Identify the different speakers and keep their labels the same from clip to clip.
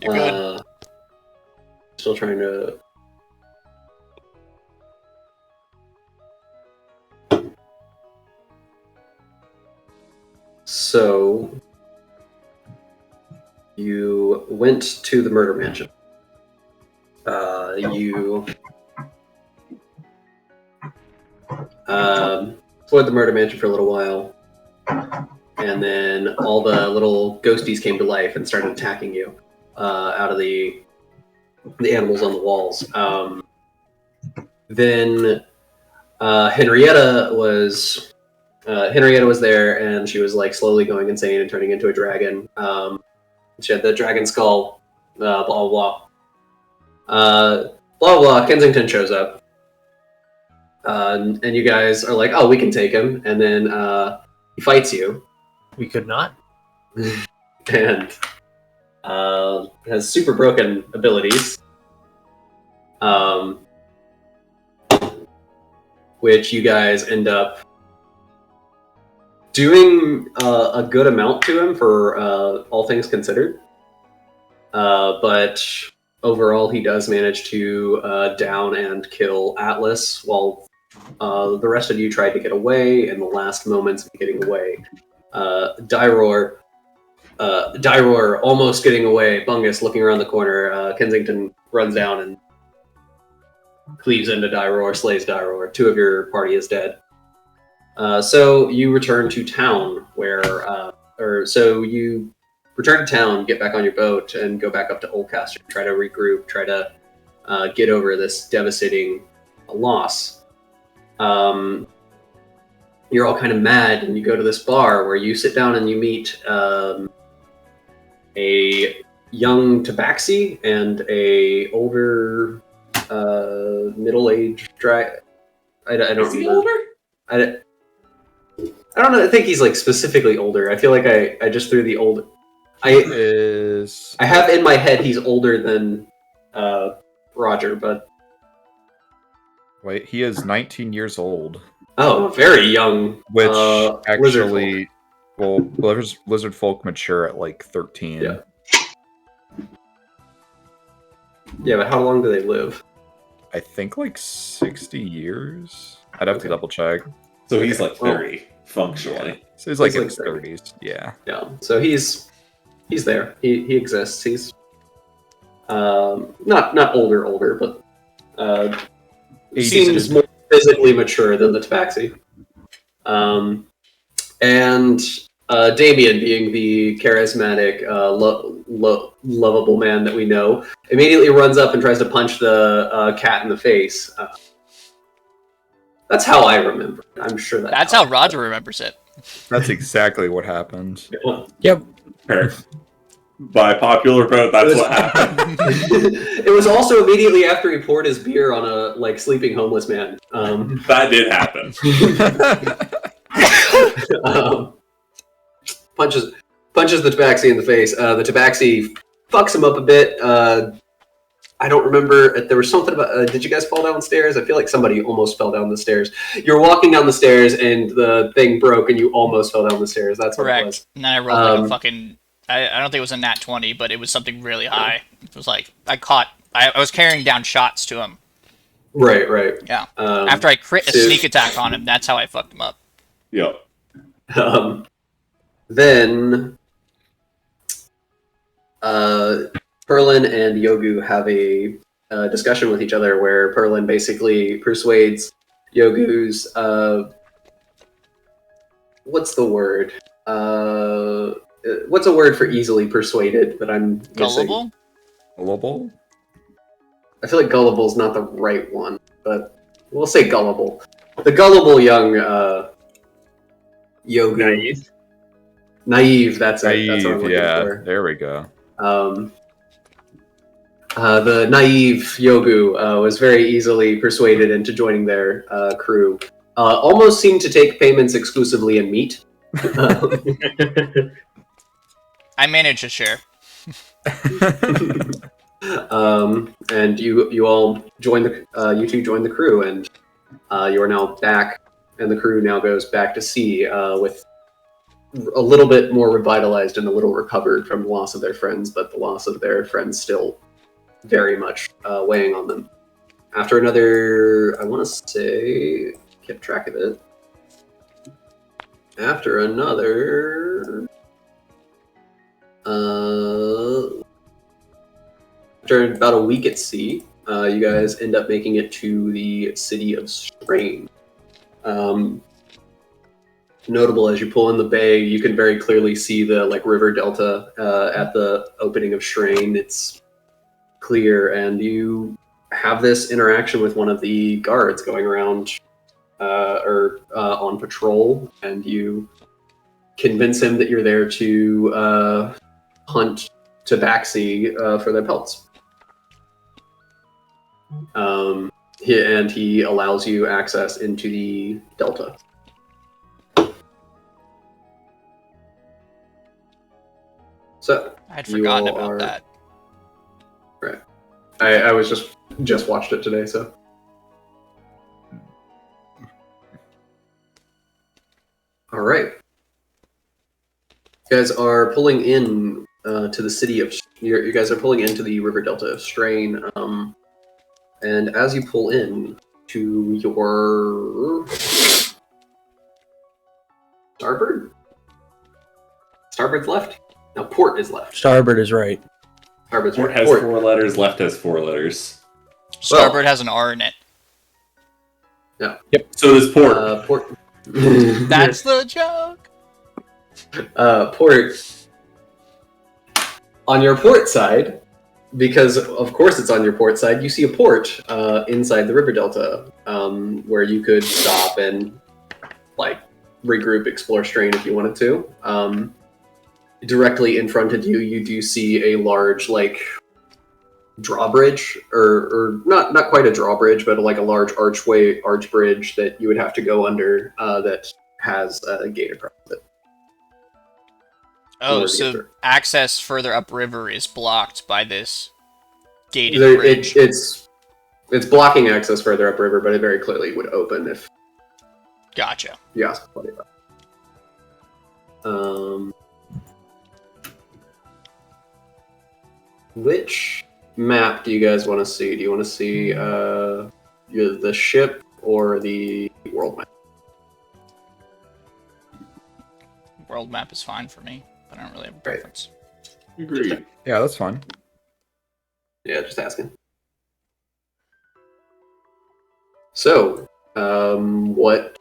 Speaker 1: You're good.
Speaker 2: Still trying to... So, you went to the murder mansion. You explored the murder mansion for a little while, and then all the little ghosties came to life and started attacking you out of the animals on the walls. Then Henrietta was there, and she was like slowly going insane and turning into a dragon. She had the dragon skull. Blah blah blah. Blah blah. Kensington shows up, and you guys are like, "Oh, we can take him." And then he fights you.
Speaker 3: We could not.
Speaker 2: And has super broken abilities, which you guys end up doing a good amount to him for all things considered. But overall, he does manage to down and kill Atlas, while the rest of you tried to get away in the last moments of getting away. Dyror almost getting away. Bungus looking around the corner. Kensington runs down and cleaves into Dyror, slays Dyror. 2 of your party is dead. So you return to town, you return to town, get back on your boat, and go back up to Oldcaster, try to regroup, try to get over this devastating loss. You're all kind of mad, and you go to this bar where you sit down and you meet a young tabaxi and a older middle-aged I don't
Speaker 4: Is he
Speaker 2: remember.
Speaker 4: older?
Speaker 2: I don't know. I think he's like specifically older. I feel like I just threw the old. I have in my head he's older than Roger, but
Speaker 5: wait, he is 19 years old.
Speaker 2: Oh, very young.
Speaker 5: Which
Speaker 2: actually,
Speaker 5: lizard folk mature at like 13.
Speaker 2: Yeah. Yeah, but how long do they live?
Speaker 5: I think like 60 years. I'd have to double check.
Speaker 4: So he's like 30, functionally.
Speaker 5: Yeah. So he's like in
Speaker 2: like
Speaker 5: his
Speaker 2: 30.
Speaker 5: 30s. Yeah.
Speaker 2: Yeah. So he's there. He exists. He's not older, but he seems more physically mature than the tabaxi. And Damien, being the charismatic, lovable man that we know, immediately runs up and tries to punch the cat in the face. That's how I remember it. I'm sure
Speaker 1: that's how Roger remembers it.
Speaker 5: That's exactly what happened.
Speaker 3: Yep.
Speaker 4: By popular vote, that's what happened.
Speaker 2: It was also immediately after he poured his beer on a sleeping homeless man.
Speaker 4: That did happen.
Speaker 2: Punches the tabaxi in the face. The tabaxi fucks him up a bit. I don't remember. There was something about. Did you guys fall downstairs? I feel like somebody almost fell down the stairs. You were walking down the stairs and the thing broke and you almost fell down the stairs. That's what it was.
Speaker 1: And then I rolled like a fucking. I don't think it was a nat 20, but it was something really high. It was like I was carrying down shots to him.
Speaker 2: Right.
Speaker 1: Yeah. After I crit a sneak attack on him, that's how I fucked him up.
Speaker 4: Yep.
Speaker 2: Then Perlin and Yogu have a discussion with each other where Perlin basically persuades Yogu's what's the word? What's a word for easily persuaded that I'm missing?
Speaker 1: Gullible?
Speaker 5: Gullible?
Speaker 2: I feel like gullible is not the right one, but we'll say gullible. The gullible young Yogu. Naive, that's it. That's what I'm looking for.
Speaker 5: There we go.
Speaker 2: The naive Yogu was very easily persuaded into joining their crew. Almost seemed to take payments exclusively in meat.
Speaker 1: I managed a share.
Speaker 2: And you all join you two join the crew, and you are now back, and the crew now goes back to sea with a little bit more revitalized and a little recovered from the loss of their friends, but the loss of their friends still very much weighing on them. After another, I want to say, kept track of it. After another, after about a week at sea, you guys end up making it to the city of Strain. Notable as you pull in the bay, you can very clearly see the river delta at the opening of Strain. It's clear, and you have this interaction with one of the guards going around on patrol, and you convince him that you're there to hunt tabaxi for their pelts. He allows you access into the delta. So
Speaker 1: I'd forgotten about that.
Speaker 2: Right. I was just watched it today, so. All right. You guys are pulling in to the city of. You guys are pulling into the river delta of Strain, and as you pull in to your starboard's left. Now port is left.
Speaker 3: Starboard is right.
Speaker 2: Starboard's
Speaker 4: Port
Speaker 2: right.
Speaker 4: has 4 letters, left has 4 letters.
Speaker 1: Starboard has an R in it.
Speaker 2: Yeah.
Speaker 3: Yep.
Speaker 4: So does port.
Speaker 2: Port.
Speaker 1: That's the joke.
Speaker 2: Port. On your port side, because of course it's on your port side, you see a port inside the river delta where you could stop and regroup, explore Strain if you wanted to. Directly in front of you, you do see a large drawbridge, or not quite a drawbridge, but a large arch bridge that you would have to go under that has a gate across it.
Speaker 1: Oh, so access further upriver is blocked by this gated bridge.
Speaker 2: It's blocking access further upriver, but it very clearly would open if.
Speaker 1: Gotcha.
Speaker 2: You ask somebody about it. Which map do you guys want to see? Do you want to see the ship or the world map?
Speaker 1: World map is fine for me, but I don't really have a preference.
Speaker 4: Agreed.
Speaker 5: Yeah, that's fine.
Speaker 2: Yeah, just asking. So, what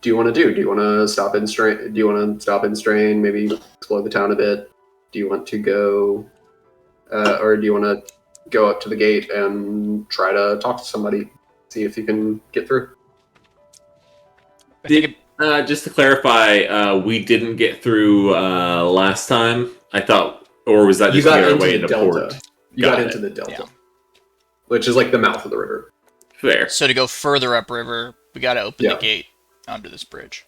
Speaker 2: do you want to do? Do you want to stop in Strain? Do you want to stop in Strain? Maybe explore the town a bit. Do you want to go, or do you want to go up to the gate and try to talk to somebody, see if you can get through?
Speaker 4: Just to clarify, we didn't get through last time. I thought, or was that just our way into port?
Speaker 2: You got into the delta, which is the mouth of the river.
Speaker 4: Fair.
Speaker 1: So to go further upriver, we got to open the gate under this bridge.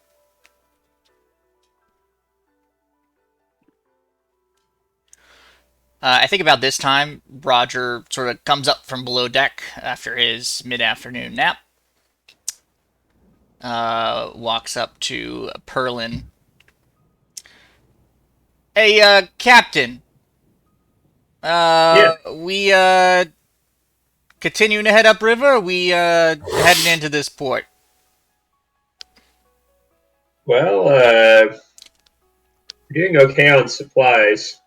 Speaker 1: I think about this time, Roger sort of comes up from below deck after his mid-afternoon nap. Walks up to Perlin. Hey, Captain. We, continuing to head upriver, or we, heading into this port?
Speaker 6: Well, we're doing okay on supplies.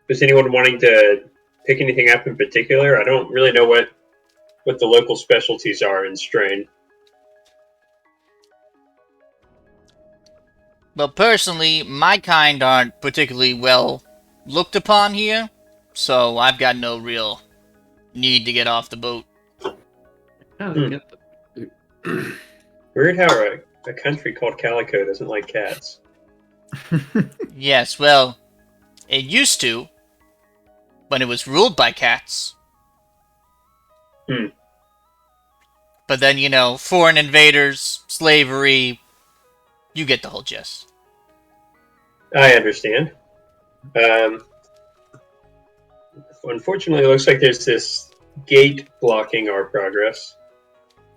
Speaker 6: Is anyone wanting to pick anything up in particular? I don't really know what the local specialties are in Strain.
Speaker 1: Well, personally, my kind aren't particularly well looked upon here, so I've got no real need to get off the boat.
Speaker 6: Weird how a country called Calico doesn't like cats.
Speaker 1: Yes, well, it used to, when it was ruled by cats. But then, foreign invaders, slavery, you get the whole gist.
Speaker 6: I understand. Unfortunately, it looks like there's this gate blocking our progress.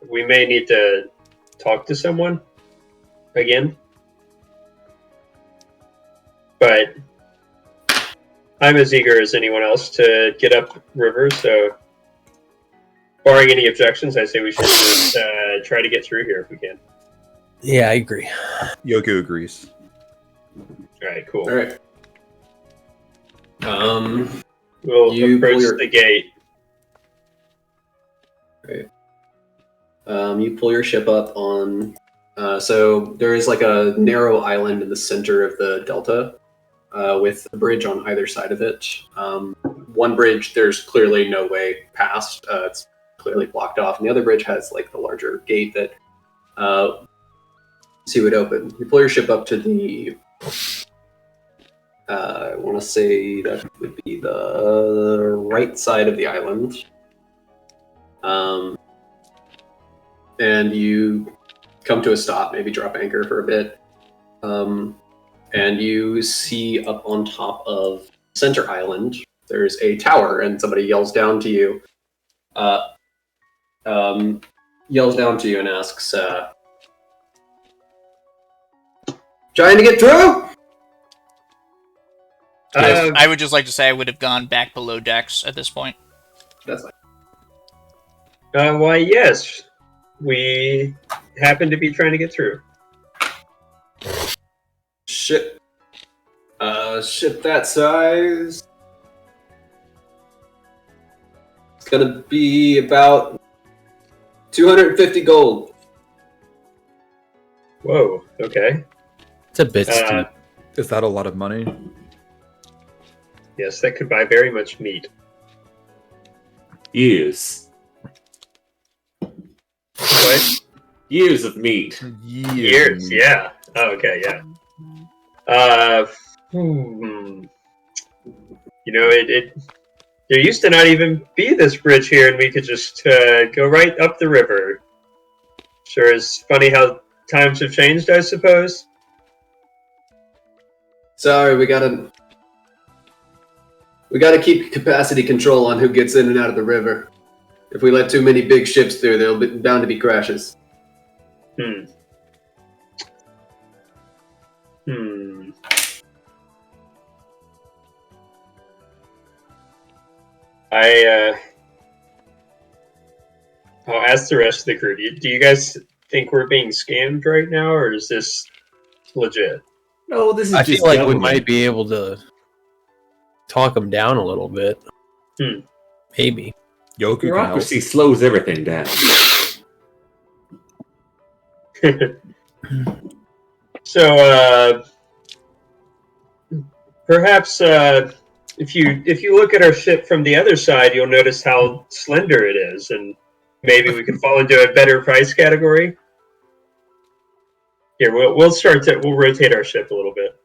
Speaker 6: We may need to talk to someone again. but I'm as eager as anyone else to get up river, so barring any objections, I say we should just try to get through here if we can.
Speaker 3: Yeah, I agree.
Speaker 5: Yoku agrees.
Speaker 6: All right, cool.
Speaker 2: All right.
Speaker 6: We'll
Speaker 2: You
Speaker 6: approach
Speaker 2: pull your-
Speaker 6: the gate.
Speaker 2: You pull your ship up on. So there is like a narrow island in the center of the delta, with a bridge on either side of it. One bridge, there's clearly no way past. It's clearly blocked off, and the other bridge has like the larger gate that you would open. You pull your ship up to the. I want to say that would be the right side of the island. And you come to a stop, maybe drop anchor for a bit. And you see up on top of Center Island, there's a tower, and somebody yells down to you. Yells down to you and asks, "Trying to get through?"
Speaker 1: I would just like to say I would have gone back below decks at this point.
Speaker 2: That's fine.
Speaker 6: Why, yes. We happen to be trying to get through.
Speaker 2: Ship that size. It's gonna be about 250 gold.
Speaker 6: Whoa, okay.
Speaker 3: It's a bit steep.
Speaker 5: Is that a lot of money?
Speaker 6: Yes, that could buy very much meat.
Speaker 4: Years.
Speaker 6: What?
Speaker 4: Years of meat.
Speaker 6: Years, yeah. Oh, okay, yeah. You know, there used to not even be this bridge here, and we could just go right up the river. Sure is funny how times have changed, I suppose.
Speaker 2: Sorry, we gotta keep capacity control on who gets in and out of the river. If we let too many big ships through, there'll be bound to be crashes.
Speaker 6: I'll ask the rest of the crew. Do you guys think we're being scammed right now, or is this legit?
Speaker 4: No, this is
Speaker 3: I
Speaker 4: just
Speaker 3: feel like
Speaker 4: government.
Speaker 3: we might be able to talk them down a little bit. Maybe.
Speaker 5: Yoku can help.
Speaker 4: Bureaucracy slows everything down.
Speaker 6: So, perhaps if you look at our ship from the other side, you'll notice how slender it is, and maybe we could fall into a better price category. Here, we'll rotate our ship a little bit.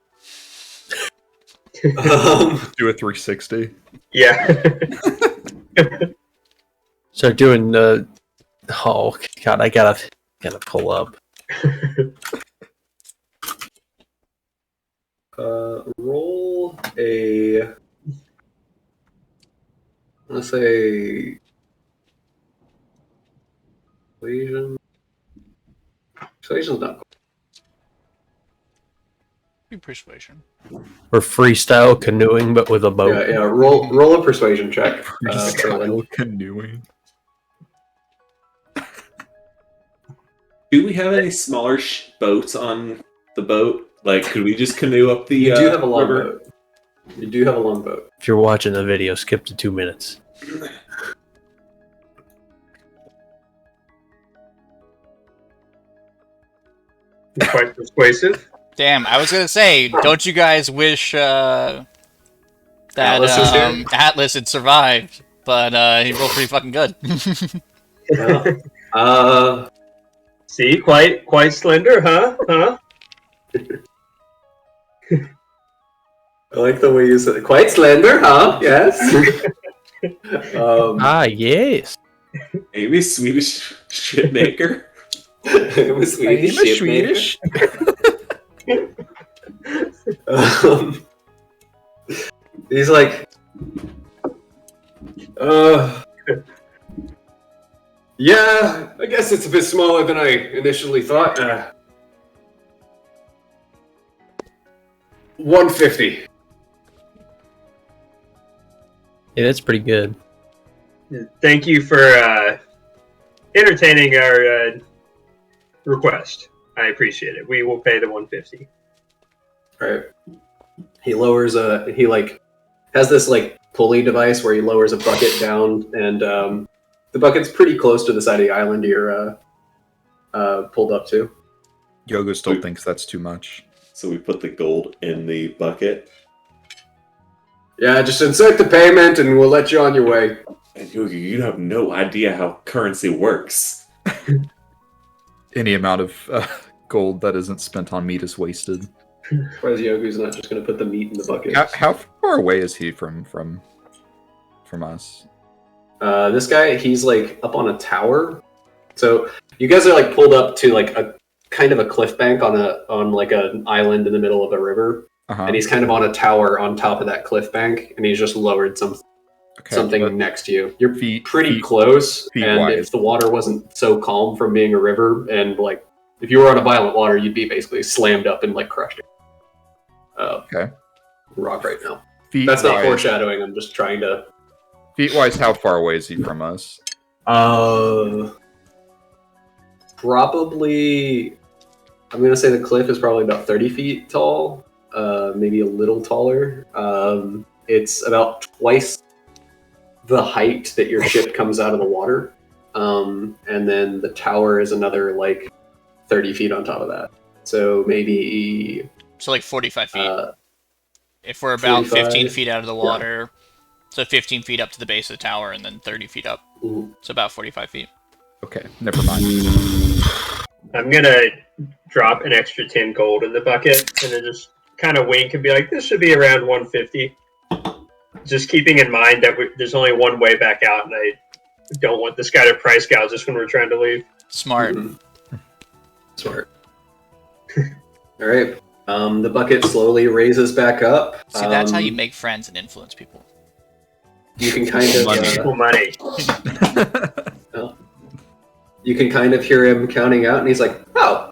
Speaker 5: Do a 360.
Speaker 6: Yeah.
Speaker 3: Start doing the. Oh God, I gotta pull up.
Speaker 2: Roll a. Let's say. Persuasion. Persuasion's not.
Speaker 1: Persuasion.
Speaker 3: Or freestyle canoeing, but with a boat.
Speaker 2: Yeah. Roll a persuasion check.
Speaker 5: Freestyle canoeing.
Speaker 4: Do we have any smaller boats on the boat? Like, could we just canoe up the
Speaker 2: You do have a long
Speaker 4: river?
Speaker 2: boat. You do have a long boat.
Speaker 3: If you're watching the video, skip to 2 minutes.
Speaker 6: Quite persuasive.
Speaker 1: Damn, I was gonna say, don't you guys wish that
Speaker 2: Atlas was here?
Speaker 1: Atlas had survived? But he rolled pretty fucking good.
Speaker 6: See, quite slender, huh?
Speaker 2: I like the way you said it. Quite slender, huh? Yes.
Speaker 3: Yes.
Speaker 4: Maybe Swedish shipmaker.
Speaker 2: It was Swedish.
Speaker 5: I'm a Swedish.
Speaker 2: He's like, yeah, I guess it's a bit smaller than I initially thought. 150.
Speaker 3: Yeah, that's pretty good.
Speaker 6: Thank you for entertaining our request. I appreciate it. We will pay the 150.
Speaker 2: All right. He lowers he has this pulley device where he lowers a bucket down, and the bucket's pretty close to the side of the island you're pulled up to.
Speaker 5: Yoga still thinks that's too much.
Speaker 4: So we put the gold in the bucket.
Speaker 2: Yeah, just insert the payment and we'll let you on your way.
Speaker 4: And you have no idea how currency works.
Speaker 5: Any amount of gold that isn't spent on meat is wasted.
Speaker 2: Why is Yogu's not just going to put the meat in the bucket?
Speaker 5: How far away is he from us?
Speaker 2: This guy, he's up on a tower. So you guys are pulled up to a kind of a cliff bank on an island in the middle of a river.
Speaker 5: Uh-huh.
Speaker 2: And he's kind of on a tower on top of that cliff bank, and he's just lowered something next to you. You're pretty close, and
Speaker 5: wide.
Speaker 2: if the water wasn't so calm from being a river, and if you were on a violent water, you'd be basically slammed up and crushed. Rock right now. That's not foreshadowing. I'm just trying to.
Speaker 5: Feet-wise, how far away is he from us?
Speaker 2: Probably. I'm gonna say the cliff is probably about 30 feet tall. Maybe a little taller. It's about twice the height that your ship comes out of the water. And then the tower is another 30 feet on top of that. So maybe...
Speaker 1: So 45 feet. If we're about
Speaker 2: 45,
Speaker 1: 15 feet out of the water, so 15 feet up to the base of the tower and then 30 feet up. So about 45 feet.
Speaker 5: Okay, never mind.
Speaker 6: I'm going to drop an extra 10 gold in the bucket and then just kind of wink and be like, this should be around 150. Just keeping in mind that there's only one way back out, and I don't want this guy to price gouge us when we're trying to leave.
Speaker 1: Smart.
Speaker 2: Smart. All right. The bucket slowly raises back up.
Speaker 1: See, that's how you make friends and influence people.
Speaker 2: You can kind of
Speaker 6: money.
Speaker 2: You can kind of hear him counting out, and he's like, "Oh."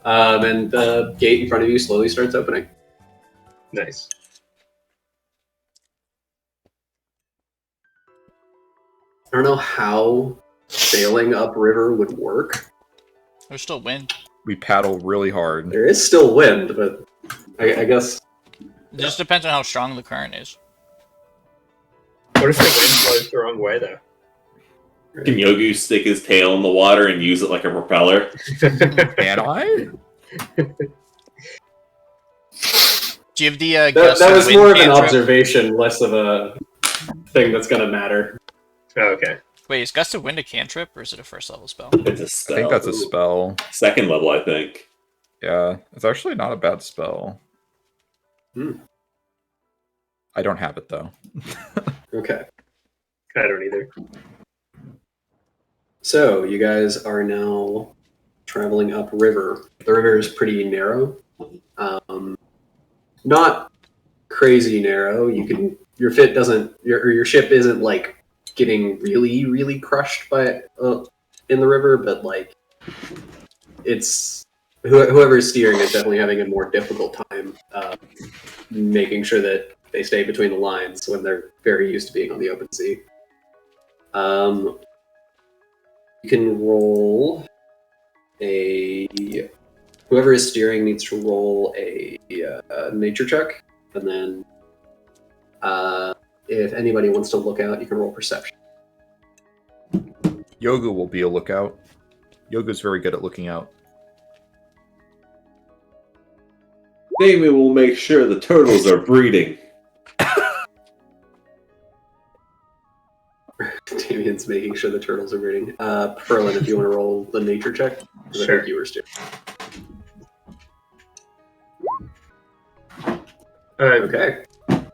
Speaker 2: And the gate in front of you slowly starts opening.
Speaker 6: Nice.
Speaker 2: I don't know how sailing upriver would work.
Speaker 1: There's still wind.
Speaker 5: We paddle really hard.
Speaker 2: There is still wind, but I guess...
Speaker 1: It just depends on how strong the current is.
Speaker 6: What if the wind blows the wrong way, though?
Speaker 4: Can Yogu stick his tail in the water and use it like a propeller?
Speaker 5: Can I?
Speaker 1: Do you have the
Speaker 2: that was more of an observation, less of a thing that's going to matter.
Speaker 6: Oh, okay.
Speaker 1: Wait, is Gust of Wind a cantrip, or is it a first level spell?
Speaker 4: It's a spell.
Speaker 5: I think that's a spell.
Speaker 4: Second level, I think.
Speaker 5: Yeah, it's actually not a bad spell. I don't have it, though.
Speaker 2: Okay.
Speaker 6: I don't either.
Speaker 2: So, you guys are now traveling upriver. The river is pretty narrow. Not crazy narrow. Your ship isn't getting really, really crushed by it in the river, but it's whoever is steering is definitely having a more difficult time making sure that they stay between the lines when they're very used to being on the open sea. You can roll whoever is steering needs to roll a nature check, and then if anybody wants to look out, you can roll perception.
Speaker 5: Yoga will be a lookout. Yoga's very good at looking out.
Speaker 4: Damien will make sure the turtles are breeding.
Speaker 2: Damien's making sure the turtles are breeding. Perlin, if you want to roll the nature check,
Speaker 6: sure.
Speaker 2: I think you were steering. Okay.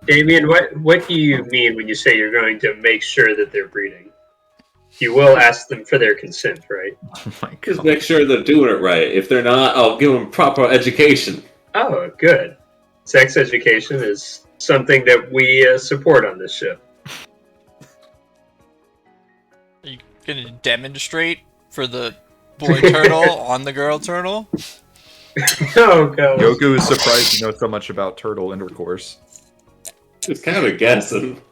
Speaker 6: Damien, what do you mean when you say you're going to make sure that they're breeding? You will ask them for their consent, right?
Speaker 5: Oh my God.
Speaker 4: Just make sure they're doing it right. If they're not, I'll give them proper education.
Speaker 6: Oh, good. Sex education is something that we support on this ship.
Speaker 1: Are you going to demonstrate for the boy turtle on the girl turtle?
Speaker 6: Oh god.
Speaker 5: Yogu is surprised you know so much about turtle intercourse.
Speaker 4: Just kind of guessing.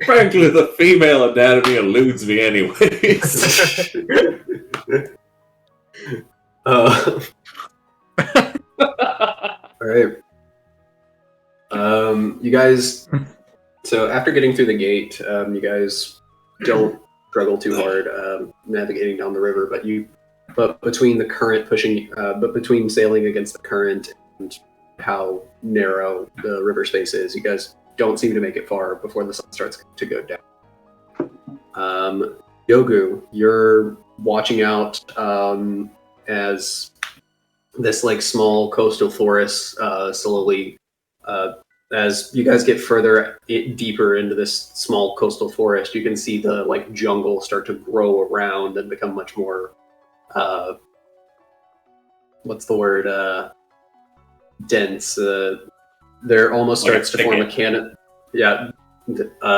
Speaker 4: Frankly, the female anatomy eludes me anyways.
Speaker 2: All right. You guys. So after getting through the gate, you guys don't struggle too hard navigating down the river, but between the current between sailing against the current and how narrow the river space is, you guys don't seem to make it far before the sun starts to go down. Yogu, you're watching out as this like small coastal forest slowly, as you guys get further deeper into this small coastal forest, you can see the like jungle start to grow around and become much more what's the word, dense. There almost starts to form a canopy. Yeah,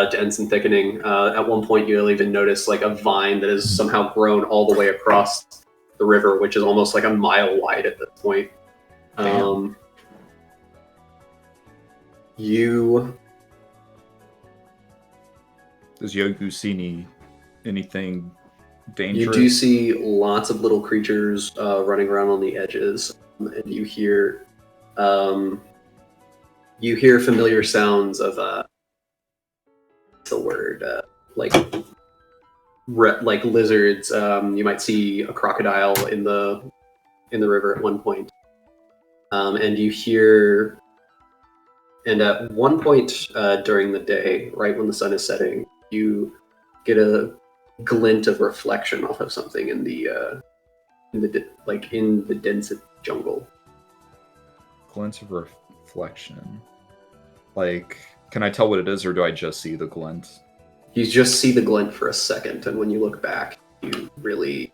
Speaker 2: dense and thickening. At one point, you'll even notice like a vine that has somehow grown all the way across the river, which is almost like a mile wide at this point.
Speaker 5: Does Yogu see anything dangerous?
Speaker 2: You do see lots of little creatures running around on the edges, and you hear familiar sounds of the word like lizards. You might see a crocodile in the river at one point, and you hear. And at one point during the day, right when the sun is setting, you get a glint of reflection off of something in the dense jungle.
Speaker 5: Glint of reflection. Like, can I tell what it is, or do I just see the glint?
Speaker 2: You just see the glint for a second, and when you look back, you really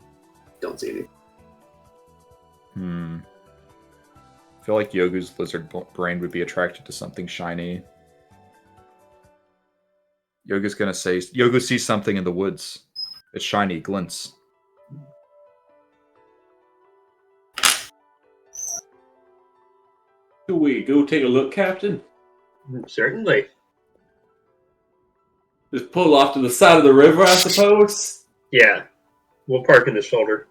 Speaker 2: don't see anything.
Speaker 5: I feel like Yogu's lizard brain would be attracted to something shiny. Yogu's gonna say, Yogu sees something in the woods. It's shiny, glints.
Speaker 4: Do we go take a look, Captain?
Speaker 6: Certainly.
Speaker 4: Just pull off to the side of the river, I suppose?
Speaker 6: Yeah. We'll park in the shoulder.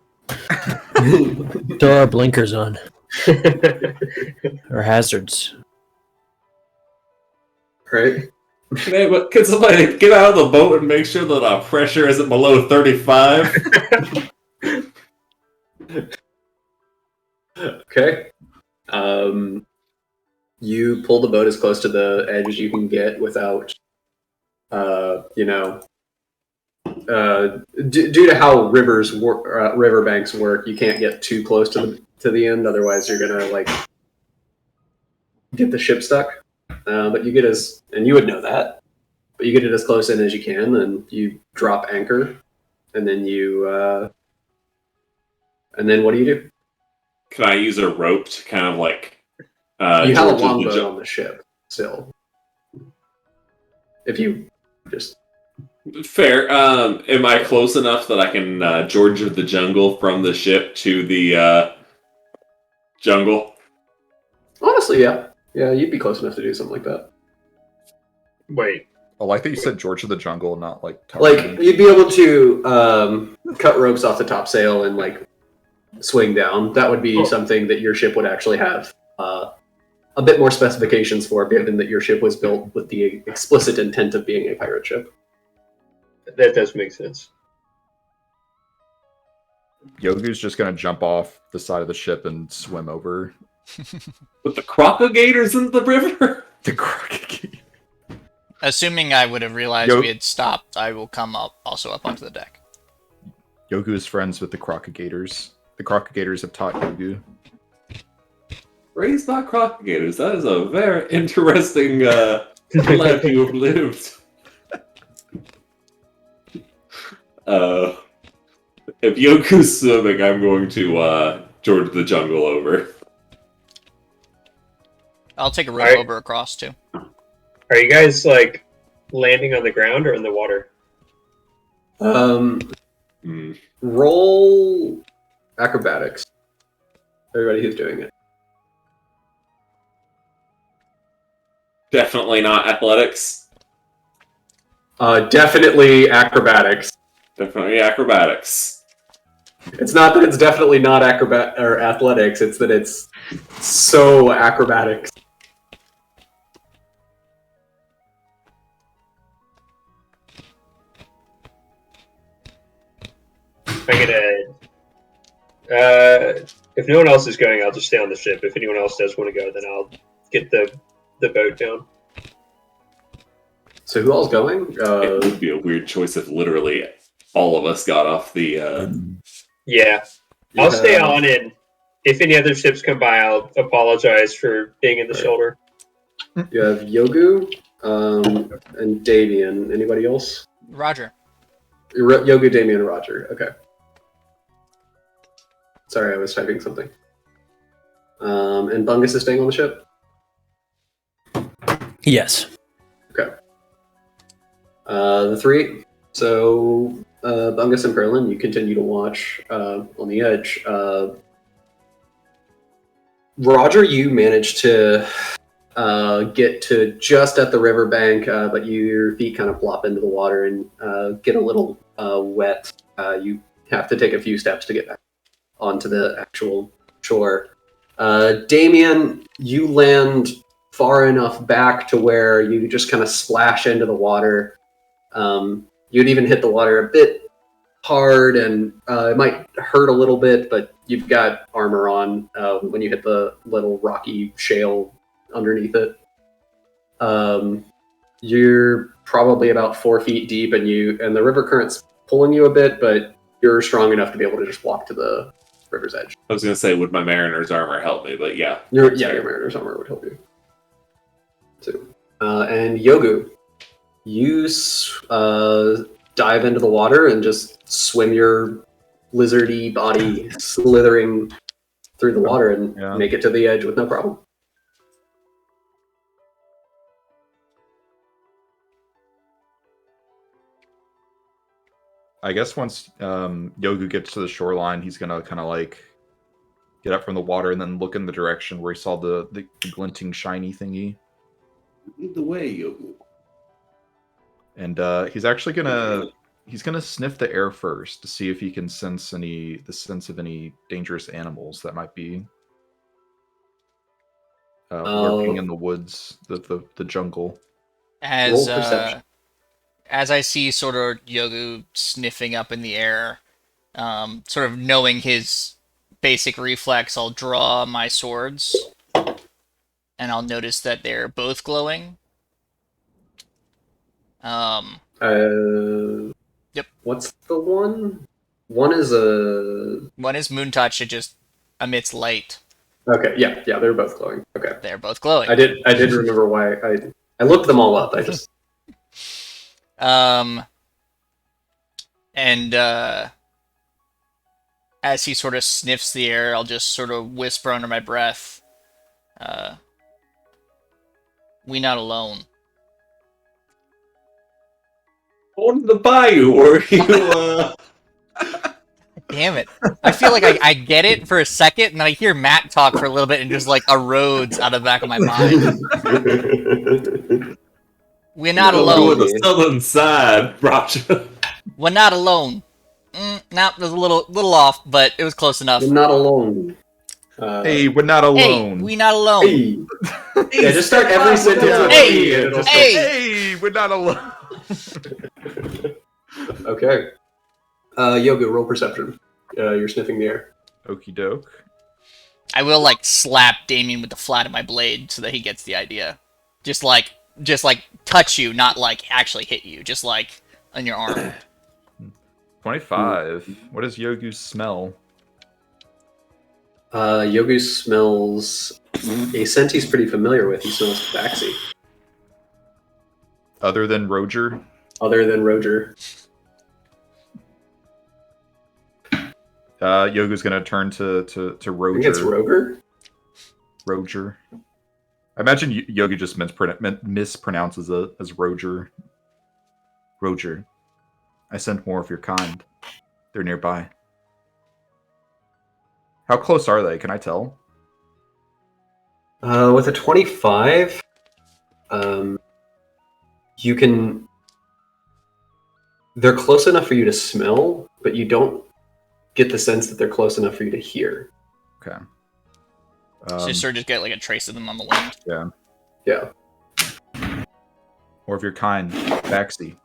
Speaker 3: Throw our blinkers on. Or hazards.
Speaker 2: Right?
Speaker 4: Hey, but can somebody get out of the boat and make sure that our pressure isn't below 35?
Speaker 2: Okay. You pull the boat as close to the edge as you can get without, due to how rivers work, riverbanks work, you can't get too close to the end. Otherwise, you're gonna like get the ship stuck. But you get and you would know that, but you get it as close in as you can, and you drop anchor, and then and then what do?
Speaker 4: Can I use a rope to kind of like?
Speaker 2: You have a longboat on the ship still. If you just
Speaker 4: fair, am I close enough that I can George of the Jungle from the ship to the jungle?
Speaker 2: Honestly, yeah, you'd be close enough to do something like that.
Speaker 6: Wait.
Speaker 5: I like that you said George of the Jungle, not like
Speaker 2: you'd be able to cut ropes off the topsail and like swing down. That would be something that your ship would actually have a bit more specifications for, given that your ship was built with the explicit intent of being a pirate ship.
Speaker 6: That does make sense.
Speaker 5: Yogu's just gonna jump off the side of the ship and swim over.
Speaker 4: With the crocodiles in the river?
Speaker 5: The crocodile.
Speaker 1: Assuming I would have realized we had stopped, I will come up onto the deck.
Speaker 5: Yogu is friends with the crocodiles. The crocodiles have taught Yogu.
Speaker 4: Raised by crocodiles. That is a very interesting life you have lived. If Yoku's swimming, I'm going to George the Jungle over.
Speaker 1: I'll take a rope over across too.
Speaker 6: Are you guys like landing on the ground or in the water?
Speaker 2: Roll acrobatics. Everybody who's doing it.
Speaker 4: Definitely not athletics.
Speaker 2: Definitely acrobatics.
Speaker 4: Definitely acrobatics.
Speaker 2: It's not that it's definitely not acrobat or athletics. It's that it's so acrobatics.
Speaker 6: I'm gonna. If no one else is going, I'll just stay on the ship. If anyone else does want to go, then I'll get the boat down.
Speaker 2: So who all's going?
Speaker 4: It would be a weird choice if literally all of us got off the.
Speaker 6: Yeah, I'll stay on, and if any other ships come by, I'll apologize for being in the shoulder.
Speaker 2: You have Yogu and Damien. Anybody else?
Speaker 1: Roger.
Speaker 2: Yogu, Damien, and Roger. Okay. Sorry, I was typing something. And Bungus is staying on the ship?
Speaker 3: Yes.
Speaker 2: Okay. The three. So, Bungus and Perlin, you continue to watch on the edge. Roger, you managed to get to just at the riverbank, but your feet kind of plop into the water and get a little wet. You have to take a few steps to get back onto the actual shore. Damien, you land far enough back to where you just kind of splash into the water. You'd even hit the water a bit hard, and it might hurt a little bit, but you've got armor on when you hit the little rocky shale underneath it. You're probably about 4 feet deep, and the river current's pulling you a bit, but you're strong enough to be able to just walk to the river's edge.
Speaker 4: I was going to say, would my mariner's armor help me? But yeah.
Speaker 2: Your mariner's armor would help you. So, and Yogu, you dive into the water and just swim your lizardy body slithering through the water and make it to the edge with no problem.
Speaker 5: I guess once Yogu gets to the shoreline, he's gonna kind of like get up from the water and then look in the direction where he saw the glinting shiny thingy.
Speaker 4: Lead the way, Yogu.
Speaker 5: And he's actually gonna sniff the air first to see if he can sense the sense of any dangerous animals that might be lurking in the woods, the jungle.
Speaker 1: As I see sort of Yogu sniffing up in the air, sort of knowing his basic reflex, I'll draw my swords, and I'll notice that they're both glowing. Yep.
Speaker 2: What's the one? One is
Speaker 1: Moon Touch. It just emits light.
Speaker 2: Okay, yeah, they're both glowing. Okay.
Speaker 1: They're both glowing.
Speaker 2: I did remember why I looked them all up. I just
Speaker 1: and as he sort of sniffs the air, I'll just sort of whisper under my breath, "We not alone."
Speaker 4: On the bayou, or you?
Speaker 1: Damn it! I feel like I get it for a second, and then I hear Matt talk for a little bit, and just like erodes out of the back of my mind. We're not alone.
Speaker 4: The southern side, Roger.
Speaker 1: We're not alone. Nah, it was a little off, but it was close enough.
Speaker 2: We're not alone.
Speaker 5: Hey, we're not alone.
Speaker 1: Hey, we not alone.
Speaker 2: Hey. Yeah, just start every sentence with
Speaker 1: Hey.
Speaker 2: hey.
Speaker 5: Hey, we're not alone.
Speaker 2: Okay. Yoga, roll perception. You're sniffing the air.
Speaker 5: Okie doke.
Speaker 1: I will like slap Damien with the flat of my blade so that he gets the idea. Just like touch you, not like actually hit you. Just like on your arm.
Speaker 5: 25. What does Yogu smell?
Speaker 2: Yogu smells a scent he's pretty familiar with. He smells tabaxi.
Speaker 5: Other than Roger?
Speaker 2: Other than Roger.
Speaker 5: Yogu's gonna turn to Roger.
Speaker 2: I think it's Roger?
Speaker 5: Roger. I imagine Yogi just mispronounces it as Roger. Roger. I sent more of your kind. They're nearby. How close are they? Can I tell?
Speaker 2: With a 25, you can. They're close enough for you to smell, but you don't get the sense that they're close enough for you to hear.
Speaker 5: Okay.
Speaker 1: So you sort of just get like a trace of them on the wind.
Speaker 5: Yeah.
Speaker 2: Yeah.
Speaker 5: More of your kind, Baxi.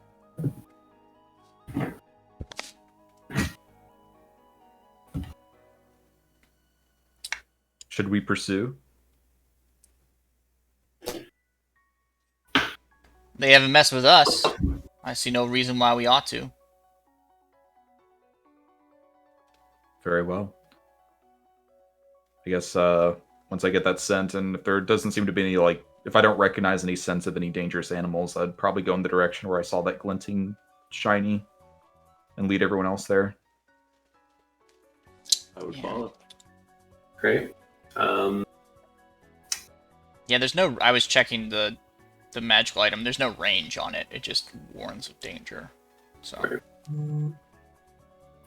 Speaker 5: Should we pursue?
Speaker 1: They haven't messed with us. I see no reason why we ought to.
Speaker 5: Very well. I guess once I get that scent, and if there doesn't seem to be any, like, if I don't recognize any sense of any dangerous animals, I'd probably go in the direction where I saw that glinting shiny and lead everyone else there.
Speaker 4: I would follow.
Speaker 2: Great.
Speaker 1: Yeah, there's no. I was checking the magical item. There's no range on it. It just warns of danger. So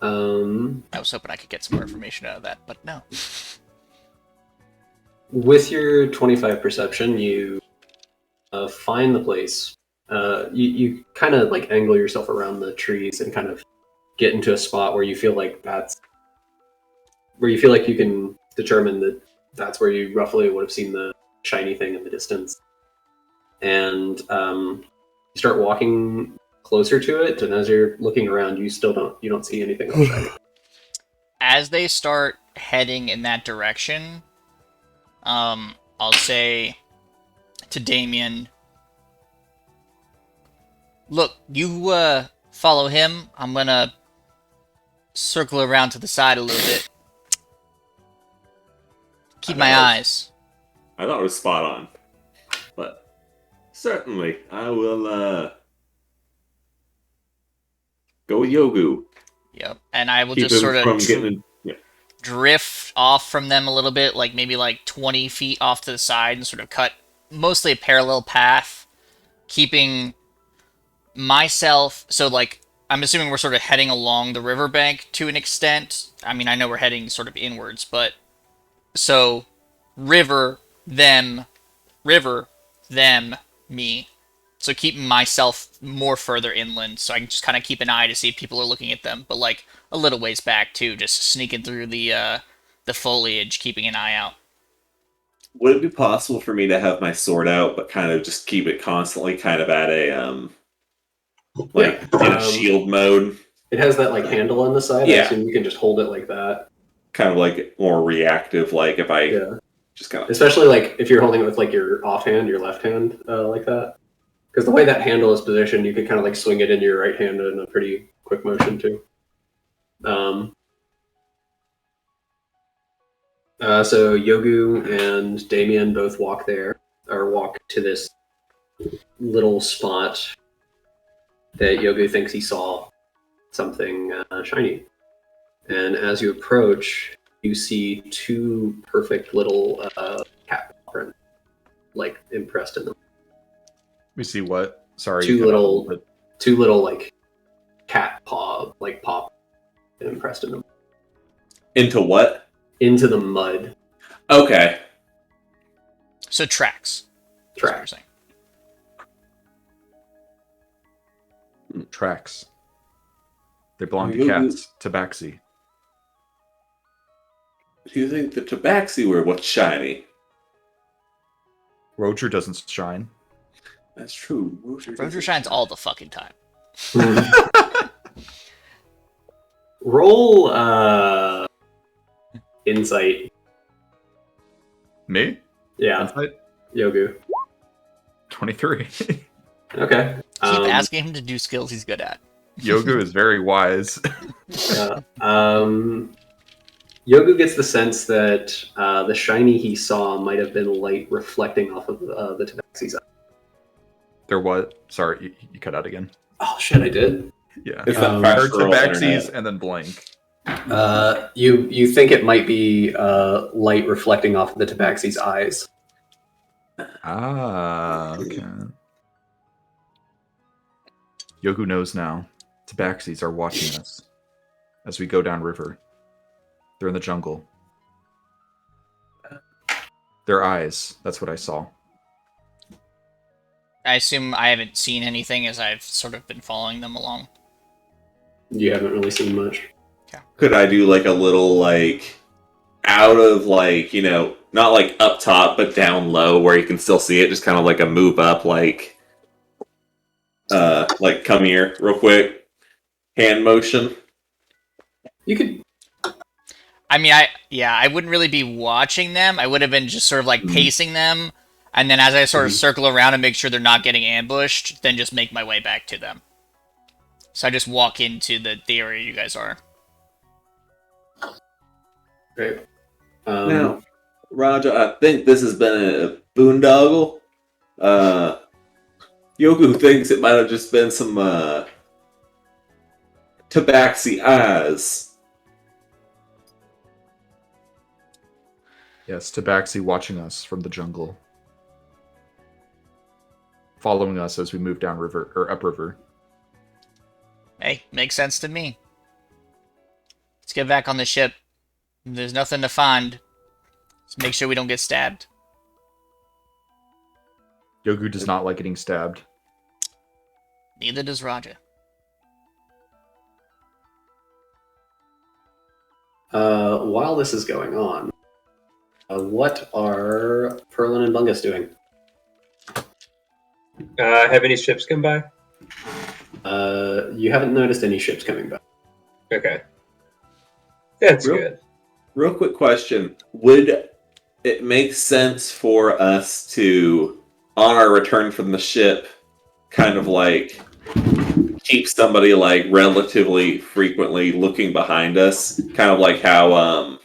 Speaker 1: I was hoping I could get some more information out of that, but no.
Speaker 2: With your 25 perception, you find the place. You kind of like angle yourself around the trees and kind of get into a spot where you feel like you can determine that that's where you roughly would have seen the shiny thing in the distance. And you start walking closer to it, and as you're looking around, you don't see anything else shiny.
Speaker 1: As they start heading in that direction, I'll say to Damien, look, you follow him. I'm gonna circle around to the side a little bit. Keep my eyes.
Speaker 4: I thought it was spot on. But certainly, I will go with Yogu.
Speaker 1: Yep. And I will
Speaker 4: Keep
Speaker 1: just
Speaker 4: him
Speaker 1: sort
Speaker 4: from
Speaker 1: of
Speaker 4: getting...
Speaker 1: drift off from them a little bit, like maybe like 20 feet off to the side, and sort of cut mostly a parallel path, keeping myself. So, like, I'm assuming we're sort of heading along the riverbank to an extent. I mean, I know we're heading sort of inwards, but so river, them, me. So keeping myself more further inland, so I can just kind of keep an eye to see if people are looking at them, but like a little ways back too, just sneaking through the foliage, keeping an eye out.
Speaker 4: Would it be possible for me to have my sword out, but kind of just keep it constantly kind of at a in a shield mode?
Speaker 2: It has that like handle on the side.
Speaker 4: Yeah.
Speaker 2: I assume you can just hold it like that.
Speaker 4: Kind of like more reactive, like if I just kind of...
Speaker 2: Especially like if you're holding it with like your offhand, your left hand, like that. Because the way that handle is positioned, you could kind of like swing it into your right hand in a pretty quick motion too. So Yogu and Damien both walk to this little spot that Yogu thinks he saw something shiny. And as you approach, you see two perfect little cat prints, like impressed in them.
Speaker 5: We see what? Sorry.
Speaker 2: Two little like cat paw, like paw impressed in them.
Speaker 4: Into what?
Speaker 2: Into the mud.
Speaker 4: Okay.
Speaker 1: So tracks.
Speaker 2: Tracks.
Speaker 5: Tracks. They belong to cats. Tabaxi.
Speaker 4: Do you think the Tabaxi were what's shiny?
Speaker 5: Roger doesn't shine.
Speaker 4: That's true.
Speaker 1: Roger shines all the fucking time.
Speaker 2: Roll insight.
Speaker 5: Me?
Speaker 2: Yeah.
Speaker 5: Insight?
Speaker 2: Yogu.
Speaker 5: 23.
Speaker 2: Okay.
Speaker 1: Keep asking him to do skills he's good at.
Speaker 5: Yogu is very wise.
Speaker 2: Yeah. Yogu gets the sense that the shiny he saw might have been light reflecting off of the Tabaxi's eye.
Speaker 5: They're what? Sorry, you cut out again.
Speaker 2: Oh shit, I did.
Speaker 5: Yeah.
Speaker 4: It's that
Speaker 5: Or
Speaker 4: fast scroll
Speaker 5: Tabaxi's
Speaker 4: internet.
Speaker 5: and then blank.
Speaker 2: You think it might be light reflecting off of the Tabaxi's eyes.
Speaker 5: Ah, okay. Yogu knows now. Tabaxis are watching us. as we go downriver. They're in the jungle. Their eyes, that's what I saw.
Speaker 1: I assume I haven't seen anything as I've sort of been following them along.
Speaker 2: You haven't really seen much.
Speaker 4: Could I do like a little like out of like, you know, not like up top but down low where you can still see it, just kind of like a move up like come here real quick. Hand motion.
Speaker 2: You could.
Speaker 1: I mean, I wouldn't really be watching them. I would have been just sort of like pacing them, and then as I sort of circle around and make sure they're not getting ambushed, then just make my way back to them. So I just walk into the area you guys are.
Speaker 2: Great.
Speaker 4: Now, Roger, I think this has been a boondoggle. Yoku thinks it might have just been some tabaxi eyes.
Speaker 5: Yes, Tabaxi watching us from the jungle. Following us as we move downriver, or upriver.
Speaker 1: Hey, makes sense to me. Let's get back on the ship. There's nothing to find. Let's make sure we don't get stabbed.
Speaker 5: Yogu does not like getting stabbed.
Speaker 1: Neither does Raja.
Speaker 2: While this is going on, what are Perlin and Bungus doing?
Speaker 6: Have any ships come by?
Speaker 2: You haven't noticed any ships coming by.
Speaker 6: Okay. That's good.
Speaker 4: Real quick question. Would it make sense for us to, on our return from the ship, kind of like keep somebody like relatively frequently looking behind us? Kind of like how,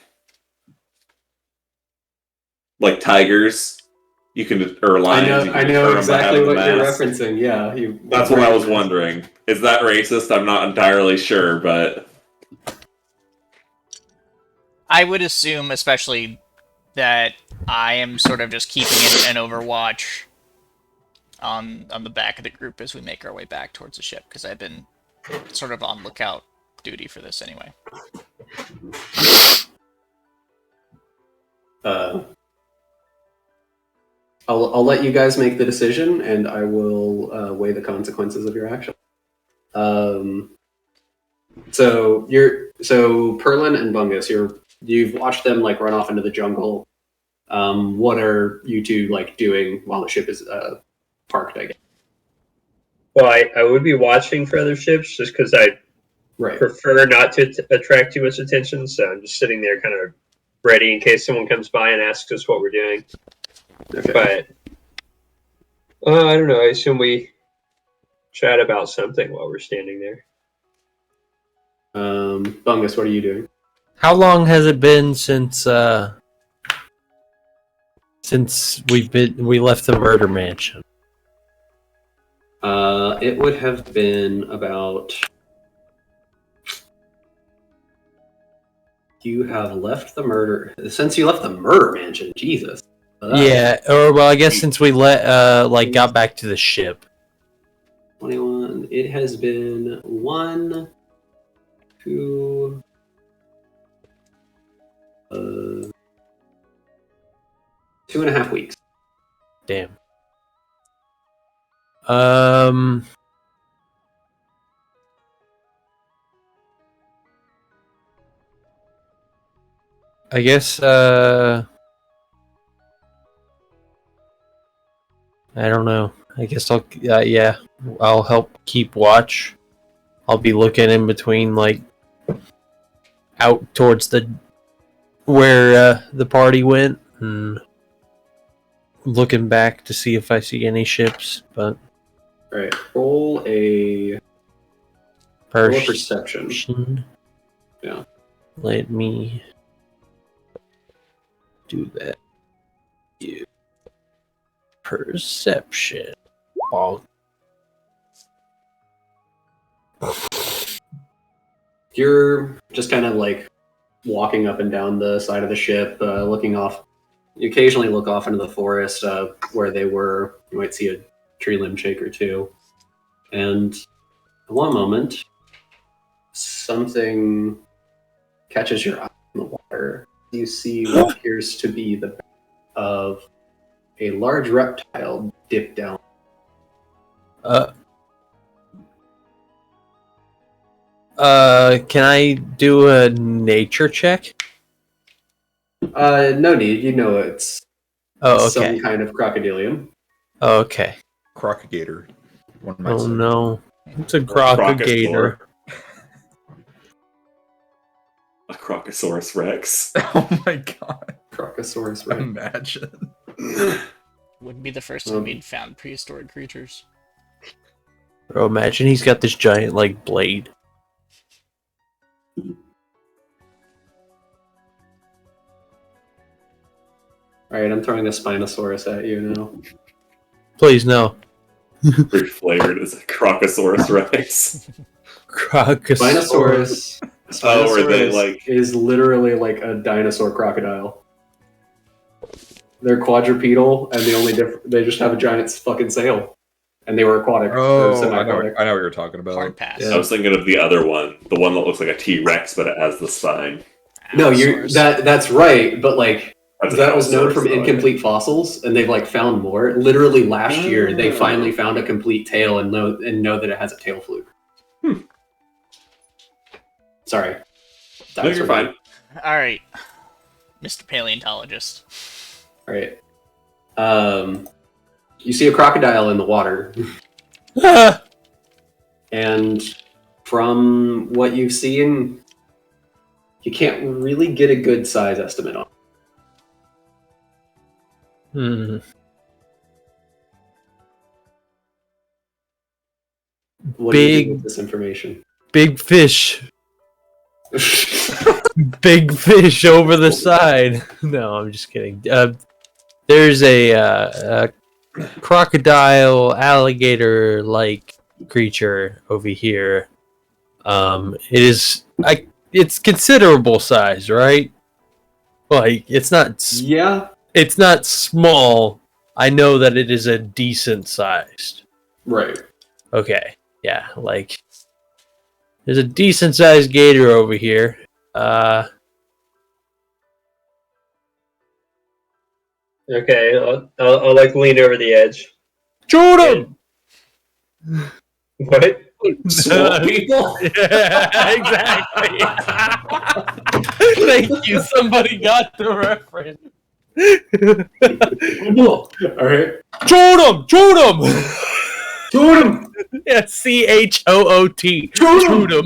Speaker 4: like tigers, you can, or lions.
Speaker 2: I know exactly what you're referencing. Yeah.
Speaker 4: That's what I was wondering. Is that racist? I'm not entirely sure, but...
Speaker 1: I would assume, especially, that I am sort of just keeping an overwatch on the back of the group as we make our way back towards the ship, because I've been sort of on lookout duty for this anyway.
Speaker 2: I'll let you guys make the decision, and I will weigh the consequences of your action. So Perlin and Bungus, you've watched them like run off into the jungle. What are you two like doing while the ship is parked? I guess.
Speaker 6: Well, I would be watching for other ships just because I prefer not to attract too much attention. So I'm just sitting there, kind of ready in case someone comes by and asks us what we're doing.
Speaker 2: Okay.
Speaker 6: But I don't know. I assume we chat about something while we're standing there.
Speaker 2: Bungus, what are you doing?
Speaker 3: How long has it been since we left the murder mansion?
Speaker 2: It would have been about. You have left the murder since you left the murder mansion. Jesus.
Speaker 3: Yeah, or well, I guess since we got back to the ship.
Speaker 2: 21. It has been 1, 2. 2.5 weeks.
Speaker 3: Damn. I guess I don't know. I guess I'll help keep watch. I'll be looking in between, like, out towards where the party went, and looking back to see if I see any ships. But
Speaker 2: all right, roll a perception. Yeah.
Speaker 3: Let me do that. Yeah. Perception. Oh.
Speaker 2: You're just kind of like walking up and down the side of the ship, looking off. You occasionally look off into the forest where they were. You might see a tree limb shake or two. And at one moment, something catches your eye in the water. You see what appears to be the back of a large reptile dipped down.
Speaker 3: Can I do a nature check?
Speaker 2: No need. You know it's
Speaker 3: Oh,
Speaker 2: some
Speaker 3: okay.
Speaker 2: kind of crocodilium.
Speaker 3: Oh, okay.
Speaker 5: Crocagator. One might
Speaker 3: Oh
Speaker 5: say.
Speaker 3: no, it's a
Speaker 4: Crocosaur.
Speaker 3: crocagator.
Speaker 4: A Crocosaurus Rex.
Speaker 5: Oh my god.
Speaker 2: Crocosaurus Rex.
Speaker 5: Imagine.
Speaker 1: Wouldn't be the first time we'd found prehistoric creatures.
Speaker 3: Bro, imagine he's got this giant like blade.
Speaker 2: Alright, I'm throwing a Spinosaurus at you now.
Speaker 3: Please no.
Speaker 4: Reflavored as a Crocosaurus Rex.
Speaker 3: Crocosaurus.
Speaker 4: Oh, were they
Speaker 2: Spinosaurus
Speaker 4: like-
Speaker 2: is literally like a dinosaur crocodile. They're quadrupedal, and they just have a giant fucking sail, and they were aquatic or
Speaker 5: Oh, I
Speaker 2: semi-aquatic.
Speaker 5: know what you're talking about.
Speaker 1: Hard pass.
Speaker 2: Yeah.
Speaker 4: I was thinking of the other one, the one that looks like a T-Rex, but it has the spine.
Speaker 2: No,
Speaker 1: Allosaurus.
Speaker 2: that's right, but like
Speaker 4: That's
Speaker 2: that was known
Speaker 4: Allosaurus,
Speaker 2: from
Speaker 4: though,
Speaker 2: incomplete fossils, and they've like found more. Literally last year, they finally found a complete tail and know that it has a tail fluke. Sorry,
Speaker 4: No, you're fine.
Speaker 1: All right, Mr. Paleontologist.
Speaker 2: All right. You see a crocodile in the water, and from what you've seen, you can't really get a good size estimate on it.
Speaker 3: Hmm.
Speaker 2: What do you do
Speaker 3: Big-
Speaker 2: with this information?
Speaker 3: Big fish. Big fish over the side. No, I'm just kidding. There's a crocodile, alligator-like creature over here. It's considerable size, right? Like it's not
Speaker 2: Yeah,
Speaker 3: it's not small. I know that it is a decent sized.
Speaker 2: right.
Speaker 3: Okay, yeah, like there's a decent sized gator over here.
Speaker 6: Okay, I'll like lean over the edge.
Speaker 3: Shoot him!
Speaker 6: What?
Speaker 2: Swamp people.
Speaker 3: Yeah, exactly. Thank you. Somebody got the reference.
Speaker 2: All right.
Speaker 3: Shoot him! Shoot him!
Speaker 2: Shoot him!
Speaker 3: Yeah, CHOOT.
Speaker 2: Shoot
Speaker 3: Shoot him!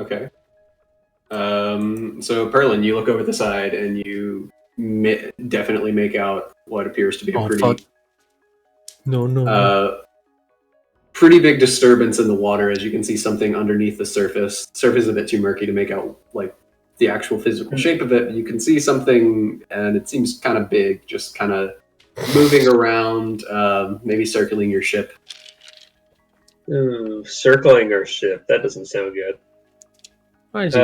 Speaker 2: Okay. So Perlin, you look over the side and you definitely make out what appears to be a
Speaker 3: Oh,
Speaker 2: pretty
Speaker 3: fuck. No.
Speaker 2: pretty big disturbance in the water, as you can see something underneath the surface. The surface is a bit too murky to make out like the actual physical shape of it. You can see something, and it seems kind of big, just kind of moving around, maybe circling your ship.
Speaker 6: Ooh, circling our ship. That doesn't sound good.
Speaker 3: Why is he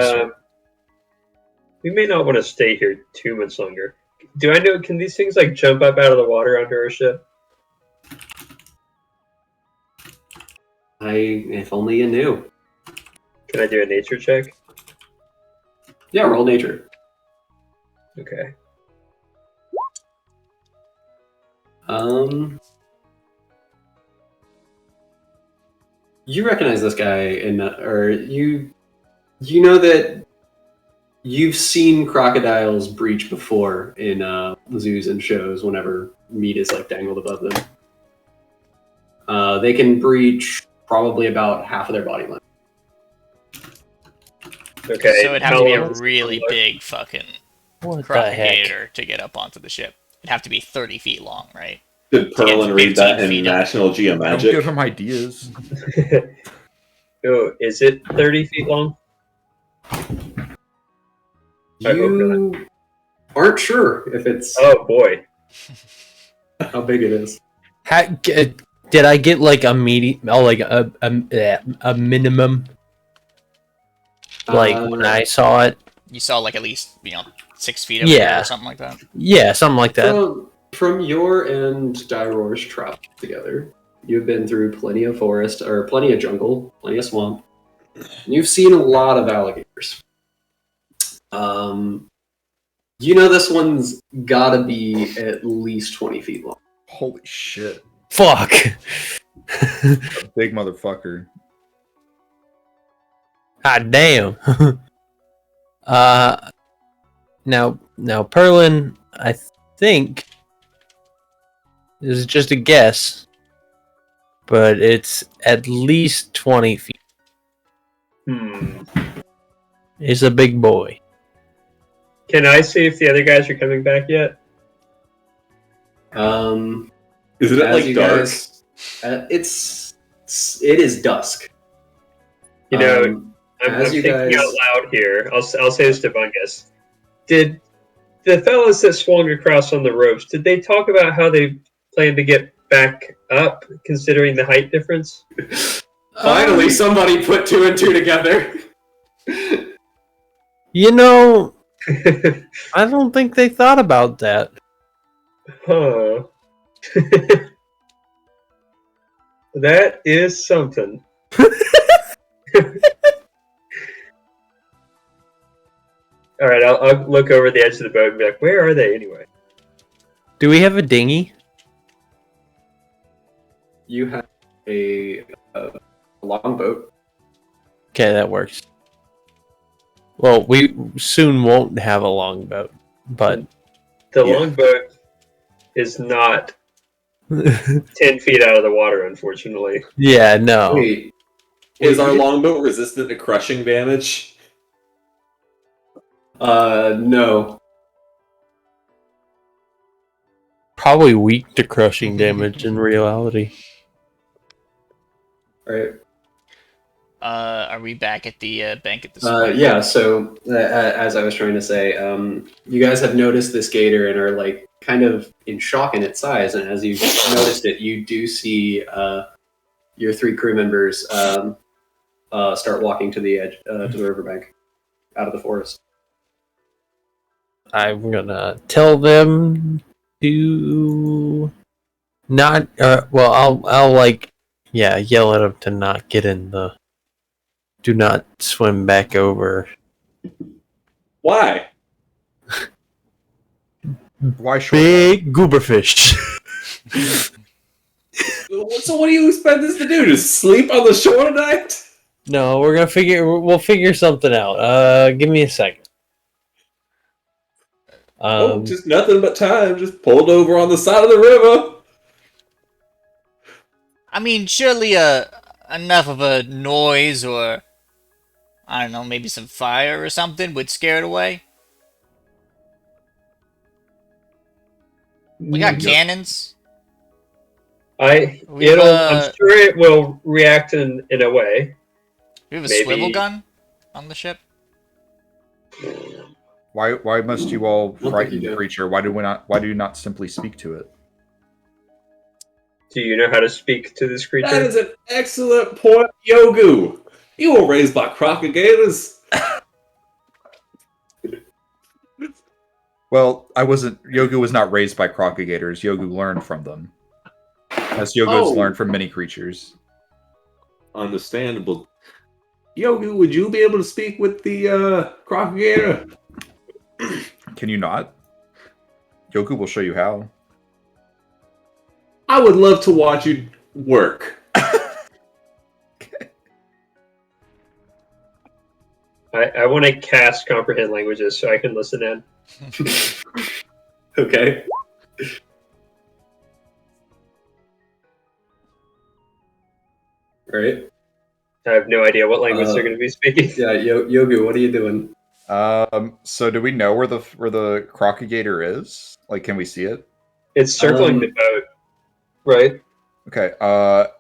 Speaker 6: We may not want to stay here too much longer. Do I know? Can these things like jump up out of the water under our ship?
Speaker 2: If only you knew.
Speaker 6: Can I do a nature check?
Speaker 2: Yeah, roll nature.
Speaker 6: Okay.
Speaker 2: You recognize this guy or you know that you've seen crocodiles breach before in zoos and shows whenever meat is like dangled above them. They can breach probably about half of their body length.
Speaker 6: Okay.
Speaker 1: So it'd have
Speaker 6: how
Speaker 1: to be a
Speaker 6: long does it
Speaker 1: really
Speaker 6: look?
Speaker 1: big fucking
Speaker 3: What the heck?
Speaker 1: crocagator to get up onto the ship. It'd have to be 30 feet long, right?
Speaker 4: Did
Speaker 1: To get
Speaker 4: Perlin read that
Speaker 1: 15
Speaker 4: in
Speaker 1: feet up.
Speaker 4: National
Speaker 5: Don't give
Speaker 4: Geomagic?
Speaker 5: him ideas.
Speaker 6: Oh, is it 30 feet long? I hope
Speaker 2: You aren't sure if it's
Speaker 6: Oh boy.
Speaker 2: how big it is.
Speaker 3: Did I get like a a minimum? Like when I saw it?
Speaker 1: You saw like at least 6 feet of it
Speaker 3: Yeah.
Speaker 1: or something like that.
Speaker 3: Yeah, something like that.
Speaker 2: from your and Dairo's travel together, you've been through plenty of forest, or plenty of jungle, plenty of swamp, and you've seen a lot of alligators. You know this one's gotta be at least 20 feet long.
Speaker 5: Holy shit.
Speaker 3: Fuck.
Speaker 5: A big motherfucker.
Speaker 3: God damn. Now, Perlin, I think this is just a guess, but it's at least 20 feet. He's a big boy.
Speaker 6: Can I see if the other guys are coming back yet?
Speaker 4: Isn't it
Speaker 2: As
Speaker 4: like
Speaker 2: you
Speaker 4: dark?
Speaker 2: guys, it is dusk.
Speaker 6: You know, I'm
Speaker 2: as you
Speaker 6: thinking
Speaker 2: guys,
Speaker 6: out loud here. I'll say this to Bungus. Did the fellas that swung across on the ropes, did they talk about how they plan to get back up, considering the height difference?
Speaker 2: finally somebody put two and two together.
Speaker 3: You know, I don't think they thought about that.
Speaker 6: Huh. That is something. Alright, I'll look over the edge of the boat and be like, where are they anyway?
Speaker 3: Do we have a dinghy?
Speaker 2: You have a longboat.
Speaker 3: Okay, that works. Well, we soon won't have a longboat, but
Speaker 6: The
Speaker 2: Yeah.
Speaker 6: longboat is not 10 feet out of the water, unfortunately.
Speaker 3: yeah, no.
Speaker 2: Wait,
Speaker 4: Is our
Speaker 2: you-
Speaker 4: longboat resistant to crushing damage?
Speaker 2: No.
Speaker 3: Probably weak to crushing damage in reality.
Speaker 2: Right.
Speaker 1: Are we back at the bank at this point?
Speaker 2: Yeah. So, as I was trying to say, you guys have noticed this gator and are like kind of in shock in its size. And as you've noticed it, you do see your three crew members start walking to the edge, to the riverbank, out of the forest.
Speaker 3: I'm gonna tell them to not. Well, I'll like, yeah, yell at them to not get in the. Do not swim back over.
Speaker 4: Why?
Speaker 5: Why short?
Speaker 3: Big gooberfish.
Speaker 4: So what do you expect us to do? Just sleep on the shore tonight?
Speaker 3: No, we're gonna we'll figure something out. Give me a second.
Speaker 4: Just nothing but time. Just pulled over on the side of the river.
Speaker 1: I mean, surely enough of a noise or, I don't know, maybe some fire or something would scare it away. We got cannons.
Speaker 6: I'm
Speaker 1: We've,
Speaker 6: sure it will react in a way.
Speaker 1: We have a
Speaker 6: Maybe-
Speaker 1: swivel gun on the ship.
Speaker 5: Why must you all
Speaker 2: think
Speaker 5: frighten
Speaker 2: you
Speaker 5: the
Speaker 2: do.
Speaker 5: creature? Why do you not simply speak to it?
Speaker 6: Do you know how to speak to this creature?
Speaker 4: That is an excellent point, Yogu. You were raised by crocodiles.
Speaker 5: Well, Yogu was not raised by crocodilators. Yogu learned from them. As Yogu's
Speaker 4: Oh.
Speaker 5: learned from many creatures.
Speaker 4: Understandable. Yogu, would you be able to speak with the crocodile?
Speaker 5: Can you not? Yogu will show you how.
Speaker 4: I would love to watch you work.
Speaker 6: I want to cast comprehend languages so I can listen in.
Speaker 2: Okay. Right.
Speaker 6: I have no idea what language they're going to be speaking.
Speaker 2: Yeah, Yogu, what are you doing?
Speaker 5: So do we know where the crocodilator is? Like, can we see it?
Speaker 6: It's circling the boat, right?
Speaker 5: Okay.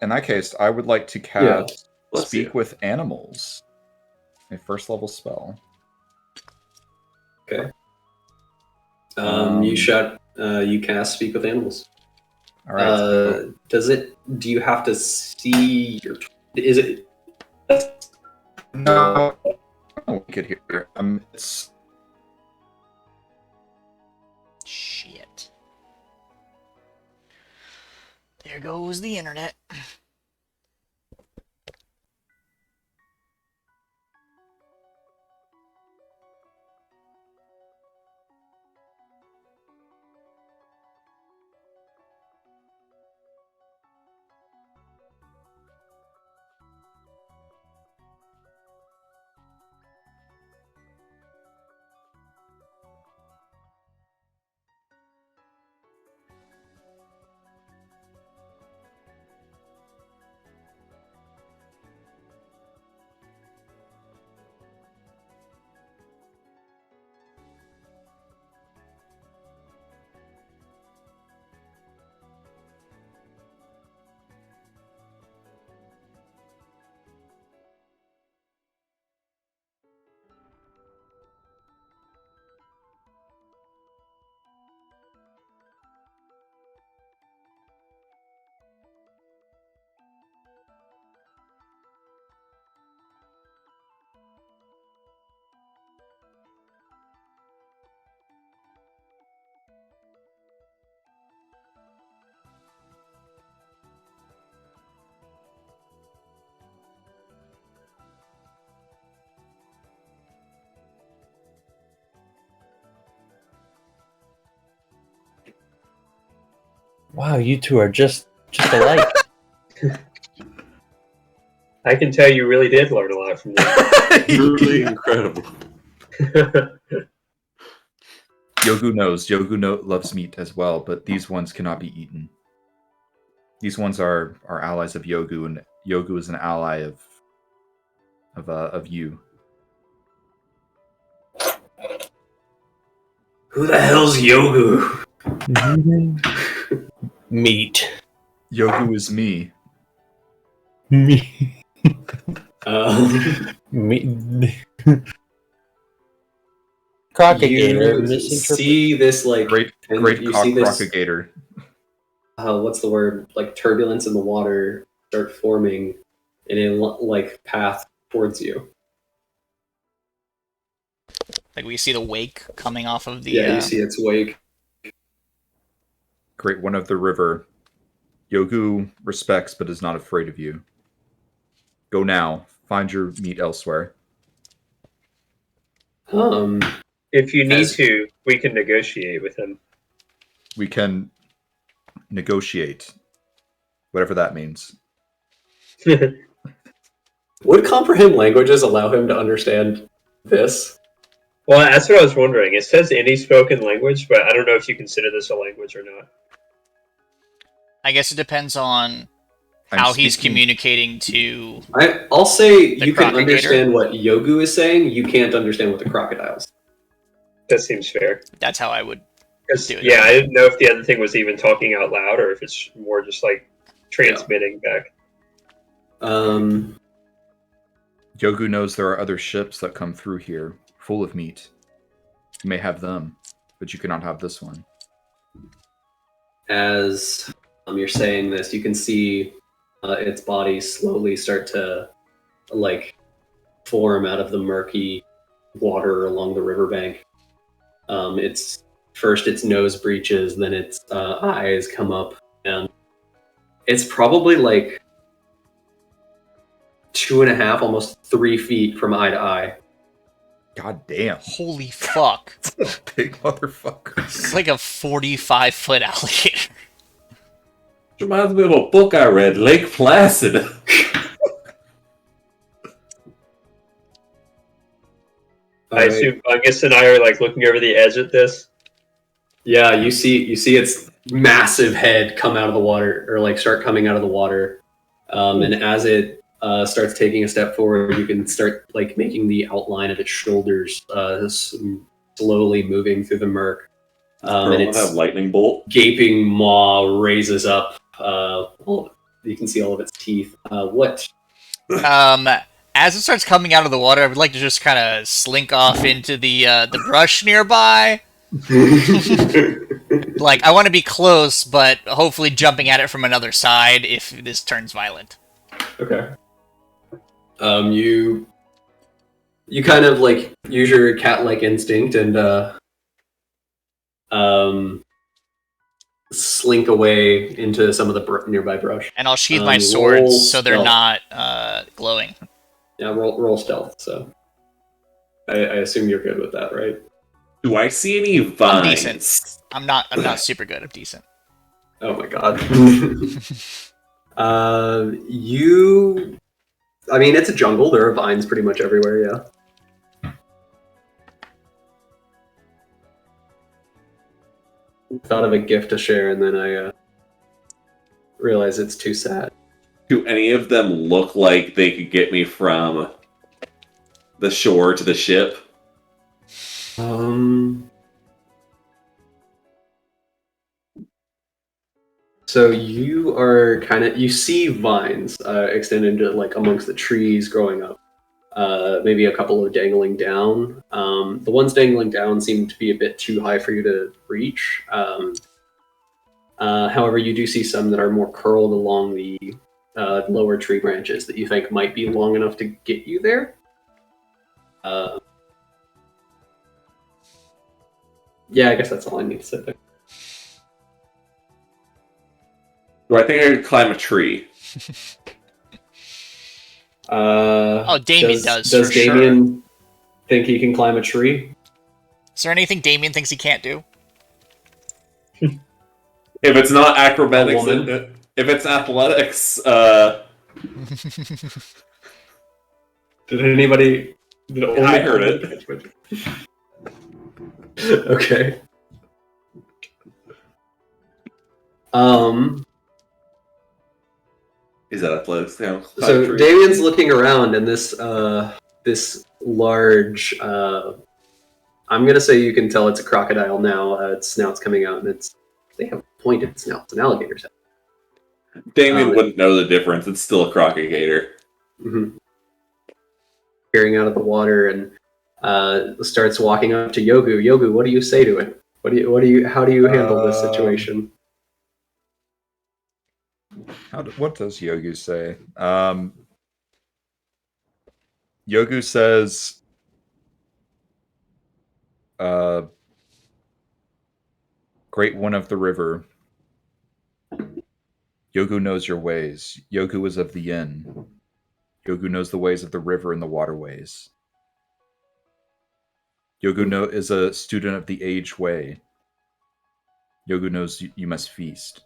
Speaker 5: In that case, I would like to cast
Speaker 4: Let's see
Speaker 5: Speak
Speaker 4: it.
Speaker 5: with Animals. A first level spell.
Speaker 2: Okay.
Speaker 5: Um,
Speaker 2: You cast Speak with Animals.
Speaker 5: All right.
Speaker 2: Do you have to see your? Is it?
Speaker 5: No. Oh, we could hear. It's
Speaker 1: Shit. There goes the internet.
Speaker 3: Wow, you two are just alike.
Speaker 6: I can tell you really did learn a lot from that.
Speaker 4: Truly incredible.
Speaker 5: Yogu knows. Yogu loves meat as well, but these ones cannot be eaten. These ones are allies of Yogu, and Yogu is an ally of you.
Speaker 2: Who the hell's Yogu?
Speaker 3: Meat.
Speaker 5: Yogu is me.
Speaker 3: Me.
Speaker 2: You
Speaker 3: Crocagator. Misinterpret.
Speaker 2: see this like
Speaker 5: Great
Speaker 2: and
Speaker 5: great
Speaker 2: you
Speaker 5: cock
Speaker 2: see this
Speaker 5: crocagator.
Speaker 2: what's the word, like turbulence in the water start forming in a like path towards you.
Speaker 1: Like we see the wake coming off of the.
Speaker 2: You see its wake.
Speaker 5: Great one of the river. Yogu respects but is not afraid of you. Go now. Find your meat elsewhere.
Speaker 6: If you need
Speaker 2: As-
Speaker 6: to, we can negotiate with him.
Speaker 5: We can negotiate. Whatever that means.
Speaker 2: Would comprehend languages allow him to understand this?
Speaker 6: Well, that's what I was wondering. It says any spoken language, but I don't know if you consider this a language or not.
Speaker 1: I guess it depends on
Speaker 5: I'm
Speaker 1: how he's
Speaker 5: speaking-
Speaker 1: communicating to.
Speaker 2: I'll say
Speaker 1: The
Speaker 2: you can
Speaker 1: crocagator?
Speaker 2: understand what Yogu is saying. You can't understand what the crocodiles.
Speaker 6: That seems fair.
Speaker 1: That's how I would.
Speaker 6: 'Cause,
Speaker 1: Do it.
Speaker 6: yeah, I didn't know if the other thing was even talking out loud or if it's more just like transmitting back.
Speaker 2: Um,
Speaker 5: Yogu knows there are other ships that come through here, full of meat. You may have them, but you cannot have this one.
Speaker 2: as you're saying this, you can see its body slowly start to like form out of the murky water along the riverbank. It's first its nose breaches, then its eyes come up, and it's probably like 2.5, almost 3 feet from eye to eye.
Speaker 5: God damn.
Speaker 1: Holy fuck!
Speaker 5: Big motherfucker.
Speaker 1: It's like a 45-foot alligator.
Speaker 4: Reminds me of a book I read, Lake Placid.
Speaker 6: I guess and I are like looking over the edge at this.
Speaker 2: Yeah, you see its massive head come out of the water, or like start coming out of the water, and as it starts taking a step forward, you can start like making the outline of its shoulders slowly moving through the murk, and
Speaker 4: Don't
Speaker 2: its
Speaker 4: have lightning bolt.
Speaker 2: gaping maw raises up. You can see all of its teeth. What?
Speaker 1: As it starts coming out of the water, I would like to just kind of slink off into the brush nearby. Like, I want to be close, but hopefully jumping at it from another side if this turns violent.
Speaker 2: Okay. You kind of like use your cat-like instinct and slink away into some of the nearby brush.
Speaker 1: And I'll sheathe my
Speaker 2: roll
Speaker 1: swords so they're
Speaker 2: stealth.
Speaker 1: not glowing.
Speaker 2: Yeah, roll stealth. So I assume you're good with that, right?
Speaker 4: Do I see any
Speaker 1: I'm
Speaker 4: vines?
Speaker 1: decent. I'm not super good. I'm decent.
Speaker 2: Oh my god. You. I mean, it's a jungle. There are vines pretty much everywhere. Yeah. Thought of a gift to share, and then I realized it's too sad.
Speaker 4: Do any of them look like they could get me from the shore to the ship?
Speaker 2: So you are you see vines extended into like amongst the trees growing up. Maybe a couple of dangling down. The ones dangling down seem to be a bit too high for you to reach. However, you do see some that are more curled along the lower tree branches that you think might be long enough to get you there. Yeah, I guess that's all I need to say there.
Speaker 4: Do I think I could climb a tree?
Speaker 1: Damien does
Speaker 2: Does
Speaker 1: for
Speaker 2: Damien think he can climb a tree?
Speaker 1: Is there anything Damien thinks he can't do?
Speaker 4: If it's not acrobatics,
Speaker 2: A woman?
Speaker 4: if it's athletics,
Speaker 2: Did anybody?
Speaker 4: I heard it.
Speaker 2: Okay.
Speaker 4: Is that athletics? Yeah,
Speaker 2: So Damien's looking around, and this large. I'm gonna say you can tell it's a crocodile now. Its snout's coming out, and they have pointed snouts. It's an alligator's head.
Speaker 4: Damien wouldn't know the difference. It's still a crocodile.
Speaker 2: Mm-hmm. Peering out of the water and starts walking up to Yogu. Yogu, what do you say to it? How do you handle this situation?
Speaker 5: What does Yogu say? Yogu says, "Great One of the River, Yogu knows your ways. Yogu is of the inn. Yogu knows the ways of the river and the waterways. Yogu is a student of the age way. Yogu knows you must feast.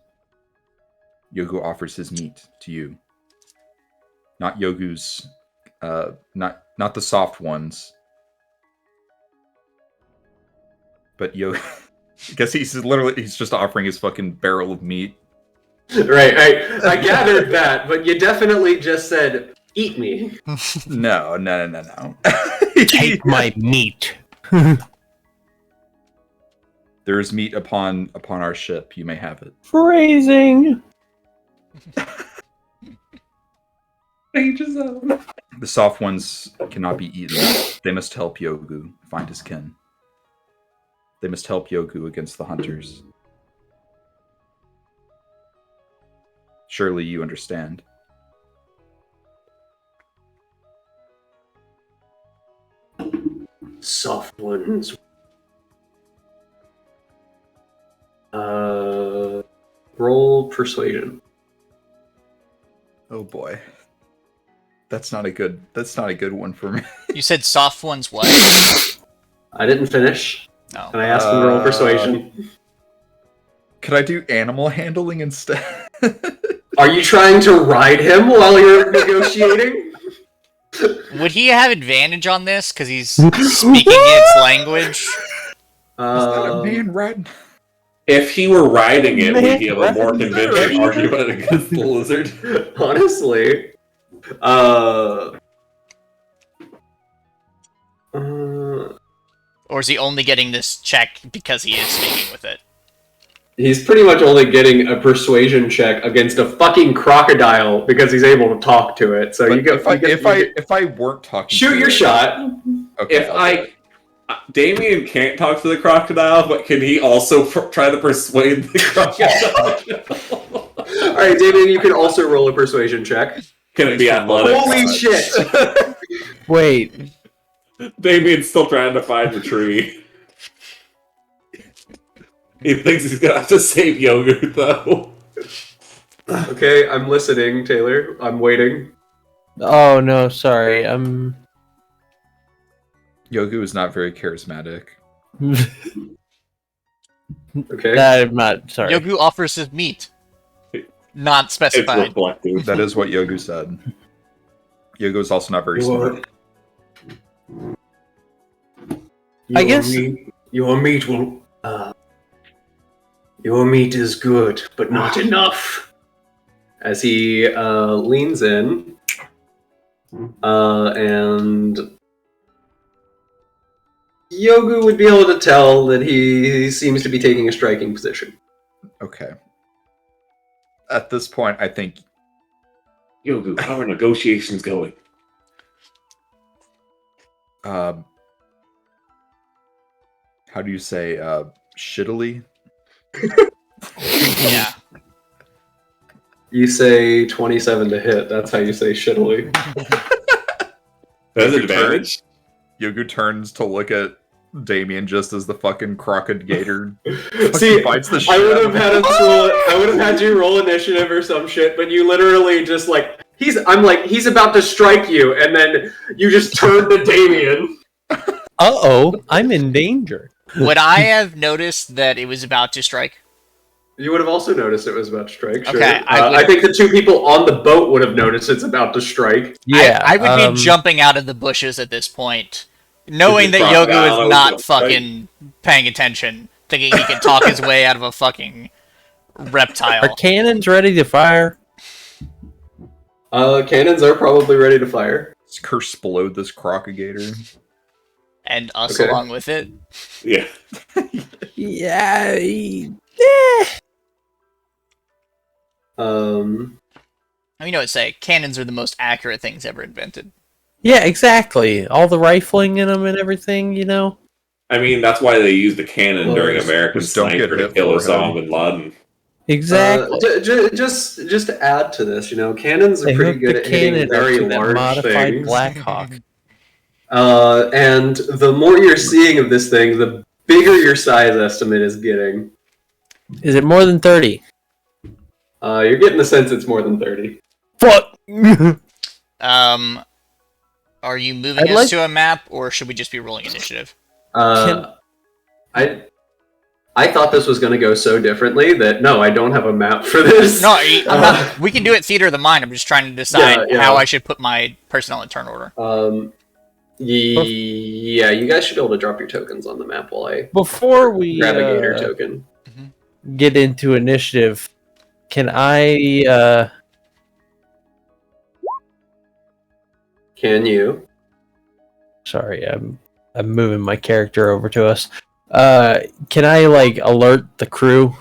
Speaker 5: Yogu offers his meat to you. Not Yogu's, not the soft ones, but Yogu." I guess he's just offering his fucking barrel of meat.
Speaker 2: Right. I gathered that, but you definitely just said, "Eat me."
Speaker 5: No.
Speaker 3: Take my meat.
Speaker 5: There is meat upon our ship. You may have it.
Speaker 3: Phrasing.
Speaker 5: The soft ones cannot be eaten. They must help Yogu find his kin. They must help Yogu against the hunters. Surely you understand.
Speaker 2: Soft ones. Roll persuasion.
Speaker 5: Oh boy. That's not a good one for me.
Speaker 1: You said soft ones what?
Speaker 2: I didn't finish.
Speaker 1: No.
Speaker 2: And I asked him to roll persuasion.
Speaker 5: Could I do animal handling instead?
Speaker 2: Are you trying to ride him while you're negotiating?
Speaker 1: Would he have advantage on this because he's speaking its language?
Speaker 5: Man riding.
Speaker 4: If he were riding it, we'd have a more convincing argument against the lizard.
Speaker 2: Honestly.
Speaker 1: Or is he only getting this check because he is speaking with it?
Speaker 2: He's pretty much only getting a persuasion check against a fucking crocodile because he's able to talk to it. So
Speaker 5: if I weren't talking,
Speaker 2: shoot your shot.
Speaker 5: Okay.
Speaker 4: Damien can't talk to the crocodile, but can he also try to persuade the crocodile?
Speaker 2: All right, Damien, you can also roll a persuasion check.
Speaker 4: Can it be athletics?
Speaker 2: Holy shit!
Speaker 3: Wait.
Speaker 4: Damien's still trying to find the tree. He thinks he's gonna have to save Yogu, though.
Speaker 2: Okay, I'm listening, Taylor. I'm waiting.
Speaker 3: Oh no, sorry. I'm.
Speaker 5: Yogu is not very charismatic.
Speaker 2: Okay.
Speaker 3: I'm not sorry.
Speaker 1: Yogu offers his meat. Not
Speaker 4: It's
Speaker 1: specified.
Speaker 4: reflective.
Speaker 5: That is what Yogu said. Yogu is also not very smart.
Speaker 3: I guess-
Speaker 2: your meat will. Your meat is good, but not enough. As he leans in, and Yogu would be able to tell that he seems to be taking a striking position.
Speaker 5: Okay. At this point, I think
Speaker 4: Yogu, how are negotiations going?
Speaker 5: how do you say shittily?
Speaker 1: Yeah.
Speaker 2: You say 27 to hit. That's how you say shittily.
Speaker 4: That's an
Speaker 5: Yogu
Speaker 4: advantage.
Speaker 5: Yogu turns to look at Damien just as the fucking crocodigator
Speaker 2: See,
Speaker 5: bites the shit
Speaker 2: I would
Speaker 5: out
Speaker 2: have
Speaker 5: of
Speaker 2: had us roll. I would have had you roll initiative or some shit, but you literally just like I'm like he's about to strike you, and then you just turn to Damien.
Speaker 3: I'm in danger.
Speaker 1: Would I have noticed that it was about to strike?
Speaker 2: You would have also noticed it was about to strike. Sure.
Speaker 1: Okay, I would-
Speaker 2: I think the two people on the boat would have noticed it's about to strike.
Speaker 3: Yeah,
Speaker 1: I would be jumping out of the bushes at this point, knowing that
Speaker 4: Crocodile
Speaker 1: Yogu is
Speaker 4: was
Speaker 1: not
Speaker 4: gonna strike.
Speaker 1: fucking paying attention, thinking he can talk his way out of a fucking reptile.
Speaker 3: Are cannons ready to fire?
Speaker 2: Cannons are probably ready to fire.
Speaker 5: Let's explode this crocodigator.
Speaker 1: And us
Speaker 2: Okay.
Speaker 1: along with it.
Speaker 4: Yeah.
Speaker 3: Yeah.
Speaker 1: I mean, you know what say, cannons are the most accurate things ever invented.
Speaker 3: Yeah, exactly. All the rifling in them and everything, you know.
Speaker 4: I mean, that's why they used the cannon
Speaker 2: Well,
Speaker 4: during American
Speaker 5: just don't get
Speaker 4: Sniper to
Speaker 5: hit
Speaker 4: kill
Speaker 5: forehead.
Speaker 4: Osama bin Laden.
Speaker 3: Exactly.
Speaker 2: Just to add to this, cannons are
Speaker 3: They
Speaker 2: pretty
Speaker 3: hooked
Speaker 2: good
Speaker 3: the
Speaker 2: at hitting
Speaker 3: cannon
Speaker 2: very
Speaker 3: up to that
Speaker 2: large
Speaker 3: modified
Speaker 2: things.
Speaker 3: Blackhawk.
Speaker 2: And the more you're seeing of this thing, the bigger your size estimate is getting.
Speaker 3: Is it more than 30?
Speaker 2: You're getting the sense it's more than 30.
Speaker 3: Fuck!
Speaker 1: Are you moving
Speaker 3: I'd
Speaker 1: us
Speaker 3: like-
Speaker 1: to a map, or should we just be rolling initiative?
Speaker 2: I thought this was going to go so differently that no, I don't have a map for this.
Speaker 1: No, I'm not. We can do it theater of the mind. I'm just trying to decide
Speaker 2: Yeah.
Speaker 1: how I should put my personnel in turn order.
Speaker 2: Yeah, you guys should be able to drop your tokens on the map while I
Speaker 3: Before we
Speaker 2: grab a gator token.
Speaker 3: get into initiative, can I
Speaker 2: Can you?
Speaker 3: sorry, I'm moving my character over to us. Can I alert the crew?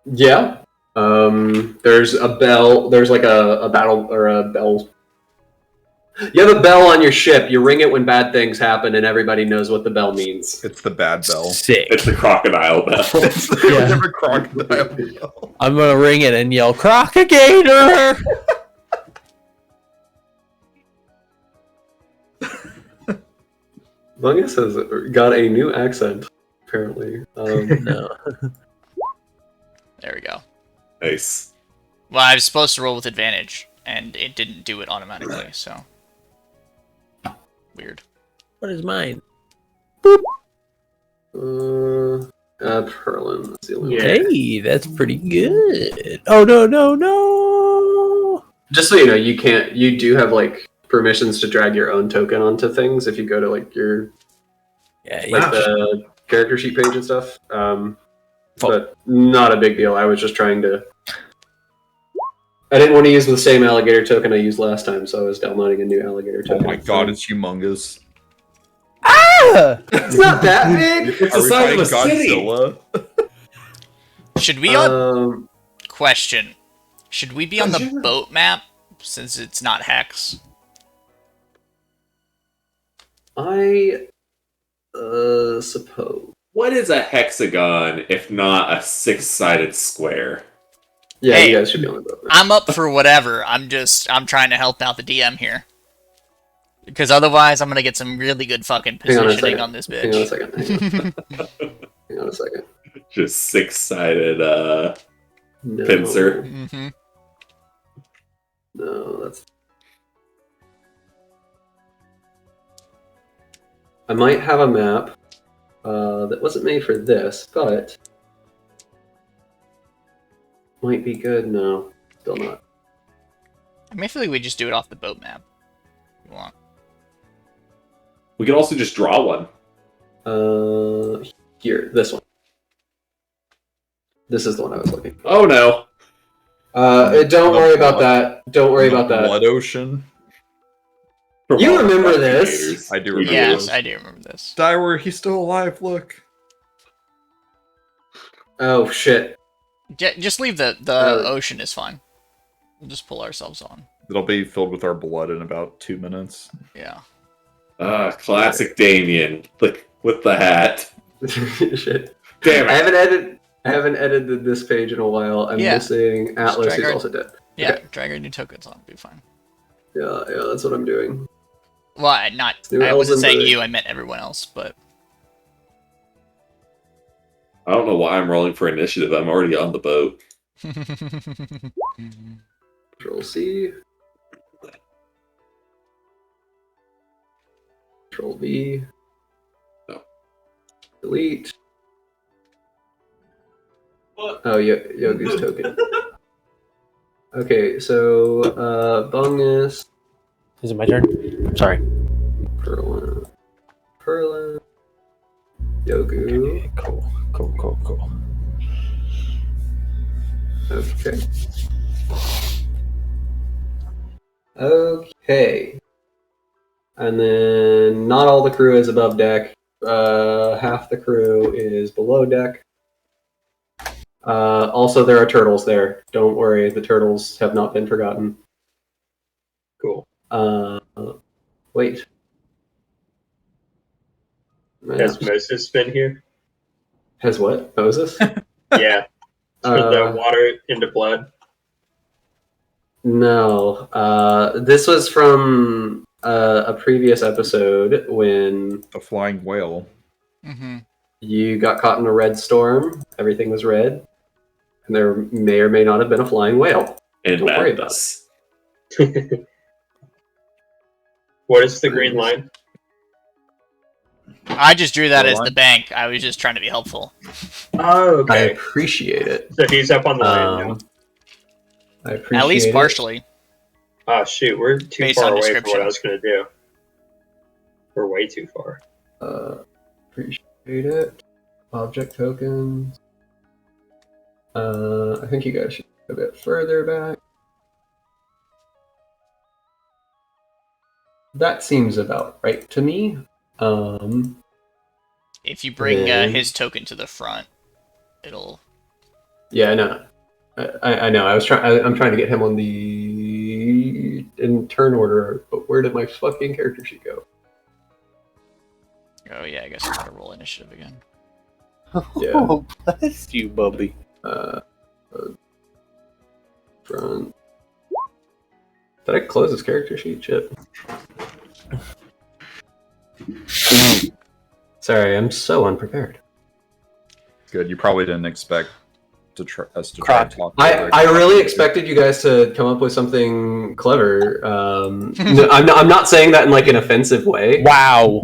Speaker 2: Yeah. There's a bell. There's like a battle or a bell. You have a bell on your ship. You ring it when bad things happen, and everybody knows what the bell means.
Speaker 5: It's the bad bell.
Speaker 3: Sick.
Speaker 4: It's the crocodile bell.
Speaker 5: It's the
Speaker 3: Yeah.
Speaker 5: never crocodile bell.
Speaker 3: I'm gonna ring it and yell, "Crocagator!"
Speaker 2: Bungus has got a new accent, apparently.
Speaker 3: No.
Speaker 1: There we go.
Speaker 4: Nice.
Speaker 1: Well, I was supposed to roll with advantage, and it didn't do it automatically, so. Weird.
Speaker 3: What is mine?
Speaker 2: Perlin. That's the only one.
Speaker 3: Hey, that's pretty good. Oh no!
Speaker 2: Just so you know, you do have permissions to drag your own token onto things if you go to your
Speaker 3: Yeah,
Speaker 2: the character sheet page and stuff. But not a big deal. I was just trying to. I didn't want to use the same alligator token I used last time, so I was downloading a new alligator
Speaker 5: Oh
Speaker 2: token.
Speaker 5: my god, it's humongous.
Speaker 3: Ah!
Speaker 2: It's not that big.
Speaker 4: It's
Speaker 5: Are
Speaker 4: the
Speaker 5: we
Speaker 4: size of a
Speaker 5: fighting
Speaker 4: city.
Speaker 5: Godzilla?
Speaker 1: Should we on
Speaker 2: Um,
Speaker 1: question? Should we be on the
Speaker 2: Sure.
Speaker 1: boat map since it's not hex?
Speaker 2: I suppose.
Speaker 4: What is a hexagon if not a six-sided square?
Speaker 2: Yeah,
Speaker 1: Hey,
Speaker 2: you guys should be on the boat.
Speaker 1: I'm up for whatever. I'm trying to help out the DM here. Because otherwise, I'm gonna get some really good fucking
Speaker 2: Hang on a
Speaker 1: positioning
Speaker 2: second.
Speaker 1: on this
Speaker 2: Hang on a
Speaker 1: bitch.
Speaker 2: second. Hang on a second.
Speaker 4: Just six-sided
Speaker 2: No,
Speaker 4: pincer.
Speaker 1: Mm-hmm.
Speaker 2: No, that's. I might have a map that wasn't made for this, but might be good. No, still not.
Speaker 1: I mean, I feel like we just do it off the boat map. If you want.
Speaker 4: We could also just draw one.
Speaker 2: Here, this one. This is the one I was looking for.
Speaker 4: Oh no.
Speaker 2: Don't worry about that. Don't worry about that.
Speaker 5: Blood Ocean.
Speaker 4: From
Speaker 2: You
Speaker 4: all the
Speaker 2: remember
Speaker 4: fucking
Speaker 2: this.
Speaker 4: haters.
Speaker 5: I do
Speaker 4: You
Speaker 5: remember
Speaker 1: Yes,
Speaker 5: this.
Speaker 1: I do remember this.
Speaker 5: Daiwer, he's still alive, look.
Speaker 2: Oh shit.
Speaker 1: Just leave the
Speaker 2: Oh.
Speaker 1: ocean is fine. We'll just pull ourselves on.
Speaker 5: It'll be filled with our blood in about 2 minutes.
Speaker 1: Yeah.
Speaker 4: Classic Damien. Like with the hat.
Speaker 2: Shit.
Speaker 4: Damn it.
Speaker 2: I haven't edited this page in a while. I'm
Speaker 1: Yeah.
Speaker 2: missing Atlas,
Speaker 1: drag
Speaker 2: who's
Speaker 1: our-
Speaker 2: also dead.
Speaker 1: Yeah,
Speaker 2: Okay.
Speaker 1: drag our new tokens on. Be fine.
Speaker 2: Yeah, that's what I'm doing.
Speaker 1: Well, I wasn't saying
Speaker 2: Elven
Speaker 1: you. I meant everyone else. But
Speaker 4: I don't know why I'm rolling for initiative. I'm already on the boat.
Speaker 2: Control C. Control V.
Speaker 4: No.
Speaker 2: Delete. Oh, Yogu's token. Okay, so Bungus,
Speaker 3: Is it my turn? Sorry.
Speaker 2: Perlin, Yogu.
Speaker 3: Okay, cool.
Speaker 2: Okay. Okay. And then not all the crew is above deck. Half the crew is below deck. Also, there are turtles there. Don't worry, the turtles have not been forgotten.
Speaker 6: Cool.
Speaker 2: Wait.
Speaker 6: Has Moses been here?
Speaker 2: Has what? Moses?
Speaker 6: Yeah. Turned the
Speaker 2: Uh,
Speaker 6: water into blood.
Speaker 2: No. This was from a previous episode when
Speaker 5: The flying whale.
Speaker 1: mm-hmm.
Speaker 2: you got caught in a red storm. Everything was red. And there may or may not have been a flying whale.
Speaker 4: And
Speaker 2: Don't worry about
Speaker 4: madness.
Speaker 6: What is the green line?
Speaker 1: I just drew that as
Speaker 5: Line?
Speaker 1: the bank. I was just trying to be helpful.
Speaker 6: Oh,
Speaker 2: I
Speaker 6: okay.
Speaker 2: appreciate it.
Speaker 6: So he's up on the land now.
Speaker 2: I appreciate
Speaker 1: At least
Speaker 2: it.
Speaker 1: partially.
Speaker 6: Oh shoot, we're too
Speaker 1: Based
Speaker 6: far
Speaker 1: on
Speaker 6: away from
Speaker 1: description.
Speaker 6: what I was gonna do. We're way too far.
Speaker 2: Appreciate it. Object tokens. I think you guys should go a bit further back. That seems about right to me.
Speaker 1: If you bring
Speaker 2: Then-
Speaker 1: his token to the front, it'll.
Speaker 2: Yeah, no. I know. I'm trying to get him on the in turn order, but where did my fucking character sheet go?
Speaker 1: Oh yeah, I guess I gotta roll initiative again.
Speaker 2: Yeah.
Speaker 3: Oh, bless you, Bubby.
Speaker 2: Front. Did I close his character sheet? Shit. Sorry, I'm so unprepared.
Speaker 5: Good, you probably didn't expect us to try and talk.
Speaker 2: I really expected you guys to come up with something clever. No, I'm not saying that in like an offensive way.
Speaker 3: Wow.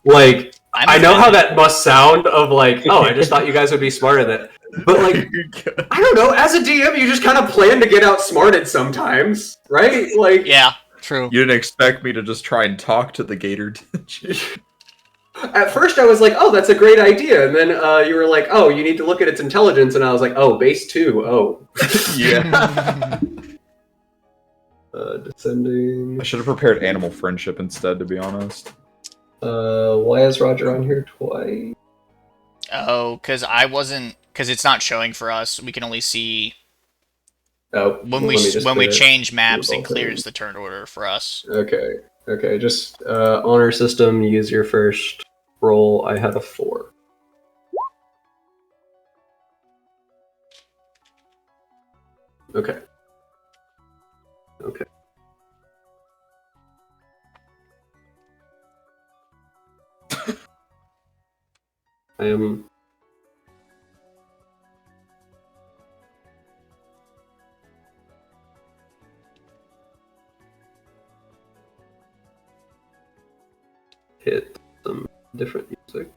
Speaker 2: Like I know how
Speaker 1: offended.
Speaker 2: that must sound. Of like, oh, I just thought you guys would be smarter than. But like, I don't know. As a DM, you just kind of plan to get outsmarted sometimes, right? Like,
Speaker 1: Yeah, true.
Speaker 5: You didn't expect me to just try and talk to the gator, did you?
Speaker 2: at first I was like, oh, that's a great idea, and then you were like, oh, you need to look at its intelligence, and I was like, oh, base 2. Oh,
Speaker 5: Yeah.
Speaker 2: descending.
Speaker 5: I should have prepared animal friendship instead, to be honest.
Speaker 2: Why is Roger on here twice?
Speaker 1: Oh, because it's not showing for us. We can only see
Speaker 2: Oh,
Speaker 1: when
Speaker 2: well,
Speaker 1: we
Speaker 2: let me just
Speaker 1: when we
Speaker 2: put it-
Speaker 1: change maps. It
Speaker 2: okay.
Speaker 1: clears the turn order for us.
Speaker 2: Okay. Just honor system. Use your first roll. I had a 4. Okay. I am hit some different music.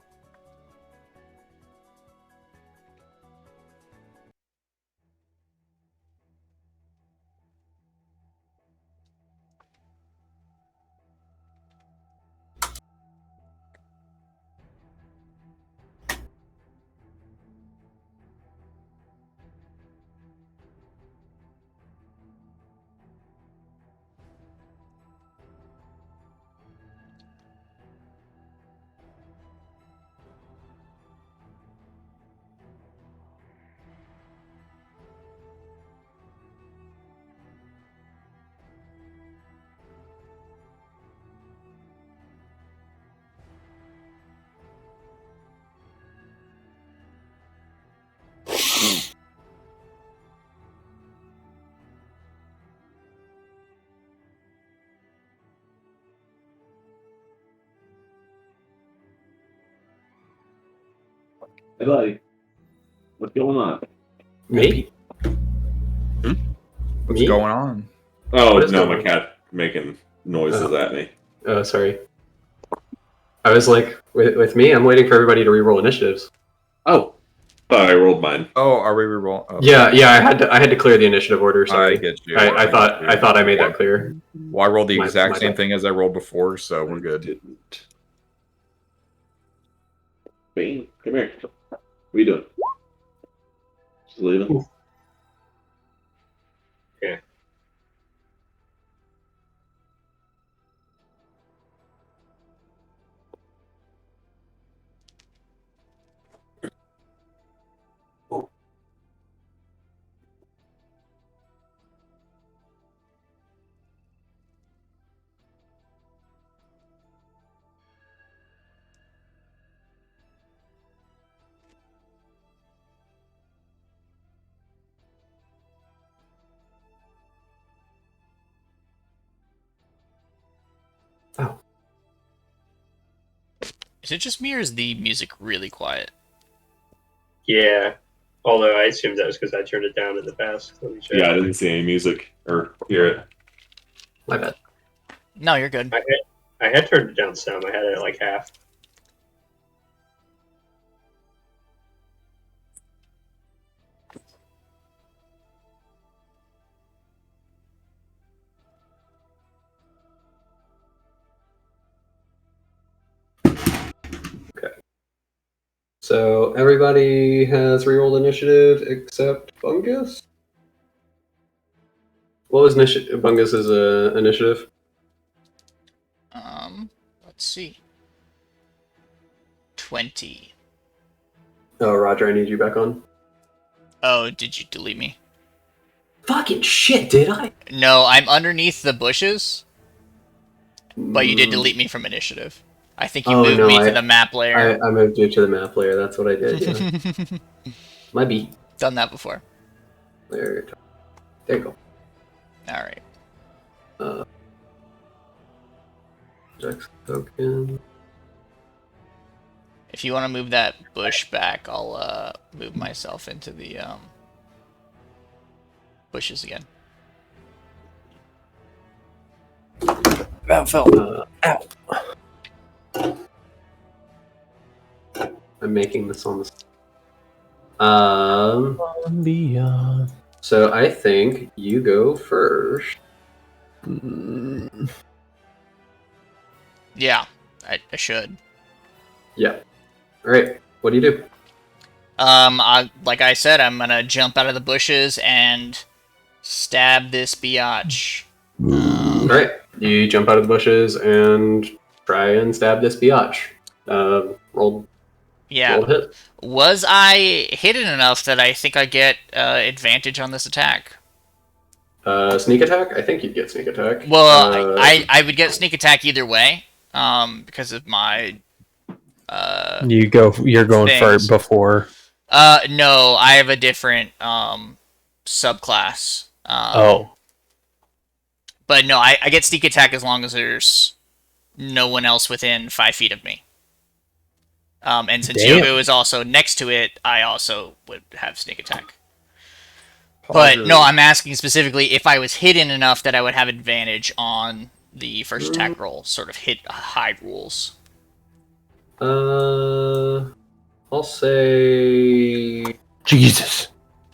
Speaker 4: Hey, buddy. What's going on?
Speaker 2: Me?
Speaker 5: What's
Speaker 2: Me?
Speaker 5: going on?
Speaker 4: Oh,
Speaker 2: What is
Speaker 4: no,
Speaker 2: going
Speaker 4: my
Speaker 2: on?
Speaker 4: cat making noises
Speaker 2: Oh.
Speaker 4: at me.
Speaker 2: Oh, sorry. I was like, with me, I'm waiting for everybody to reroll initiatives.
Speaker 4: Oh, thought I rolled mine.
Speaker 5: Oh, are we reroll? Oh,
Speaker 2: Yeah, I had to clear the initiative order. Sorry,
Speaker 5: I get you.
Speaker 2: I thought I made that clear.
Speaker 5: Well, I rolled the
Speaker 2: My
Speaker 5: exact same
Speaker 2: bad.
Speaker 5: thing as I rolled before, so we're good.
Speaker 4: Didn't. Bane, come here. What are you doing? Just leaving?
Speaker 6: Yeah.
Speaker 2: Oh,
Speaker 1: Is it just me or is the music really quiet?
Speaker 6: Yeah. Although I assumed that was because I turned it down in the past. Let me check.
Speaker 4: Yeah, I didn't see any music or hear it.
Speaker 2: my bad.
Speaker 1: No, you're good.
Speaker 6: I had turned it down some. I had it at like half.
Speaker 2: So everybody has rerolled initiative except Bungus. What was Bungus's initiative?
Speaker 1: Let's see. 20.
Speaker 2: Oh, Roger, I need you back on.
Speaker 1: Oh, did you delete me?
Speaker 2: Fucking shit, did I?
Speaker 1: No, I'm underneath the bushes, but you did delete me from initiative. I think you moved me to the map layer.
Speaker 2: I moved you to the map layer. That's what I did. Yeah. Might be.
Speaker 1: Done that before.
Speaker 2: There you go.
Speaker 1: All right.
Speaker 2: Dex token.
Speaker 1: If you want to move that bush back, I'll move myself into the bushes again.
Speaker 3: That fell. Ow.
Speaker 2: I'm making this on the.
Speaker 3: Beyond.
Speaker 2: So I think you go first.
Speaker 1: Yeah, I should.
Speaker 2: Yeah. All right. What do you do?
Speaker 1: Like I said, I'm gonna jump out of the bushes and stab this biatch.
Speaker 2: All right. You jump out of the bushes and try and stab this biatch. Roll
Speaker 1: Yeah.
Speaker 2: hit.
Speaker 1: Was I hidden enough that I think I get advantage on this attack?
Speaker 2: Sneak attack? I think you'd get sneak attack.
Speaker 1: Well, I would get sneak attack either way, because of my
Speaker 3: You're going for it
Speaker 1: things.
Speaker 3: before.
Speaker 1: No, I have a different subclass. But no, I get sneak attack as long as there's no one else within 5 feet of me. And since
Speaker 3: Damn.
Speaker 1: Yogo is also next to it, I also would have sneak attack. But no, I'm asking specifically if I was hidden enough that I would have advantage on the first attack roll, sort of hit hide rules.
Speaker 2: I'll say
Speaker 3: Jesus.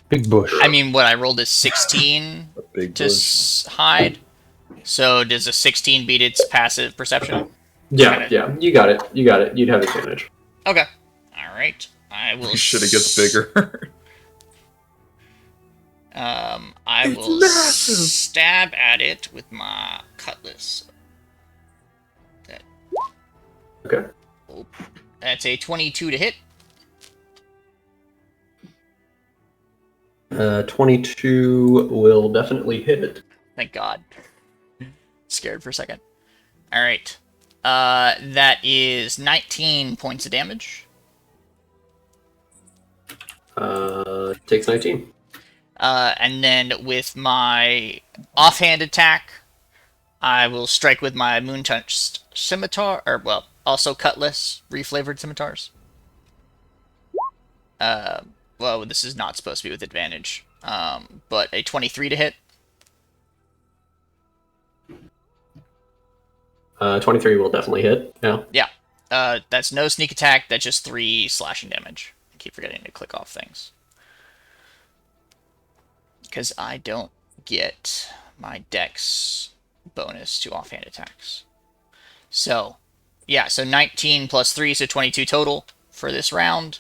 Speaker 3: Big bush.
Speaker 1: I mean, what I rolled is 16
Speaker 5: A big
Speaker 1: to
Speaker 5: bush.
Speaker 1: hide. So does a 16 beat its passive perception?
Speaker 2: yeah. You got it. You'd have advantage.
Speaker 1: Okay. All right. I will.
Speaker 5: Should it gets bigger.
Speaker 1: I
Speaker 5: It's
Speaker 1: will
Speaker 5: massive.
Speaker 1: stab at it with my cutlass.
Speaker 2: Okay.
Speaker 1: That's a 22 to hit.
Speaker 2: 22 will definitely hit it.
Speaker 1: Thank God. Scared for a second. All right. That is 19 points of damage.
Speaker 2: Takes 19.
Speaker 1: And then with my offhand attack, I will strike with my moon touched scimitar, or well, also cutlass, reflavored scimitars. Well, this is not supposed to be with advantage. But a 23 to hit.
Speaker 2: 23 will definitely hit. Yeah.
Speaker 1: Yeah. That's no sneak attack. That's just 3 slashing damage. I keep forgetting to click off things. Because I don't get my dex bonus to offhand attacks. So, yeah, so 19 plus 3, so 22 total for this round.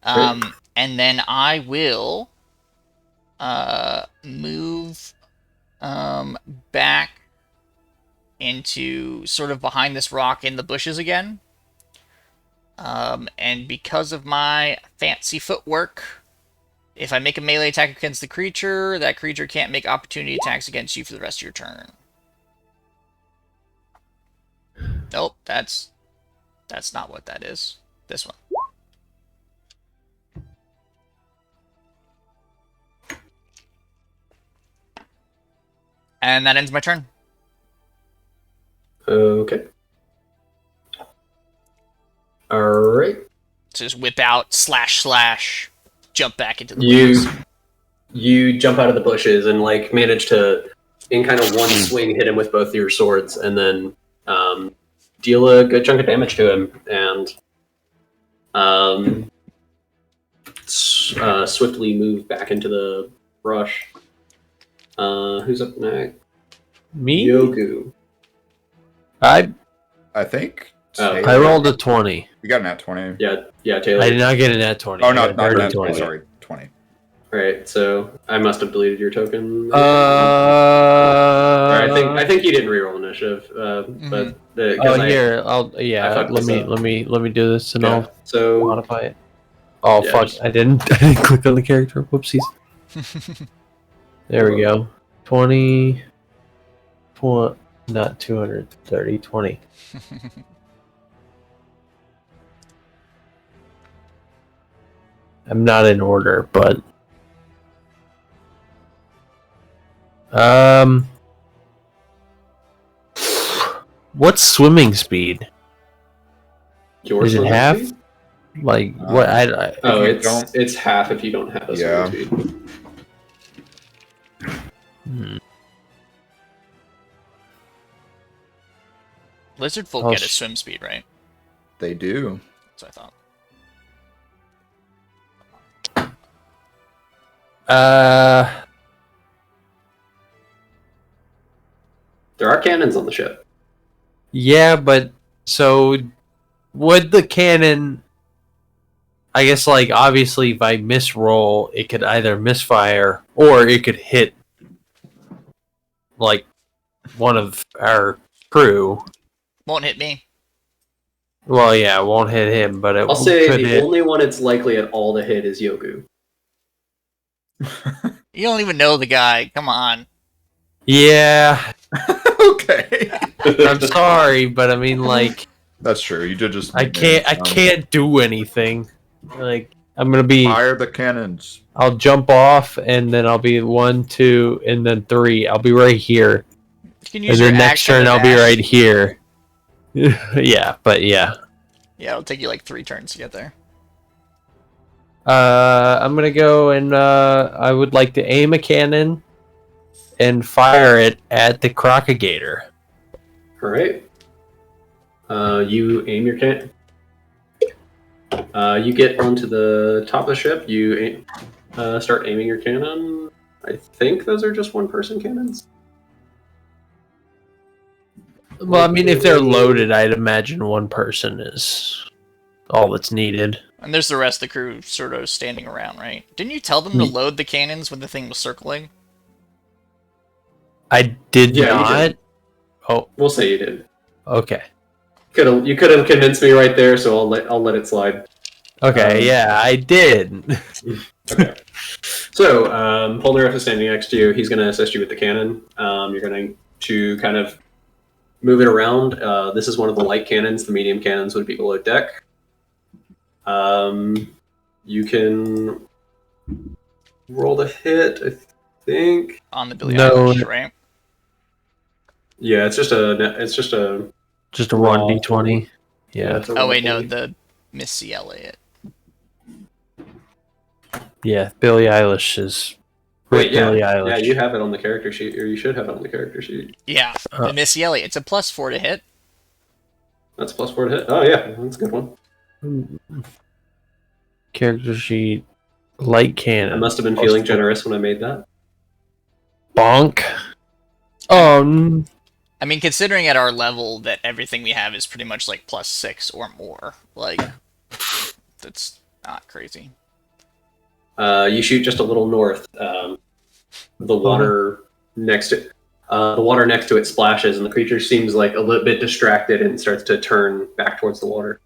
Speaker 1: And then I will move back into sort of behind this rock in the bushes again. And because of my fancy footwork, if I make a melee attack against the creature, that creature can't make opportunity attacks against you for the rest of your turn. Nope, that's not what that is. This one. And that ends my turn.
Speaker 2: Okay. Alright.
Speaker 1: So just whip out, slash, jump back into the woods.
Speaker 2: You jump out of the bushes and like manage to, in kind of one swing, hit him with both your swords, and then deal a good chunk of damage to him, and swiftly move back into the brush. Who's up next?
Speaker 3: Me?
Speaker 2: Yogu.
Speaker 3: I
Speaker 5: think.
Speaker 2: Oh.
Speaker 5: Taylor-
Speaker 3: I rolled a 20.
Speaker 5: We got an at 20.
Speaker 2: Yeah, Taylor.
Speaker 3: I did not get an at 20.
Speaker 5: Oh,
Speaker 3: I
Speaker 5: no,
Speaker 3: got a
Speaker 5: not
Speaker 3: dirty
Speaker 5: at 20.
Speaker 3: 20.
Speaker 5: Sorry, 20.
Speaker 2: Alright, so I must have deleted your token.
Speaker 3: I
Speaker 2: I think you didn't reroll initiative, but
Speaker 3: here,
Speaker 2: I fucked
Speaker 3: let
Speaker 2: this
Speaker 3: me
Speaker 2: up.
Speaker 3: let me do this and I'll
Speaker 2: So
Speaker 3: modify it. Oh
Speaker 2: Yeah,
Speaker 3: fuck!
Speaker 2: just-
Speaker 3: I didn't click on the character. Whoopsies. There we go. 20. Not 230. 20. I'm not in order, but what's swimming speed?
Speaker 2: your
Speaker 3: Is it
Speaker 2: swimming
Speaker 3: half?
Speaker 2: speed?
Speaker 3: Like what?
Speaker 2: Oh,
Speaker 5: If you
Speaker 2: it's half if you don't have a
Speaker 5: Yeah.
Speaker 2: swimming speed.
Speaker 1: Lizard folk
Speaker 3: Oh,
Speaker 1: get a swim speed, right?
Speaker 5: They do.
Speaker 1: That's what I thought.
Speaker 2: There are cannons on the ship.
Speaker 3: Yeah, but so would the cannon? I guess, like, obviously, if I misroll, it could either misfire or it could hit, like, one of our crew.
Speaker 1: Won't hit me.
Speaker 3: Well, yeah, it won't hit him, but it
Speaker 2: I'll say
Speaker 3: could
Speaker 2: the
Speaker 3: hit.
Speaker 2: only one it's likely at all to hit is Yogu.
Speaker 1: You don't even know the guy. Come on.
Speaker 3: Yeah,
Speaker 5: Okay.
Speaker 3: I'm sorry, but I mean, like,
Speaker 5: That's true. You did just.
Speaker 3: I can't do anything. Like, I'm gonna be.
Speaker 5: Fire the cannons.
Speaker 3: I'll jump off, and then I'll be 1, 2, and then 3. I'll be right here.
Speaker 1: You can
Speaker 3: And
Speaker 1: use
Speaker 3: then
Speaker 1: your
Speaker 3: next
Speaker 1: action
Speaker 3: turn,
Speaker 1: to
Speaker 3: I'll be
Speaker 1: dash.
Speaker 3: right here. Yeah, but yeah.
Speaker 1: Yeah, it'll take you like 3 turns to get there.
Speaker 3: I'm gonna go and I would like to aim a cannon and fire it at the crocagator.
Speaker 2: Alright. You aim your cannon. You get onto the top of the ship. You start aiming your cannon. I think those are just one-person cannons.
Speaker 3: Well, I mean, if they're loaded, I'd imagine one person is all that's needed.
Speaker 1: And there's the rest of the crew sort of standing around, right? Didn't you tell them to load the cannons when the thing was circling?
Speaker 3: I did
Speaker 2: Yeah, you
Speaker 3: not.
Speaker 2: did.
Speaker 3: Oh,
Speaker 2: We'll say you did.
Speaker 3: okay.
Speaker 2: You could have convinced me right there, so I'll let it slide.
Speaker 3: Okay, yeah, I did.
Speaker 2: Okay. So, Polnareff is standing next to you. He's going to assist you with the cannon. You're going to kind of move it around. This is one of the light cannons. The medium cannons would be below deck. You can roll the hit, I think.
Speaker 1: On the Billie Eilish, right?
Speaker 2: Yeah, it's just a
Speaker 3: Just a
Speaker 2: Raw
Speaker 3: 1d20. Yeah.
Speaker 2: it's a
Speaker 1: Oh wait, no,
Speaker 2: roll.
Speaker 1: the Missy Elliott.
Speaker 3: Yeah, Billie Eilish is.
Speaker 2: Wait, yeah,
Speaker 3: Billie Eilish.
Speaker 2: yeah, you have it on the character sheet, or you should have it on the character sheet.
Speaker 1: Yeah, the Missy Elliott. It's a +4 to hit.
Speaker 2: That's +4 to hit. Oh yeah, that's a good one.
Speaker 3: Character sheet. Light
Speaker 2: I
Speaker 3: cannon.
Speaker 2: must have been feeling generous when I made that.
Speaker 3: Bonk.
Speaker 1: I mean, considering at our level that everything we have is pretty much like +6 or more, like that's not crazy.
Speaker 2: You shoot just a little north. The water next to it splashes, and the creature seems like a little bit distracted and starts to turn back towards the water.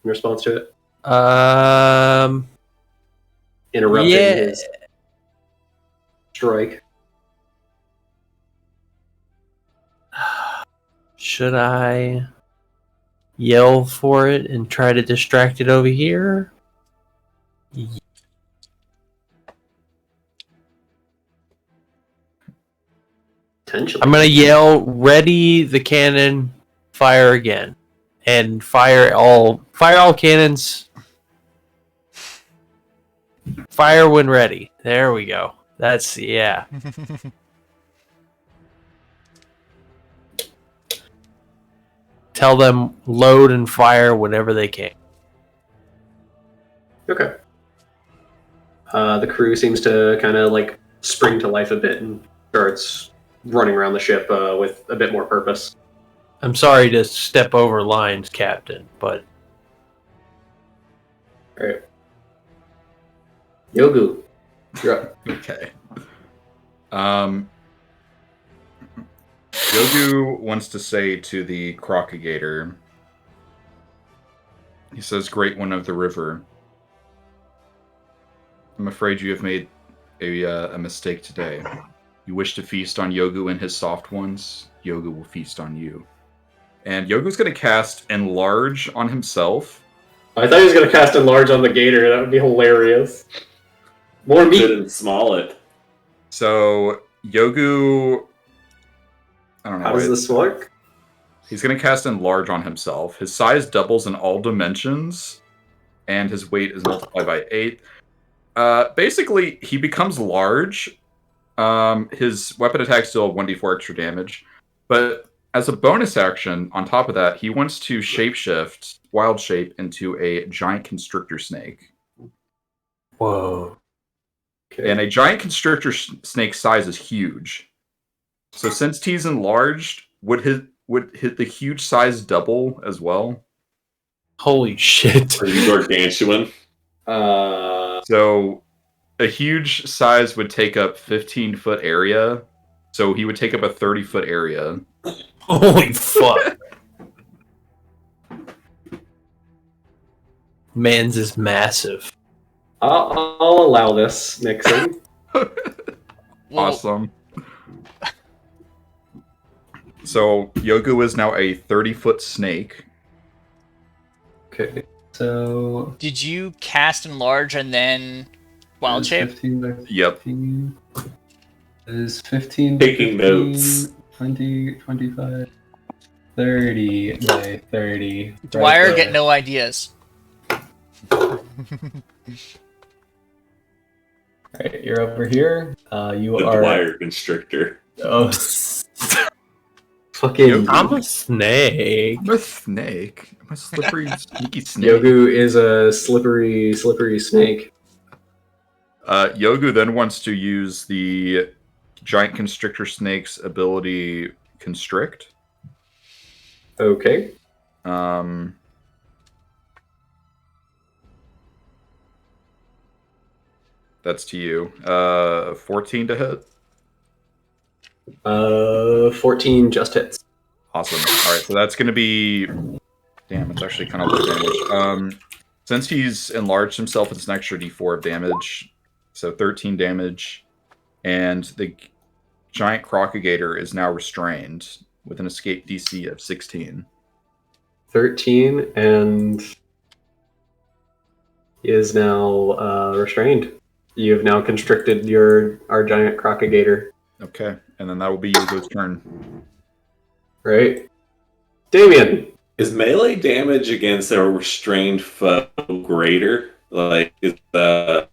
Speaker 2: In response to it, interrupting his strike.
Speaker 3: Should I yell for it and try to distract it over here?
Speaker 2: Potentially.
Speaker 3: I'm gonna yell, "Ready the cannon, fire again," and fire all cannons. Fire when ready. There we go. That's yeah. Tell them load and fire whenever they can.
Speaker 2: Okay. The crew seems to kind of like spring to life a bit and starts running around the ship with a bit more purpose.
Speaker 3: I'm sorry to step over lines, Captain, but
Speaker 2: All right. Yogu, you're up.
Speaker 5: Okay. Yogu wants to say to the Crocagator, he says, "Great One of the River, I'm afraid you have made a mistake today. You wish to feast on Yogu and his soft ones, Yogu will feast on you." And Yogu's going to cast Enlarge on himself.
Speaker 2: I thought he was going to cast Enlarge on the gator. That would be hilarious. More meat.
Speaker 4: Couldn't small it.
Speaker 5: So, Yogu... I don't know.
Speaker 2: How does this work?
Speaker 5: He's going to cast Enlarge on himself. His size doubles in all dimensions, and his weight is multiplied by 8. Basically, he becomes large. His weapon attacks deal 1d4 extra damage. But as a bonus action, on top of that, he wants to shapeshift, wild shape, into a giant constrictor snake.
Speaker 3: whoa.
Speaker 2: Okay.
Speaker 5: And a giant constrictor snake size is huge. So since he's enlarged, would hit the huge size double as well?
Speaker 3: Holy shit.
Speaker 4: Are you gargantuan?
Speaker 5: So a huge size would take up 15-foot area. So he would take up a 30-foot area.
Speaker 3: Holy fuck. Man's is massive.
Speaker 2: I'll allow this mixing.
Speaker 1: Well,
Speaker 5: Awesome. So Yogu is now a 30-foot snake.
Speaker 7: Okay, so
Speaker 1: did you cast Enlarge and then Wild Shape?
Speaker 7: 15 by
Speaker 5: Yep.
Speaker 7: 15 is 15
Speaker 4: Taking
Speaker 7: 15,
Speaker 4: notes.
Speaker 7: 20, 25, 30 by 30.
Speaker 1: Dwyer,
Speaker 7: right
Speaker 1: get
Speaker 7: there.
Speaker 1: no ideas.
Speaker 7: Alright, you're over here. You
Speaker 4: The
Speaker 7: are.
Speaker 4: Dwyer Constrictor.
Speaker 7: Oh.
Speaker 2: Fucking
Speaker 3: I'm a snake.
Speaker 5: I'm a snake. I'm a slippery, sneaky snake.
Speaker 2: Yogu is a slippery snake.
Speaker 5: Yogu then wants to use the giant constrictor snake's ability constrict.
Speaker 2: Okay.
Speaker 5: That's to you. 14 to hit.
Speaker 2: 14 just hits.
Speaker 5: Awesome. All right, so that's going to be. Damn, it's actually kind of low damage. Since he's enlarged himself, it's an extra d4 of damage, so 13 damage, and the giant crocagator is now restrained with an escape DC of 16.
Speaker 2: 13, and he is now restrained. You have now constricted our giant crocagator.
Speaker 5: Okay, and then that will be Yogo's turn.
Speaker 2: Right? Damien!
Speaker 4: Is melee damage against a restrained foe greater? Like, is that...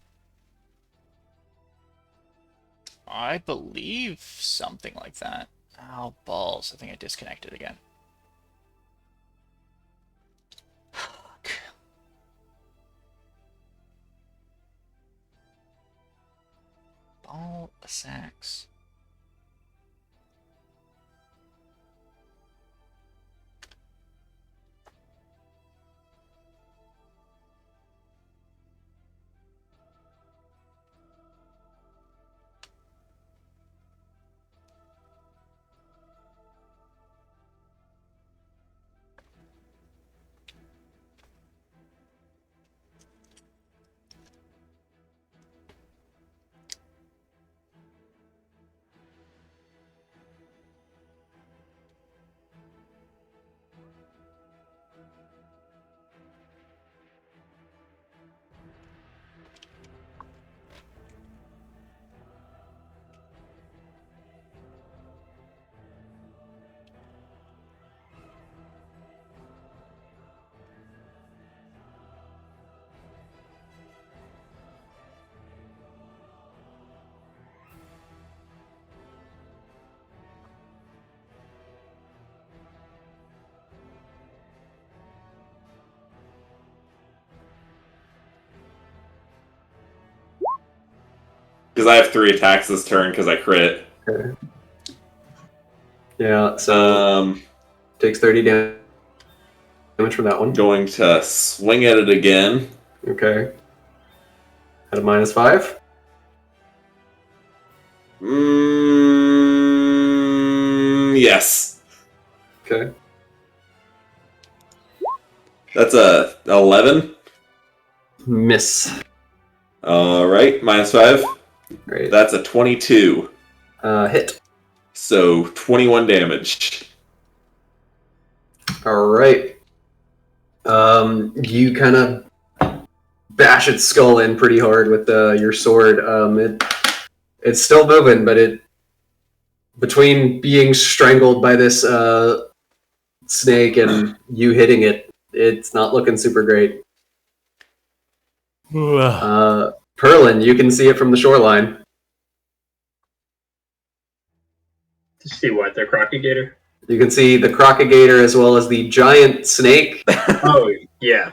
Speaker 1: I believe something like that. Oh, balls. I think I disconnected again. Fuck. Ball of sacks.
Speaker 4: Because I have 3 attacks this turn because I crit.
Speaker 2: Okay. Yeah, so takes 30 damage from that one.
Speaker 4: Going to swing at it again.
Speaker 2: Okay. At a -5?
Speaker 4: Yes.
Speaker 2: Okay.
Speaker 4: That's a 11.
Speaker 2: Miss.
Speaker 4: All right, -5.
Speaker 2: Right.
Speaker 4: That's a 22.
Speaker 2: Hit.
Speaker 4: So 21 damage.
Speaker 2: All right. You kind of bash its skull in pretty hard with your sword. It's still moving, but between being strangled by this snake and you hitting it, it's not looking super great. Perlin, you can see it from the shoreline.
Speaker 6: To see what, the crocagator?
Speaker 2: You can see the crocagator as well as the giant snake.
Speaker 6: Oh, yeah.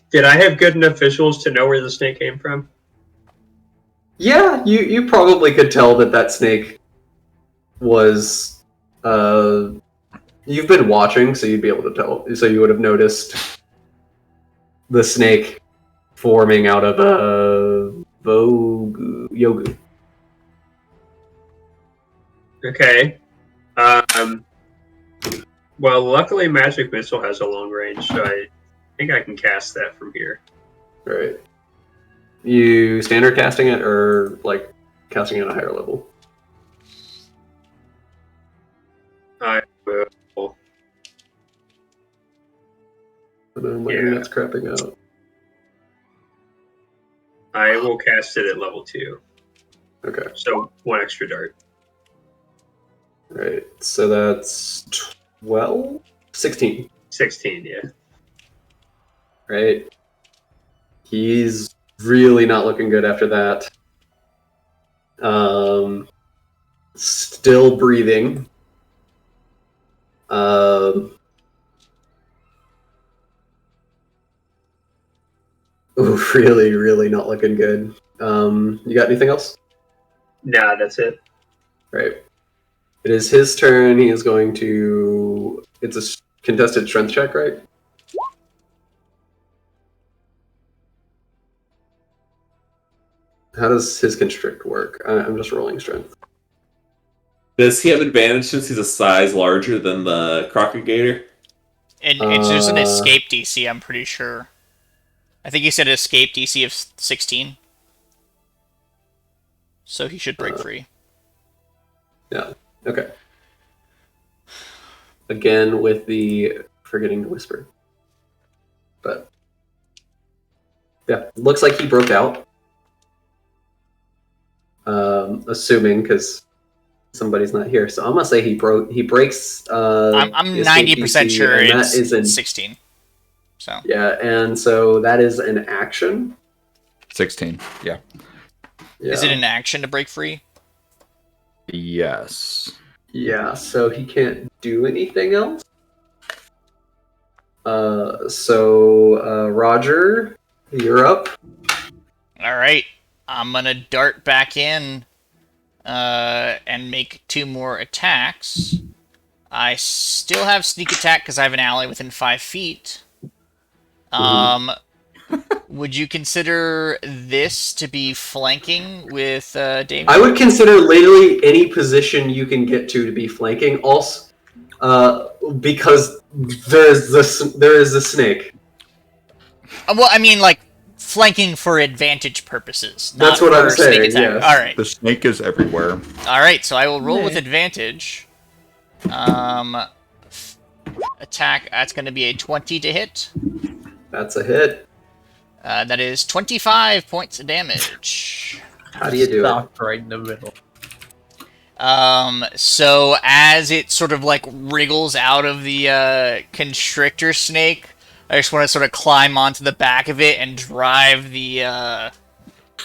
Speaker 6: Did I have good enough visuals to know where the snake came from?
Speaker 2: Yeah, you probably could tell that snake was. You've been watching, so you'd be able to tell. So you would have noticed the snake forming out of a Yogu.
Speaker 6: Okay. Well, luckily Magic Missile has a long range, so I think I can cast that from here.
Speaker 2: Right. You standard casting it, or like casting it at a higher level?
Speaker 6: I will.
Speaker 2: My
Speaker 6: Yeah.
Speaker 2: internet's crapping out.
Speaker 6: I will cast it at level 2.
Speaker 2: Okay.
Speaker 6: So 1 extra dart.
Speaker 2: Right. So that's 12? 16.
Speaker 6: 16, yeah.
Speaker 2: Right. He's really not looking good after that. Still breathing. Ooh, really, really not looking good. You got anything else?
Speaker 6: Nah, that's it.
Speaker 2: Right. It is his turn. He is going to. It's a contested strength check, right? How does his constrict work? I'm just rolling strength.
Speaker 4: Does he have advantage since he's a size larger than the Crocagator?
Speaker 1: And there's an escape DC, I'm pretty sure. I think he said escape DC of 16. So he should break free.
Speaker 2: Yeah. Okay. Again with the forgetting to whisper. But yeah, looks like he broke out. Assuming because somebody's not here, so I'm gonna say he breaks.
Speaker 1: I'm 90% sure it's 16. So
Speaker 2: yeah, and so that is an action.
Speaker 5: 16. Yeah.
Speaker 1: Is it an action to break free?
Speaker 5: Yes.
Speaker 2: Yeah, so he can't do anything else. Roger, you're up.
Speaker 1: All right, I'm gonna dart back in and make 2 more attacks. I still have sneak attack because I have an ally within 5 feet. Would you consider this to be flanking with Damien?
Speaker 2: I would consider literally any position you can get to be flanking. Also, because there is the snake.
Speaker 1: Well, I mean, like flanking for advantage purposes.
Speaker 2: That's
Speaker 1: not
Speaker 2: what
Speaker 1: for
Speaker 2: I'm saying.
Speaker 1: Sneak attack.
Speaker 2: Yes.
Speaker 1: All right.
Speaker 5: The snake is everywhere.
Speaker 1: All right. So I will roll with advantage. Attack. That's going to be a 20 to hit.
Speaker 2: That's a hit.
Speaker 1: That is 25 points of damage.
Speaker 2: How do you do it?
Speaker 3: Stopped right in the middle.
Speaker 1: So as it sort of like wriggles out of the constrictor snake, I just want to sort of climb onto the back of it and drive the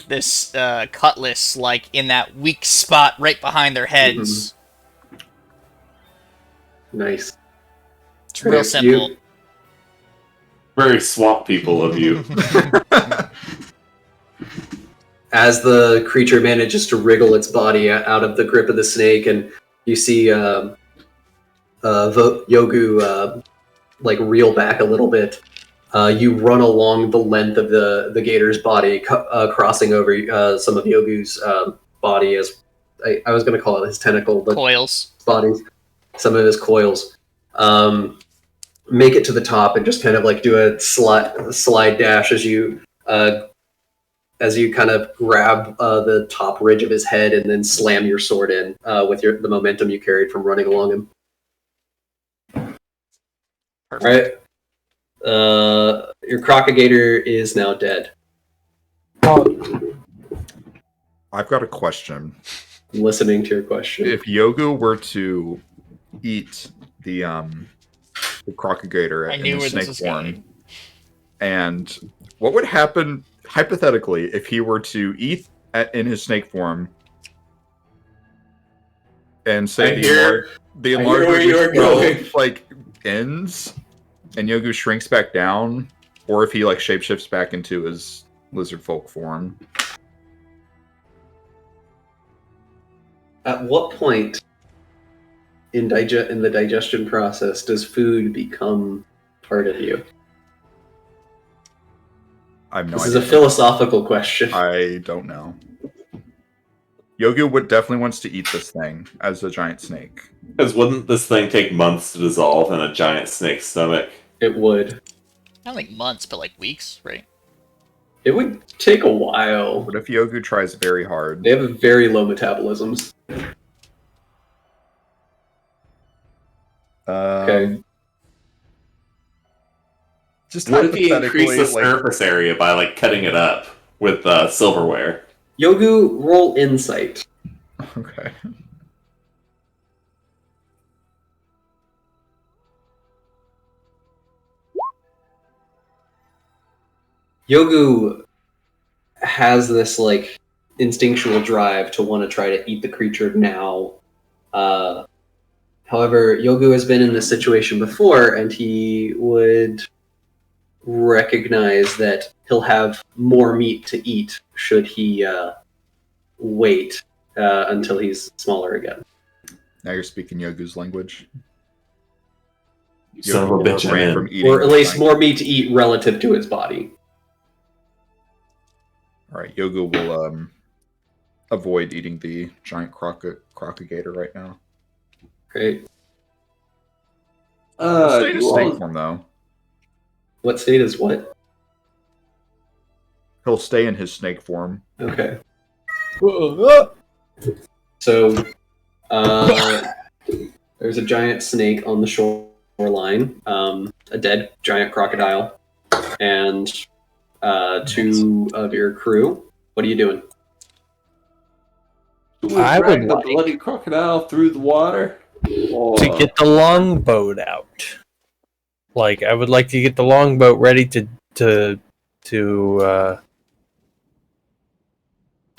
Speaker 1: this cutlass like in that weak spot right behind their heads.
Speaker 2: Nice.
Speaker 1: It's real simple.
Speaker 4: Very swamp people of you.
Speaker 2: As the creature manages to wriggle its body out of the grip of the snake, and you see Yogu like reel back a little bit. You run along the length of the gator's body, crossing over some of Yogu's body as I was going to call it his tentacle, but
Speaker 1: Coils.
Speaker 2: body, some of his coils. Make it to the top and just kind of like do a slide dash as you kind of grab the top ridge of his head and then slam your sword in with the momentum you carried from running along him.
Speaker 1: Perfect.
Speaker 2: All right. Your Crocagator is now dead.
Speaker 5: I've got a question.
Speaker 2: I'm listening to your question.
Speaker 5: If Yogu were to eat the Crocagator
Speaker 1: I
Speaker 5: in
Speaker 1: knew
Speaker 5: the
Speaker 1: where this
Speaker 5: snake
Speaker 1: was
Speaker 5: form,
Speaker 1: going.
Speaker 5: and what would happen hypothetically if he were to eat in his snake form and say the enlarged
Speaker 4: where you are going.
Speaker 5: like ends and Yogu shrinks back down, or if he like shapeshifts back into his lizard folk form?
Speaker 2: At what point in the digestion process does food become part of you?
Speaker 5: I have no
Speaker 2: This
Speaker 5: idea.
Speaker 2: is a philosophical question.
Speaker 5: I don't know. Yogu definitely wants to eat this thing as a giant snake.
Speaker 4: Because wouldn't this thing take months to dissolve in a giant snake's stomach?
Speaker 2: It would.
Speaker 1: Not like months, but like weeks, right?
Speaker 2: It would take a while.
Speaker 5: What if Yogu tries very hard?
Speaker 2: They have very low metabolisms. Okay.
Speaker 5: Just
Speaker 4: What if he
Speaker 5: hypothetically,
Speaker 4: increased the surface area by like cutting it up with silverware?
Speaker 2: Yogu, roll insight.
Speaker 5: Okay.
Speaker 2: Yogu has this like instinctual drive to want to try to eat the creature now. How However, Yogu has been in this situation before, and he would recognize that he'll have more meat to eat should he wait until he's smaller again.
Speaker 5: Now you're speaking Yogu's language.
Speaker 4: Son of a bitch, I'm
Speaker 5: refrain
Speaker 4: in.
Speaker 5: from eating
Speaker 2: Or at
Speaker 5: the
Speaker 2: least
Speaker 5: giant-
Speaker 2: more meat to eat relative to his body.
Speaker 5: All right, Yogu will avoid eating the giant crocagator right now.
Speaker 2: Great.
Speaker 5: Stay in
Speaker 4: You
Speaker 5: his snake
Speaker 4: all-
Speaker 5: form though.
Speaker 2: What state is what?
Speaker 5: He'll stay in his snake form.
Speaker 2: Okay. So, there's a giant snake on the shoreline, a dead giant crocodile, and two of your crew. What are you doing?
Speaker 3: I would
Speaker 4: drag the
Speaker 3: like-
Speaker 4: bloody crocodile through the water.
Speaker 3: To get the longboat out. Like, I would like to get the longboat ready to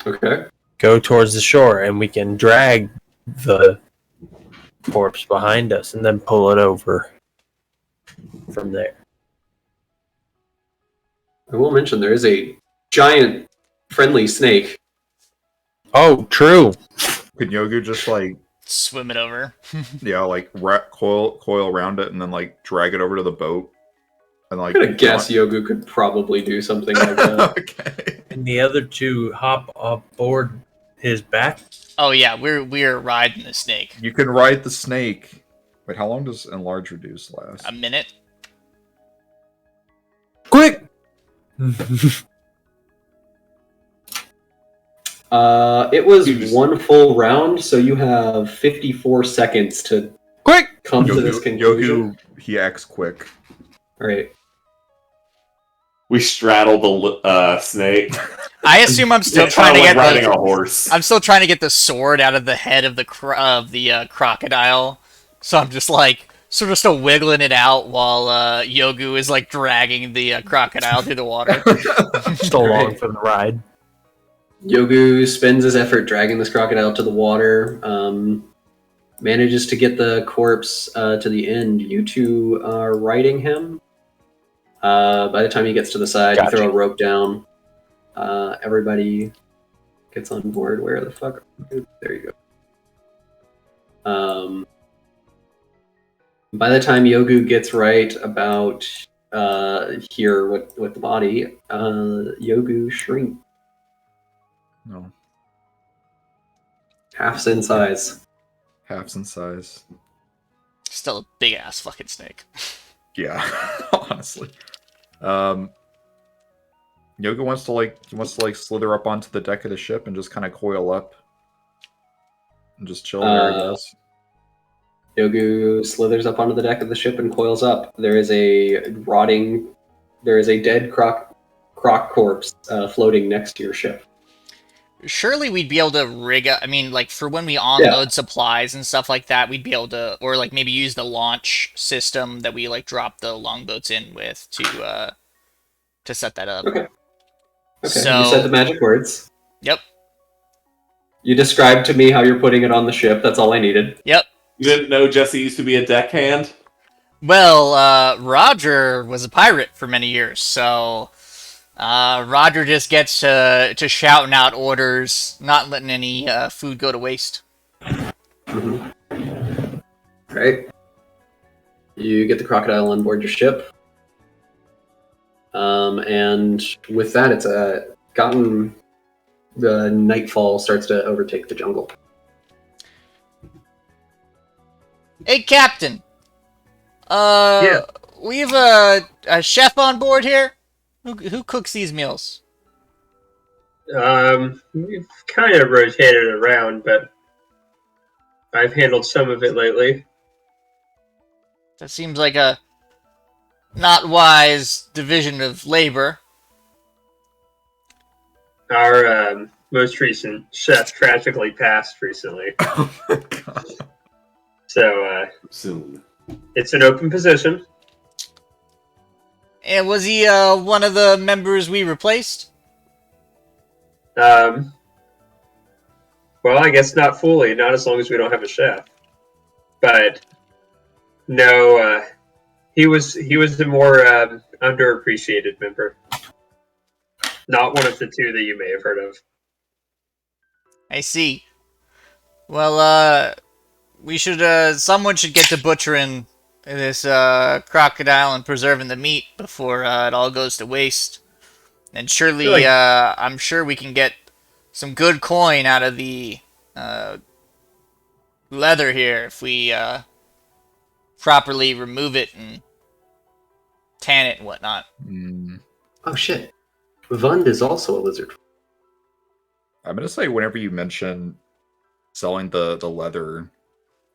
Speaker 2: Okay.
Speaker 3: go towards the shore, and we can drag the corpse behind us and then pull it over from there.
Speaker 2: I will mention there is a giant friendly snake.
Speaker 3: Oh, true.
Speaker 5: Could Yogu just like
Speaker 1: Swim it over.
Speaker 5: like coil around it and then like drag it over to the boat and like
Speaker 2: I'm gonna guess Yogu could probably do something like that.
Speaker 5: Okay.
Speaker 3: And the other two hop aboard his back.
Speaker 1: Oh yeah, we're riding the snake.
Speaker 5: You can ride the snake. Wait, how long does enlarge reduce last?
Speaker 1: A minute.
Speaker 3: Quick!
Speaker 2: It was one full round, so you have 54 seconds to
Speaker 3: Quick!
Speaker 2: come to this conclusion.
Speaker 5: Yogu, he acts quick.
Speaker 2: All right.
Speaker 4: We straddle the snake.
Speaker 1: I assume I'm still
Speaker 4: Yeah,
Speaker 1: trying to
Speaker 4: kinda
Speaker 1: get
Speaker 4: like riding
Speaker 1: the.
Speaker 4: a horse.
Speaker 1: I'm still trying to get the sword out of the head of the crocodile. So I'm just like sort of still wiggling it out while Yogu is like dragging the crocodile through the water.
Speaker 3: Still long for the ride.
Speaker 2: Yogu spends his effort dragging this crocodile to the water, manages to get the corpse to the end. You two are riding him. By the time he gets to the side,
Speaker 3: Gotcha.
Speaker 2: you throw a rope down. Everybody gets on board. Where the fuck? There you go. By the time Yogu gets right about here with the body, Yogu shrinks.
Speaker 5: No.
Speaker 2: Halves in size.
Speaker 5: Halves in size.
Speaker 1: Still a big ass fucking snake.
Speaker 5: Yeah, honestly. Yoga wants to slither up onto the deck of the ship and just kind of coil up and just chill there, I guess.
Speaker 2: Yogu slithers up onto the deck of the ship and coils up. There is a dead croc corpse floating next to your ship.
Speaker 1: Surely we'd be able to rig up. I mean, like for when we unload supplies and stuff like that, we'd be able to, or like maybe use the launch system that we like drop the longboats in with to set that up.
Speaker 2: Okay.
Speaker 1: So,
Speaker 2: You said the magic words.
Speaker 1: Yep.
Speaker 2: You described to me how you're putting it on the ship. That's all I needed.
Speaker 1: Yep.
Speaker 4: You didn't know Jesse used to be a deckhand?
Speaker 1: Well, Roger was a pirate for many years, so Roger just gets to shouting out orders, not letting any food go to waste.
Speaker 2: Mm-hmm. Right. You get the crocodile on board your ship. And with that, it's gotten the nightfall starts to overtake the jungle.
Speaker 1: Hey, Captain.
Speaker 6: Yeah.
Speaker 1: We have a chef on board here. Who cooks these meals?
Speaker 6: We've kind of rotated around, but I've handled some of it lately.
Speaker 1: That seems like a not wise division of labor.
Speaker 6: Our most recent chef tragically passed recently,
Speaker 5: Oh my god.
Speaker 6: so
Speaker 4: Soon.
Speaker 6: it's an open position.
Speaker 1: And was he one of the members we replaced?
Speaker 6: Well, I guess not fully, not as long as we don't have a chef. but no, he was the more underappreciated member. Not one of the two that you may have heard of.
Speaker 1: I see. Well, we should, someone should get to butchering this, crocodile and preserving the meat before, it all goes to waste. And surely,
Speaker 6: Like-
Speaker 1: I'm sure we can get some good coin out of the, leather here if we, properly remove it and tan it and whatnot.
Speaker 5: Mm,
Speaker 2: Oh shit. Vund is also a lizard.
Speaker 5: I'm gonna say whenever you mention selling the leather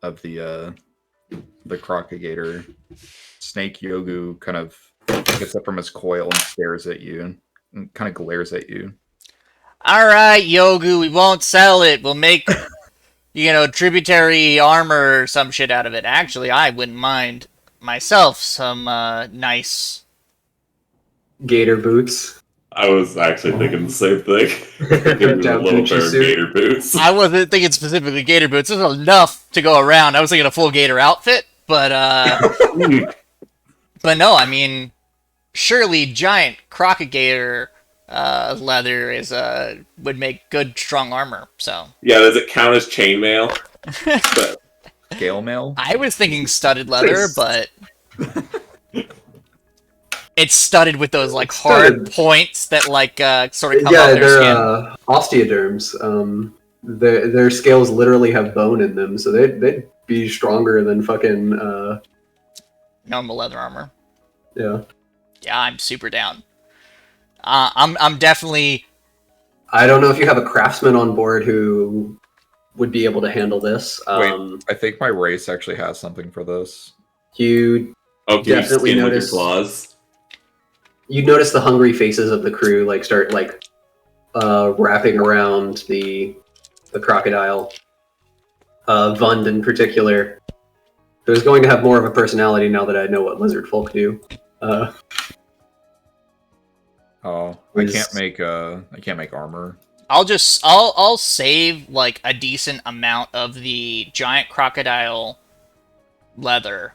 Speaker 5: of the crocagator, Snake Yogu kind of gets up from his coil and stares at you and kind of glares at you.
Speaker 1: Alright, Yogu, we won't sell it. We'll make, tributary armor or some shit out of it. Actually, I wouldn't mind myself some, nice...
Speaker 2: Gator boots.
Speaker 4: I was actually thinking the same thing. Give me a
Speaker 2: Down
Speaker 4: little
Speaker 2: Gucci
Speaker 4: pair of
Speaker 2: suit.
Speaker 4: gator boots.
Speaker 1: I wasn't thinking specifically gator boots. There's enough to go around. I was thinking a full gator outfit, but but no, I mean, surely giant crocagator leather is would make good strong armor. So
Speaker 4: Yeah, does it count as chainmail? But
Speaker 5: Scale mail?
Speaker 1: I was thinking studded leather,
Speaker 2: Nice.
Speaker 1: but it's studded with those like
Speaker 2: It's
Speaker 1: hard
Speaker 2: studded.
Speaker 1: points that like sort of come
Speaker 2: Yeah,
Speaker 1: off their
Speaker 2: they're
Speaker 1: skin.
Speaker 2: osteoderms. Their scales literally have bone in them, so they'd be stronger than fucking
Speaker 1: Normal leather armor.
Speaker 2: yeah.
Speaker 1: Yeah, I'm super down. I'm definitely.
Speaker 2: I don't know if you have a craftsman on board who would be able to handle this.
Speaker 5: Wait, I think my race actually has something for this.
Speaker 2: You
Speaker 4: oh, can you
Speaker 2: Definitely
Speaker 4: skin with your
Speaker 2: notice-
Speaker 4: claws?
Speaker 2: you notice the hungry faces of the crew like start like wrapping around the crocodile. Vund in particular, who's going to have more of a personality now that I know what lizard folk do.
Speaker 5: Oh, I
Speaker 2: Is-
Speaker 5: can't make armor.
Speaker 1: I'll save like a decent amount of the giant crocodile leather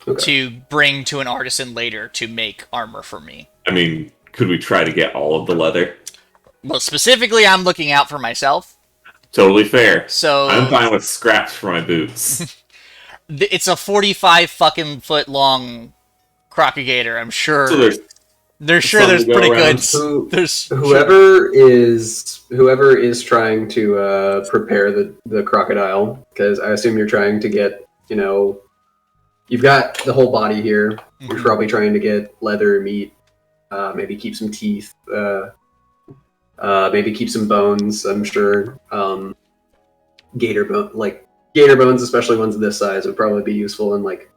Speaker 2: Okay.
Speaker 1: to bring to an artisan later to make armor for me.
Speaker 4: I mean, could we try to get all of the leather?
Speaker 1: Well, specifically, I'm looking out for myself.
Speaker 4: Totally fair.
Speaker 1: So
Speaker 4: I'm fine with scraps for my boots.
Speaker 1: it's a 45 fucking foot long crocagator. I'm sure.
Speaker 4: So there's
Speaker 1: They're sure
Speaker 4: some
Speaker 1: there's
Speaker 4: to go
Speaker 1: pretty
Speaker 4: around.
Speaker 1: good.
Speaker 2: Who-
Speaker 1: There's
Speaker 2: Whoever is trying to prepare the crocodile, because I assume you're trying to get, you've got the whole body here. You're probably trying to get leather, meat, maybe keep some teeth, maybe keep some bones. I'm sure gator bones, especially ones of this size, would probably be useful in like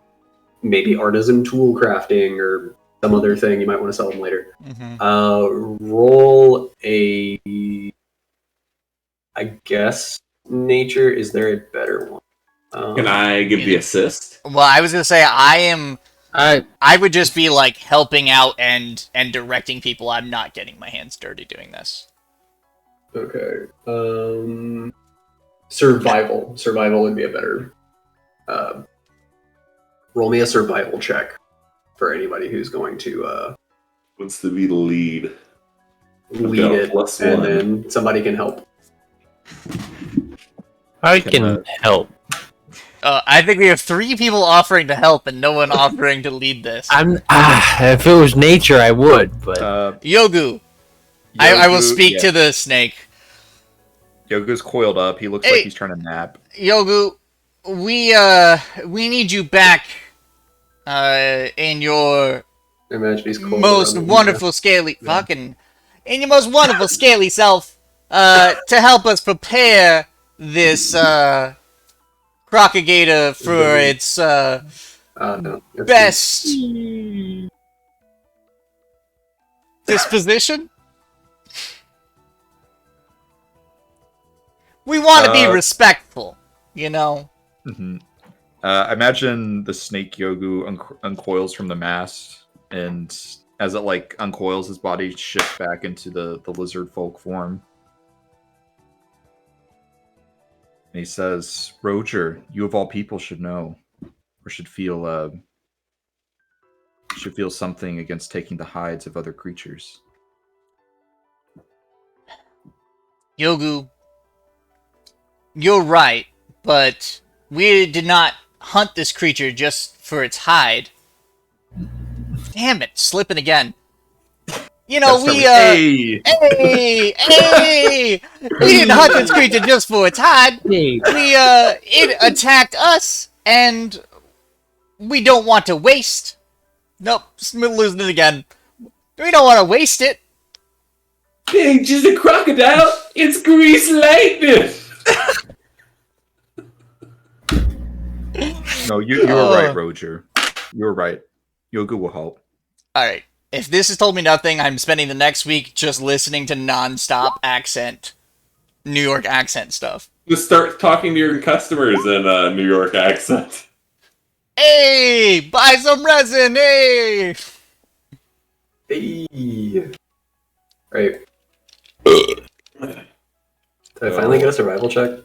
Speaker 2: maybe artisan tool crafting or some other thing. You might want to sell them later. Roll a, I guess, nature. Is there a better one?
Speaker 4: Can I give the assist?
Speaker 1: Well, I was gonna say I
Speaker 3: I
Speaker 1: would just be like helping out and directing people. I'm not getting my hands dirty doing this.
Speaker 2: Okay. Survival. Survival would be a better. Roll me a survival check for anybody who's going to
Speaker 4: Wants to be the lead.
Speaker 2: lead
Speaker 4: got a
Speaker 2: it,
Speaker 4: plus
Speaker 2: and
Speaker 4: one.
Speaker 2: then somebody can help.
Speaker 3: can help.
Speaker 1: I think we have 3 people offering to help and no one offering to lead this.
Speaker 3: If it was nature, I would, but
Speaker 1: Yogu, I will
Speaker 5: Yogu-
Speaker 1: speak
Speaker 5: yeah.
Speaker 1: to the snake.
Speaker 5: Yogu's coiled up. He looks
Speaker 1: Hey.
Speaker 5: like he's trying to nap.
Speaker 1: Yogu, we need you back in your
Speaker 2: I imagine he's cold
Speaker 1: most
Speaker 2: around the-
Speaker 1: wonderful scaly fucking in your most wonderful scaly self to help us prepare this crocagator for its
Speaker 2: No, it's-
Speaker 1: best disposition. We want to be respectful, you know.
Speaker 5: hmm I imagine the snake Yogu uncoils from the mast, and as it like uncoils, his body shifts back into the lizard folk form. And he says, Roger, you of all people should know, or should feel something against taking the hides of other creatures.
Speaker 1: Yogu, you're right, but we did not hunt this creature just for its hide. Damn it, slipping again. You know,
Speaker 5: Hey!
Speaker 1: Hey! We didn't hunt this creature just for its hide. It attacked us, and we don't want to waste. Nope, losing it again. We don't want to waste it.
Speaker 4: It's just a crocodile. It's grease lightning.
Speaker 5: No, you were right, Roger. You were right. Yoga will help.
Speaker 1: Alright, if this has told me nothing, I'm spending the next week just listening to non-stop New York accent stuff.
Speaker 4: Just start talking to your customers in a New York accent.
Speaker 1: Hey! Buy some resin, hey!
Speaker 2: Hey. Right. Did I finally get a survival check?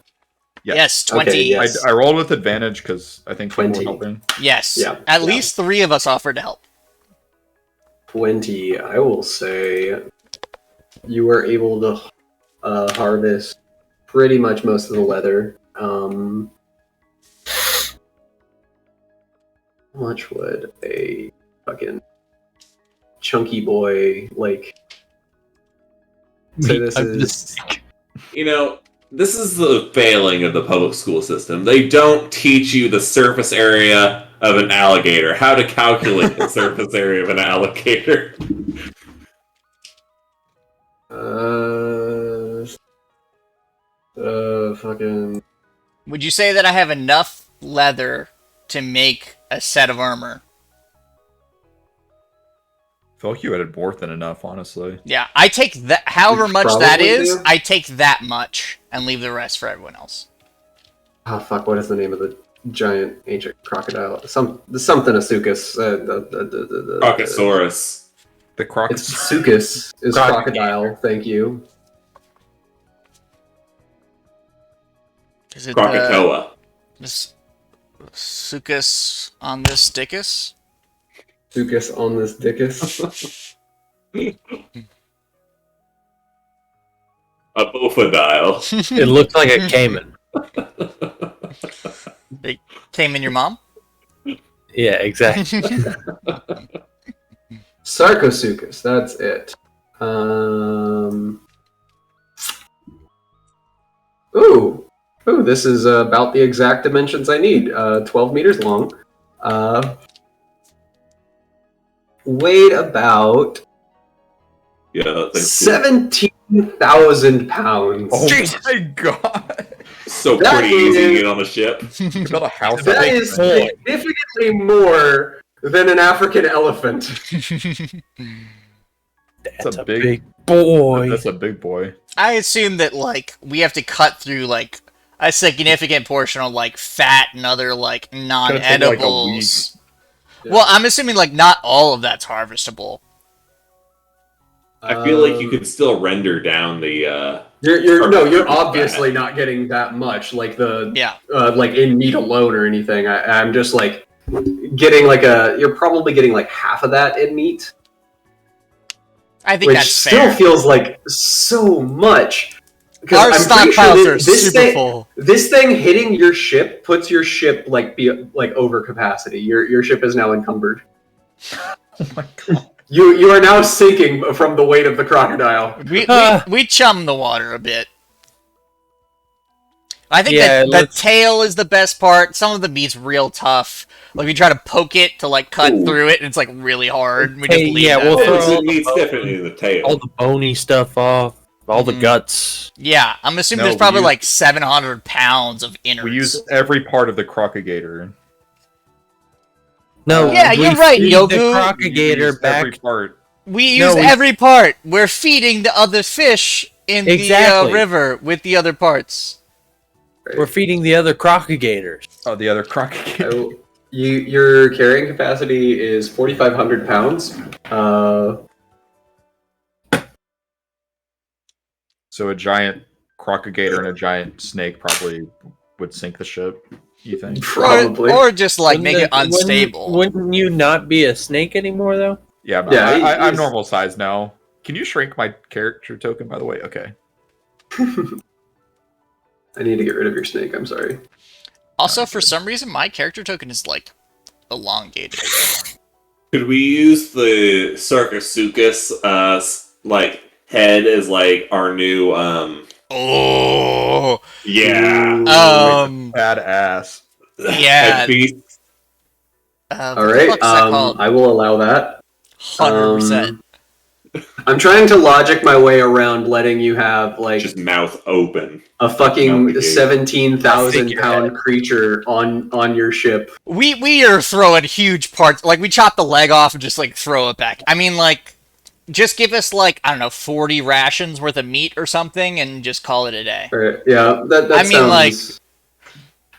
Speaker 1: Yes, 20.
Speaker 2: Okay, yes.
Speaker 5: I rolled with advantage because I think people
Speaker 2: 20.
Speaker 5: were helping.
Speaker 1: Yes.
Speaker 2: Yeah,
Speaker 1: At
Speaker 2: yeah.
Speaker 1: least 3 of us offered to help.
Speaker 2: 20. I will say you were able to harvest pretty much most of the leather. How much would a fucking chunky boy like say this is?
Speaker 4: You know, this is the failing of the public school system. They don't teach you the surface area of an alligator, how to calculate the surface area of an alligator.
Speaker 2: Fucking.
Speaker 1: Would you say that I have enough leather to make a set of armor?
Speaker 5: I feel like you had more than enough, honestly.
Speaker 1: Yeah, I take that. However much that
Speaker 2: probably
Speaker 1: is,
Speaker 2: do.
Speaker 1: I take that much and leave the rest for everyone else.
Speaker 2: Oh fuck! What is the name of the giant ancient crocodile? Something Asukas.
Speaker 4: Crocosaurus.
Speaker 5: The croc.
Speaker 2: It's Sukas is crocodile. Thank you.
Speaker 1: Is it
Speaker 4: Krakatoa.
Speaker 1: this Sucus on this dickus?
Speaker 2: Sukas on this dickus.
Speaker 4: A bofodile.
Speaker 3: It looked like a caiman.
Speaker 1: They came in your mom?
Speaker 3: Yeah, exactly.
Speaker 2: Sarcosuchus, that's it. Ooh, this is about the exact dimensions I need. 12 meters long. Weighed about
Speaker 4: Yeah, that thing's
Speaker 2: 17,000 pounds.
Speaker 5: Oh my god!
Speaker 4: so
Speaker 2: That
Speaker 4: pretty easy to
Speaker 2: is-
Speaker 4: get on the ship.
Speaker 5: You built a house.
Speaker 2: That
Speaker 5: big
Speaker 2: is
Speaker 5: boy.
Speaker 2: significantly more than an African elephant.
Speaker 3: That's
Speaker 5: a
Speaker 3: a
Speaker 5: big-
Speaker 3: big boy.
Speaker 5: That's a big boy.
Speaker 1: I assume that, like, we have to cut through, like, a significant portion of, like, fat and other, like,
Speaker 5: take, like, a
Speaker 1: non-edibles.
Speaker 2: week.
Speaker 1: Well, I'm assuming, like, not all of that's harvestable.
Speaker 4: I feel like you could still render down the.
Speaker 2: You're obviously not getting that much, like
Speaker 1: Yeah.
Speaker 2: like in meat alone or anything. I'm just like getting like you're probably getting like half of that in meat,
Speaker 1: I think
Speaker 2: which
Speaker 1: that's
Speaker 2: still
Speaker 1: fair.
Speaker 2: feels like so much. Because
Speaker 1: Our
Speaker 2: I'm pretty sure
Speaker 1: stockpiles
Speaker 2: that
Speaker 1: are super full.
Speaker 2: This thing hitting your ship puts your ship like over capacity. Your ship is now encumbered.
Speaker 5: Oh my god.
Speaker 2: You are now sinking from the weight of the crocodile.
Speaker 1: We chum the water a bit. I think
Speaker 3: Yeah,
Speaker 1: that the tail is the best part. Some of the meat's real tough. Like, we try to poke it to, like, cut
Speaker 4: Ooh.
Speaker 1: through it, and it's, like, really hard. We just
Speaker 3: Hey,
Speaker 1: leave
Speaker 3: yeah,
Speaker 1: that
Speaker 3: we'll
Speaker 1: there.
Speaker 3: throw all the
Speaker 4: It's
Speaker 3: bone-
Speaker 4: definitely the tail.
Speaker 3: all the bony stuff off, all the
Speaker 1: Mhm.
Speaker 3: guts.
Speaker 1: Yeah, I'm assuming
Speaker 5: No,
Speaker 1: there's
Speaker 5: we
Speaker 1: probably,
Speaker 5: use-
Speaker 1: like, 700 pounds of innards.
Speaker 5: We use every part of the crocagator.
Speaker 3: No,
Speaker 1: Yeah,
Speaker 3: we
Speaker 1: you're right,
Speaker 3: feed
Speaker 1: Yogu.
Speaker 3: The
Speaker 5: We
Speaker 3: crocagator
Speaker 5: use every
Speaker 3: back.
Speaker 5: part.
Speaker 1: We
Speaker 3: No,
Speaker 1: use
Speaker 3: we-
Speaker 1: every part. We're feeding the other fish in
Speaker 3: Exactly.
Speaker 1: the river with the other parts.
Speaker 3: We're feeding the other crocogators.
Speaker 5: Oh, the other crocagator.
Speaker 2: Your carrying capacity is 4,500 pounds.
Speaker 5: So a giant crocagator and a giant snake probably would sink the ship. You think?
Speaker 2: Probably.
Speaker 1: Or just like make it unstable.
Speaker 3: Wouldn't you not be a snake anymore, though?
Speaker 5: Yeah, no,
Speaker 2: Yeah,
Speaker 5: I'm
Speaker 2: he's-
Speaker 5: normal size now. Can you shrink my character token, by the way? Okay.
Speaker 2: I need to get rid of your snake. I'm sorry.
Speaker 1: Also, for some reason, my character token is like elongated.
Speaker 4: Could we use the Sarcosuchus like head as like our new
Speaker 1: Oh,
Speaker 4: yeah
Speaker 5: Badass.
Speaker 1: yeah.
Speaker 4: headpiece?
Speaker 2: All
Speaker 1: What the
Speaker 2: right.
Speaker 1: fuck's that called?
Speaker 2: I will allow that.
Speaker 1: 100%.
Speaker 2: I'm trying to logic my way around letting you have like
Speaker 4: Just mouth open.
Speaker 2: a fucking
Speaker 4: Mouth
Speaker 2: 17,000 pound creature on your ship.
Speaker 1: We are throwing huge parts. Like, we chop the leg off and just, like, throw it back. I mean, like, just give us, like, I don't know, 40 rations worth of meat or something and just call it a day.
Speaker 2: Right, yeah, that
Speaker 1: I mean,
Speaker 2: sounds...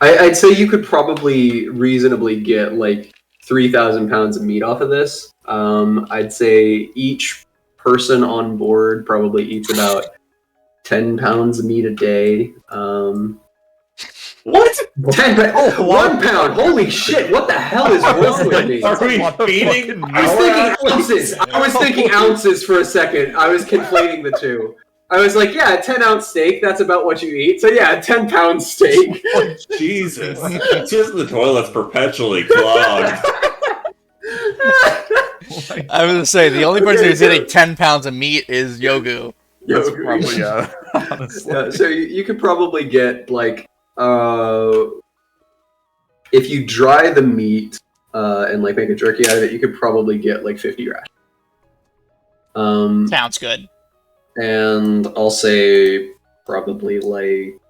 Speaker 2: I'd say you could probably reasonably get, like, 3,000 pounds of meat off of this. I'd say each person on board probably eats about 10 pounds of meat a day.
Speaker 4: What?
Speaker 2: 1 pound! Holy shit! What the hell is wrong with me?
Speaker 4: Are we feeding?
Speaker 2: I was thinking ounces. I was thinking ounces for a second. I was conflating the two. I was like, yeah, a 10-ounce steak, that's about what you eat. So yeah, a 10-pound steak.
Speaker 4: Jesus. Just the toilet's perpetually clogged.
Speaker 1: I was gonna say, the only person who's eating 10 pounds of meat is Yogu.
Speaker 5: That's probably honestly.
Speaker 2: Yeah, so you could probably get, like, if you dry the meat and, like, make a jerky out of it, you could probably get, like, 50 rations.
Speaker 1: Sounds good.
Speaker 2: And I'll say probably like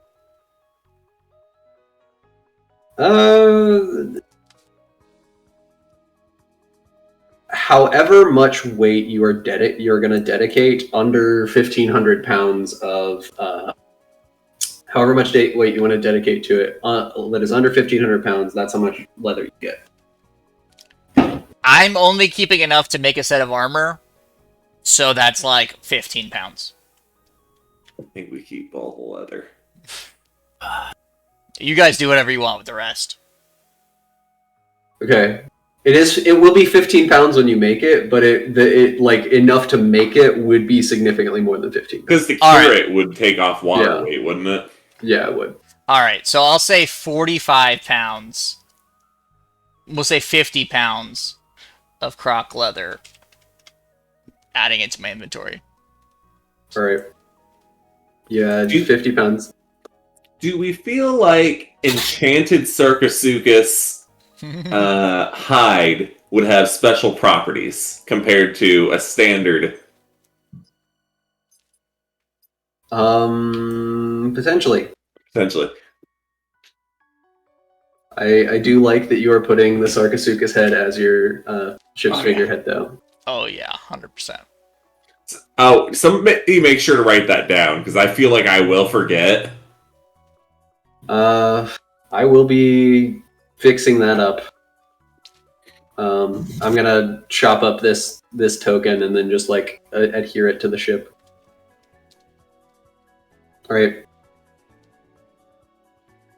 Speaker 2: however much weight you're going to dedicate under 1,500 pounds of however much weight you want to dedicate to it that is under 1,500 pounds. That's how much leather you get.
Speaker 1: I'm only keeping enough to make a set of armor, so that's like 15 pounds.
Speaker 4: I think we keep all the leather.
Speaker 1: You guys do whatever you want with the rest.
Speaker 2: Okay. It will be 15 pounds when you make it, but it like enough to make it would be significantly more than 15.
Speaker 4: Because the
Speaker 1: All right.
Speaker 4: curate would take off water
Speaker 2: Yeah.
Speaker 4: weight, wouldn't it?
Speaker 2: Yeah, it would.
Speaker 1: Alright, so I'll say 45 pounds. We'll say 50 pounds of croc leather. Adding it to my inventory.
Speaker 2: All right. Yeah, 50 pounds.
Speaker 4: Do we feel like enchanted Sarcosuchus hide would have special properties compared to a standard?
Speaker 2: Potentially.
Speaker 4: Potentially.
Speaker 2: I do like that you are putting the Sarcosuchus head as your ship's figurehead, though.
Speaker 1: Oh yeah, 100%.
Speaker 4: Oh, somebody make sure to write that down, because I feel like I will forget.
Speaker 2: I will be fixing that up. I'm gonna chop up this token and then just like adhere it to the ship. All right.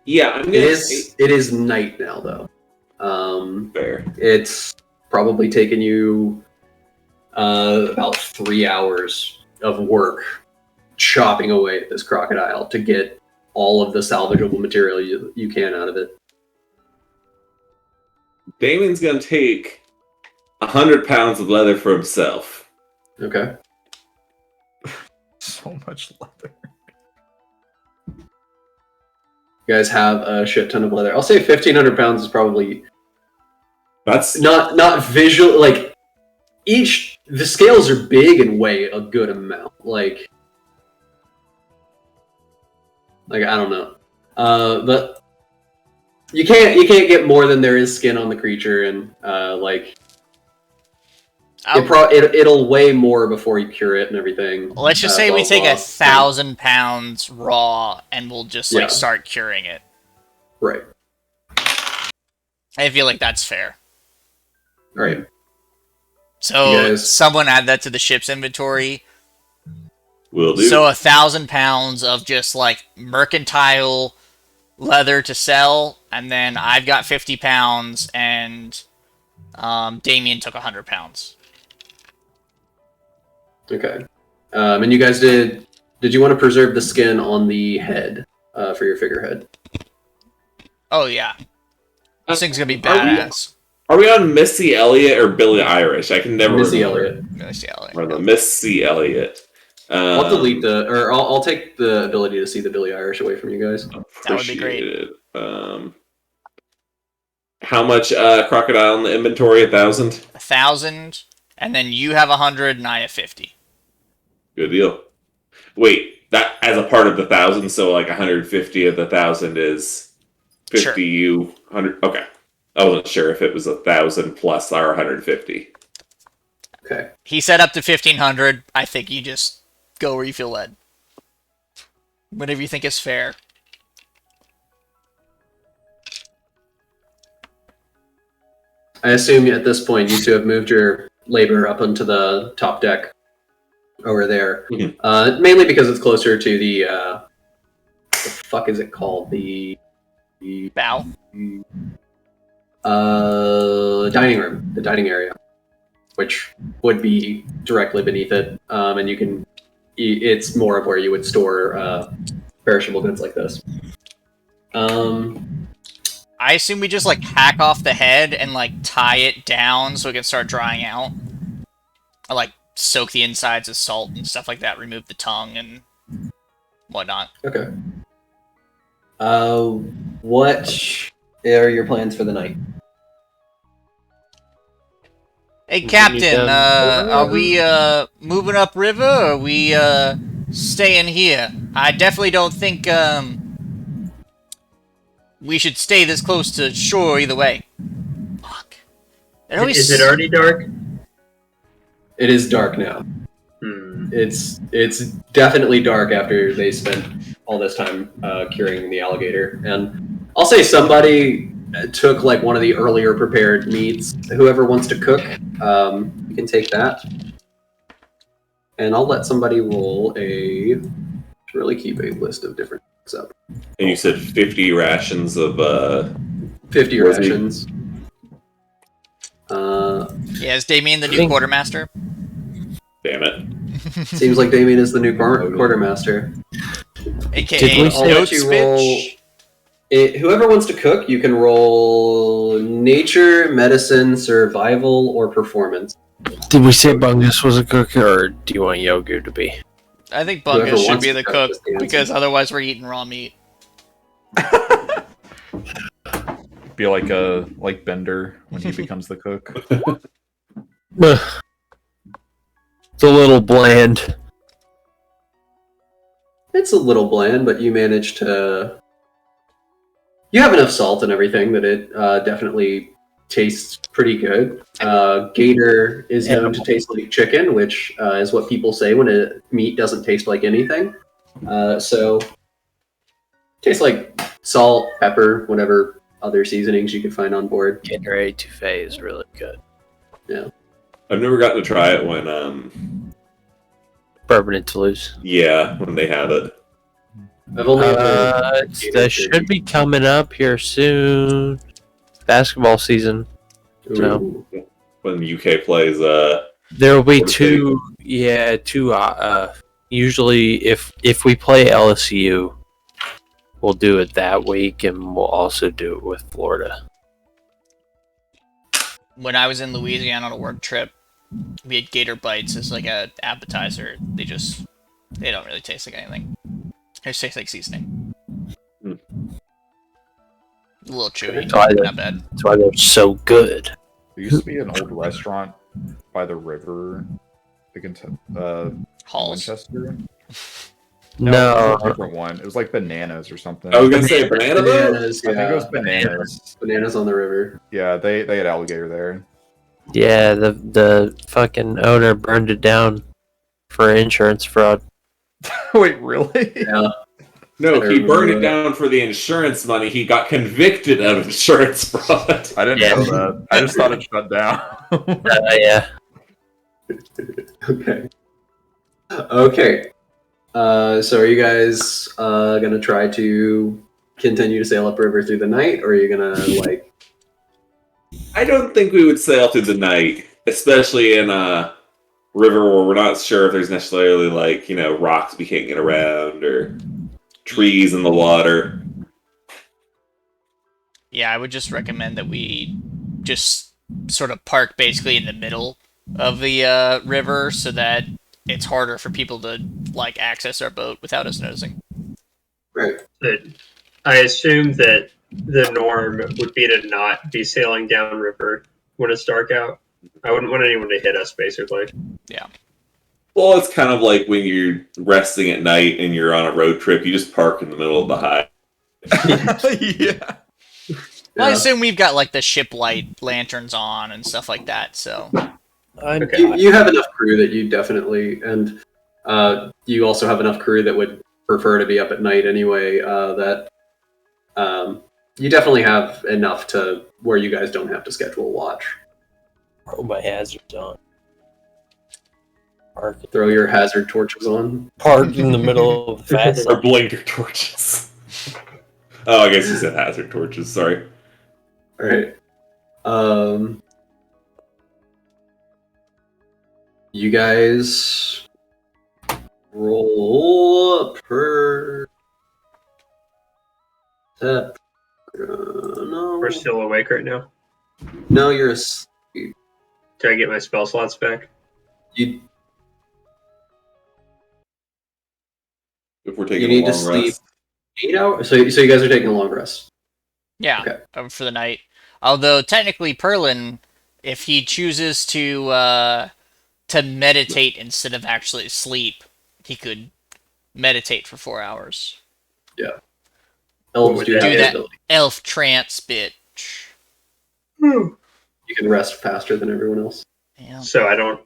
Speaker 4: Yeah, I'm gonna
Speaker 2: It is night now, though.
Speaker 4: fair.
Speaker 2: It's probably taken you about 3 hours of work chopping away at this crocodile to get all of the salvageable material you can out of it.
Speaker 4: Damon's gonna take 100 pounds of leather for himself.
Speaker 2: Okay.
Speaker 5: So much leather.
Speaker 2: You guys have a shit ton of leather. I'll say 1,500 pounds is probably
Speaker 4: That's
Speaker 2: not visual. Like the scales are big and weigh a good amount. Like I don't know, but you can't get more than there is skin on the creature, and like it'll weigh more before you cure it and everything.
Speaker 1: Let's just say
Speaker 2: blah,
Speaker 1: we take
Speaker 2: blah.
Speaker 1: 1,000 pounds raw and we'll just like
Speaker 2: Yeah.
Speaker 1: start curing it.
Speaker 2: Right.
Speaker 1: I feel like that's fair.
Speaker 2: All right.
Speaker 1: So
Speaker 2: You guys-
Speaker 1: someone add that to the ship's inventory.
Speaker 4: will do.
Speaker 1: So 1,000 pounds of just like mercantile leather to sell, and then I've got 50 pounds, and Damien took 100 pounds.
Speaker 2: Okay. And you guys did you want to preserve the skin on the head for your figurehead?
Speaker 1: Oh, yeah. This thing's gonna be
Speaker 4: Are we-
Speaker 1: badass.
Speaker 4: Are we on Missy Elliott or Billie Irish? I can never
Speaker 2: Missy
Speaker 4: remember.
Speaker 2: Elliott.
Speaker 4: Or the Missy Elliott.
Speaker 2: I'll delete I'll take the ability to see the Billie Irish away from you guys.
Speaker 1: That would be great.
Speaker 4: Appreciate it. How much crocodile in the inventory? 1,000?
Speaker 1: 1,000, and then you have 100, and I have 50.
Speaker 4: Good deal. Wait, that as a part of the 1,000, so like 150 of the 1,000 is 50
Speaker 1: Sure.
Speaker 4: you, 100. Okay. I wasn't sure if it was 1,000 plus our 150.
Speaker 2: Okay.
Speaker 1: He said up to 1,500. I think you just go where you feel led. Whatever you think is fair.
Speaker 2: I assume at this point you two have moved your labor up onto the top deck over there.
Speaker 4: Mhm.
Speaker 2: Mainly because it's closer to the what the fuck is it called? The
Speaker 1: Bow.
Speaker 2: dining room, the dining area, which would be directly beneath it, and you can. It's more of where you would store perishable goods like this.
Speaker 1: I assume we just like hack off the head and like tie it down so it can start drying out. Or like soak the insides with salt and stuff like that, remove the tongue and whatnot.
Speaker 2: Okay. What are your plans for the night?
Speaker 1: Hey,
Speaker 3: We
Speaker 1: Captain,
Speaker 3: need them.
Speaker 1: are we moving up river or are we staying here? I definitely don't think we should stay this close to shore either way. Fuck.
Speaker 6: Is it already dark?
Speaker 2: It is dark now. It's definitely dark after they spent all this time curing the alligator. And I'll say somebody took like one of the earlier prepared meats. Whoever wants to cook, you can take that. And I'll let somebody roll really keep a list of different things up.
Speaker 4: And you said 50 rations of
Speaker 2: 50
Speaker 4: Was he-
Speaker 2: rations.
Speaker 1: Yeah, is Damien the new
Speaker 3: Think-
Speaker 1: quartermaster?
Speaker 4: damn it.
Speaker 2: Seems like Damien is the new quartermaster.
Speaker 1: AKA
Speaker 3: Did we
Speaker 2: I'll let
Speaker 1: Notes
Speaker 2: you
Speaker 1: bitch.
Speaker 2: roll. Whoever wants to cook, you can roll nature, medicine, survival, or performance.
Speaker 3: Did we say Bungus was a cook, or do you want Yogu to be?
Speaker 1: I think
Speaker 2: Whoever
Speaker 1: Bungus should
Speaker 2: wants
Speaker 1: be
Speaker 2: to
Speaker 1: the
Speaker 2: cook
Speaker 1: cook
Speaker 2: is the answer.
Speaker 1: because otherwise we're eating raw meat.
Speaker 5: Be like Bender when he becomes the cook.
Speaker 3: Ugh. It's a little bland.
Speaker 2: It's a little bland, but you manage to. You have enough salt and everything that it definitely tastes pretty good. Gator is known to taste like chicken, which is what people say when a meat doesn't taste like anything. So, tastes like salt, pepper, whatever other seasonings you could find on board.
Speaker 3: Gator etouffee is really good.
Speaker 4: I've never gotten to try it when
Speaker 3: Bourbon and Toulouse.
Speaker 4: when they had it.
Speaker 2: I've only ever
Speaker 3: That should be coming up here soon. Basketball season.
Speaker 2: Ooh.
Speaker 4: When the UK plays
Speaker 3: There will be
Speaker 4: What is
Speaker 3: two. Usually, if we play LSU, we'll do it that week, and we'll also do it with Florida.
Speaker 1: When I was in Louisiana on a work trip, we had gator bites as like a appetizer. They don't really taste like anything. They just taste like seasoning.
Speaker 4: Hmm.
Speaker 1: A little chewy,
Speaker 3: So I-
Speaker 1: not bad.
Speaker 3: That's why they're so good.
Speaker 5: There used to be an old restaurant by the river,
Speaker 1: Halls.
Speaker 5: Winchester.
Speaker 3: No,
Speaker 5: it was a different one. It was like Bananas or something.
Speaker 4: I was gonna say banana boat.
Speaker 2: Bananas,
Speaker 5: I think it was
Speaker 2: yeah.
Speaker 5: Bananas.
Speaker 2: Bananas on the river.
Speaker 5: Yeah, they had alligator there.
Speaker 3: yeah, the fucking owner burned it down for insurance fraud.
Speaker 5: Wait, really?
Speaker 2: Yeah.
Speaker 4: No,
Speaker 2: I
Speaker 4: he burned
Speaker 2: remember
Speaker 4: it down for the insurance money. He got convicted of insurance fraud.
Speaker 5: I didn't
Speaker 3: Yeah.
Speaker 5: know that. I just thought it shut down.
Speaker 3: Yeah.
Speaker 2: Okay. Okay. So are you guys gonna try to continue to sail upriver through the night, or are you gonna like?
Speaker 4: I don't think we would sail through the night, especially in a river where we're not sure if there's necessarily like rocks we can't get around or trees in the water.
Speaker 1: Yeah, I would just recommend that we just sort of park basically in the middle of the river so that it's harder for people to like access our boat without us noticing.
Speaker 2: Right.
Speaker 6: But I assume that the norm would be to not be sailing downriver when it's dark out. I wouldn't want anyone to hit us, basically.
Speaker 1: Yeah.
Speaker 4: Well, it's kind of like when you're resting at night and you're on a road trip. You just park in the middle of the high.
Speaker 5: Yeah.
Speaker 1: Well, I
Speaker 2: Yeah.
Speaker 1: assume we've got like the ship light lanterns on and stuff like that. So
Speaker 2: You have enough crew that you definitely, and you also have enough crew that would prefer to be up at night anyway. That you definitely have enough to where you guys don't have to schedule a watch.
Speaker 3: Throw my hazards on.
Speaker 2: Throw your hazard torches on.
Speaker 3: Park in the middle of the fast
Speaker 4: Or
Speaker 3: lane.
Speaker 4: blinker torches. Oh, I guess you said hazard torches. Sorry.
Speaker 2: All right. You guys roll per. No.
Speaker 6: We're still awake right now.
Speaker 2: No, you're
Speaker 6: Do I get my spell slots back?
Speaker 2: you.
Speaker 4: If we're
Speaker 2: You
Speaker 4: taking
Speaker 2: need
Speaker 4: a
Speaker 2: to
Speaker 4: long
Speaker 2: sleep
Speaker 4: rest.
Speaker 2: 8 hours. So you guys are taking a long rest.
Speaker 1: yeah,
Speaker 2: Okay.
Speaker 1: for the night. Although technically, Perlin, if he chooses to meditate instead of actually sleep, he could meditate for 4 hours.
Speaker 2: Elves
Speaker 6: would
Speaker 2: do
Speaker 6: that
Speaker 2: have
Speaker 1: do
Speaker 2: the
Speaker 1: that?
Speaker 2: ability.
Speaker 1: Elf trance, bitch.
Speaker 2: You can rest faster than everyone else.
Speaker 1: Yeah.
Speaker 6: So I don't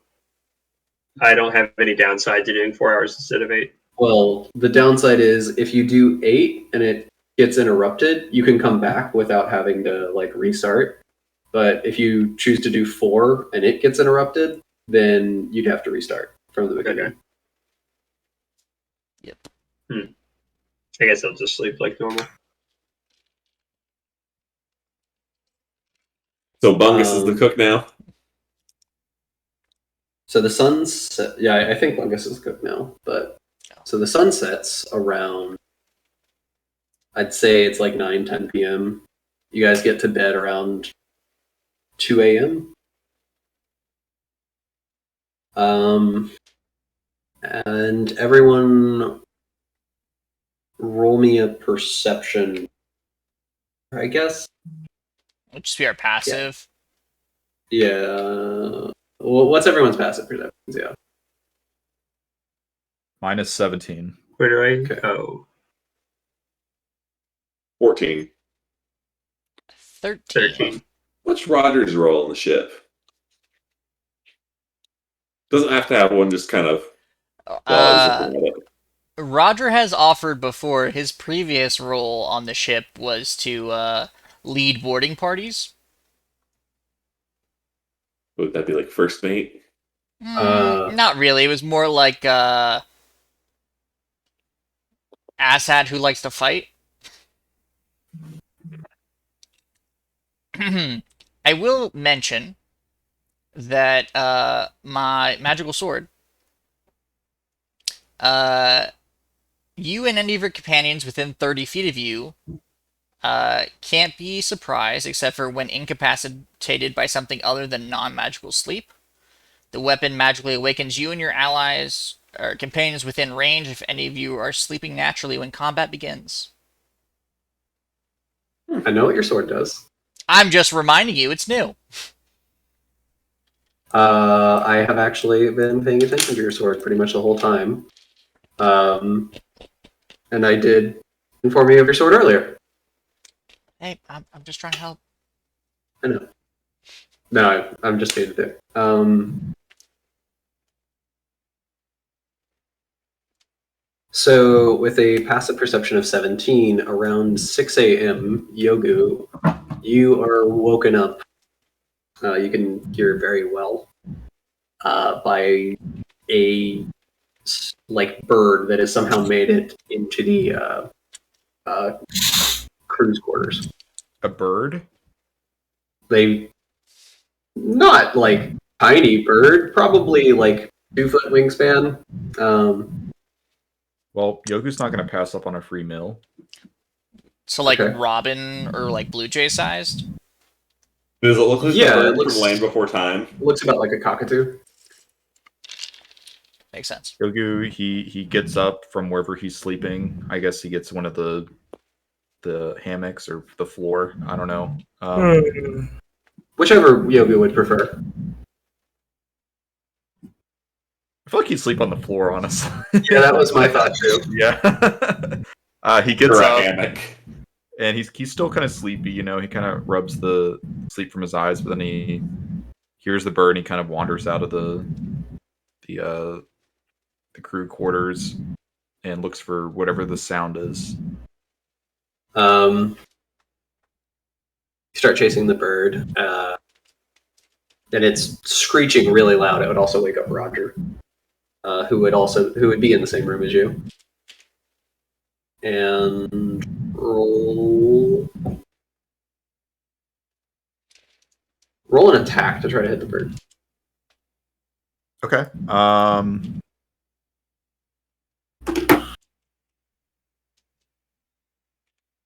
Speaker 6: have any downside to doing 4 hours instead of 8.
Speaker 2: Well, the downside is if you do 8 and it gets interrupted, you can come back without having to like restart. But if you choose to do 4 and it gets interrupted, then you'd have to restart from the beginning.
Speaker 6: Okay.
Speaker 1: Yep.
Speaker 6: I guess I'll just sleep like normal.
Speaker 4: So Bungus is the cook now.
Speaker 2: So the sun set, yeah, I think Bungus is cooked now, but so the sun sets around, I'd say it's like 9, 10 p.m. You guys get to bed around 2 a.m. And everyone roll me a perception, I guess.
Speaker 1: It'll just be our passive.
Speaker 2: Yeah. Well, what's everyone's passive perceptions? Yeah.
Speaker 5: Minus 17.
Speaker 6: Where do I
Speaker 2: Okay.
Speaker 6: go?
Speaker 4: 14.
Speaker 1: 13.
Speaker 6: 13.
Speaker 4: What's Roger's role in the ship? Doesn't have to have one, just kind of. While I was looking at it.
Speaker 1: Roger has offered before. His previous role on the ship was to lead boarding parties.
Speaker 4: Would that be like first mate?
Speaker 1: Not really. It was more like asshat who likes to fight. I will mention that my magical sword, you and any of your companions within 30 feet of you can't be surprised except for when incapacitated by something other than non-magical sleep. The weapon magically awakens you and your allies or companions within range if any of you are sleeping naturally when combat begins.
Speaker 2: I know what your sword does.
Speaker 1: I'm just reminding you, it's new.
Speaker 2: I have actually been paying attention to your sword pretty much the whole time. And I did inform you of your sword earlier.
Speaker 1: Hey, I'm just trying to help.
Speaker 2: I know. No, I'm just being a dick. So, with a passive perception of 17, around 6 a.m., Yogu, you are woken up. You can hear very well by a like bird that has somehow made it into the crew's quarters.
Speaker 5: A bird?
Speaker 2: They not like tiny bird, probably like 2-foot wingspan.
Speaker 5: Well, Yogu's not going to pass up on a free meal.
Speaker 1: So like
Speaker 2: Okay.
Speaker 1: robin or like blue jay sized.
Speaker 4: Does it look like
Speaker 2: Yeah,
Speaker 4: the bird
Speaker 2: it looks-
Speaker 4: from Land Before Time?
Speaker 2: Looks about like a cockatoo.
Speaker 1: Makes sense.
Speaker 5: Yogu, he gets up from wherever he's sleeping. I guess he gets one of the hammocks or the floor. I don't know.
Speaker 2: Whichever Yoga would prefer.
Speaker 5: I feel like he'd sleep on the floor, honestly.
Speaker 2: Yeah, that was my thought too.
Speaker 5: Yeah. He gets
Speaker 4: Or a
Speaker 5: up
Speaker 4: hammock.
Speaker 5: and he's still kind of sleepy. You know, he kind of rubs the sleep from his eyes, but then he hears the bird and he kind of wanders out of the crew quarters and looks for whatever the sound is.
Speaker 2: You start chasing the bird, and it's screeching really loud. It would also wake up Roger, who would be in the same room as you. And roll an attack to try to hit the bird.
Speaker 5: Okay.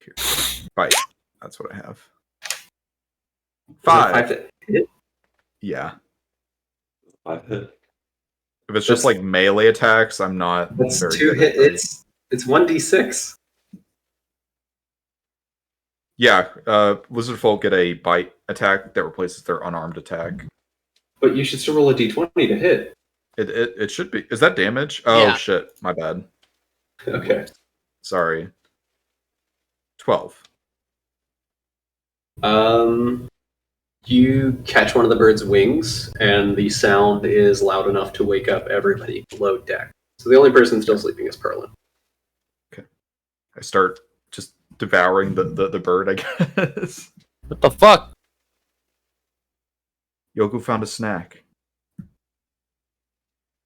Speaker 5: Here. Fight. That's what I have. Five.
Speaker 2: To hit?
Speaker 5: Yeah.
Speaker 4: 5 hit.
Speaker 5: If it's just like melee attacks, I'm not
Speaker 2: That's
Speaker 5: very
Speaker 2: 2
Speaker 5: good
Speaker 2: hit.
Speaker 5: at those.
Speaker 2: It's 1d6.
Speaker 5: Yeah, lizard folk get a bite attack that replaces their unarmed attack.
Speaker 2: But you should still roll a d20 to hit.
Speaker 5: It should be. Is that damage? Oh
Speaker 1: Yeah.
Speaker 5: shit, my bad.
Speaker 2: Okay.
Speaker 5: Sorry. 12.
Speaker 2: You catch one of the bird's wings, and the sound is loud enough to wake up everybody below deck. So the only person still sleeping is Perlin.
Speaker 5: I start just devouring the bird, I guess.
Speaker 3: What the fuck?
Speaker 5: Yoku found a snack.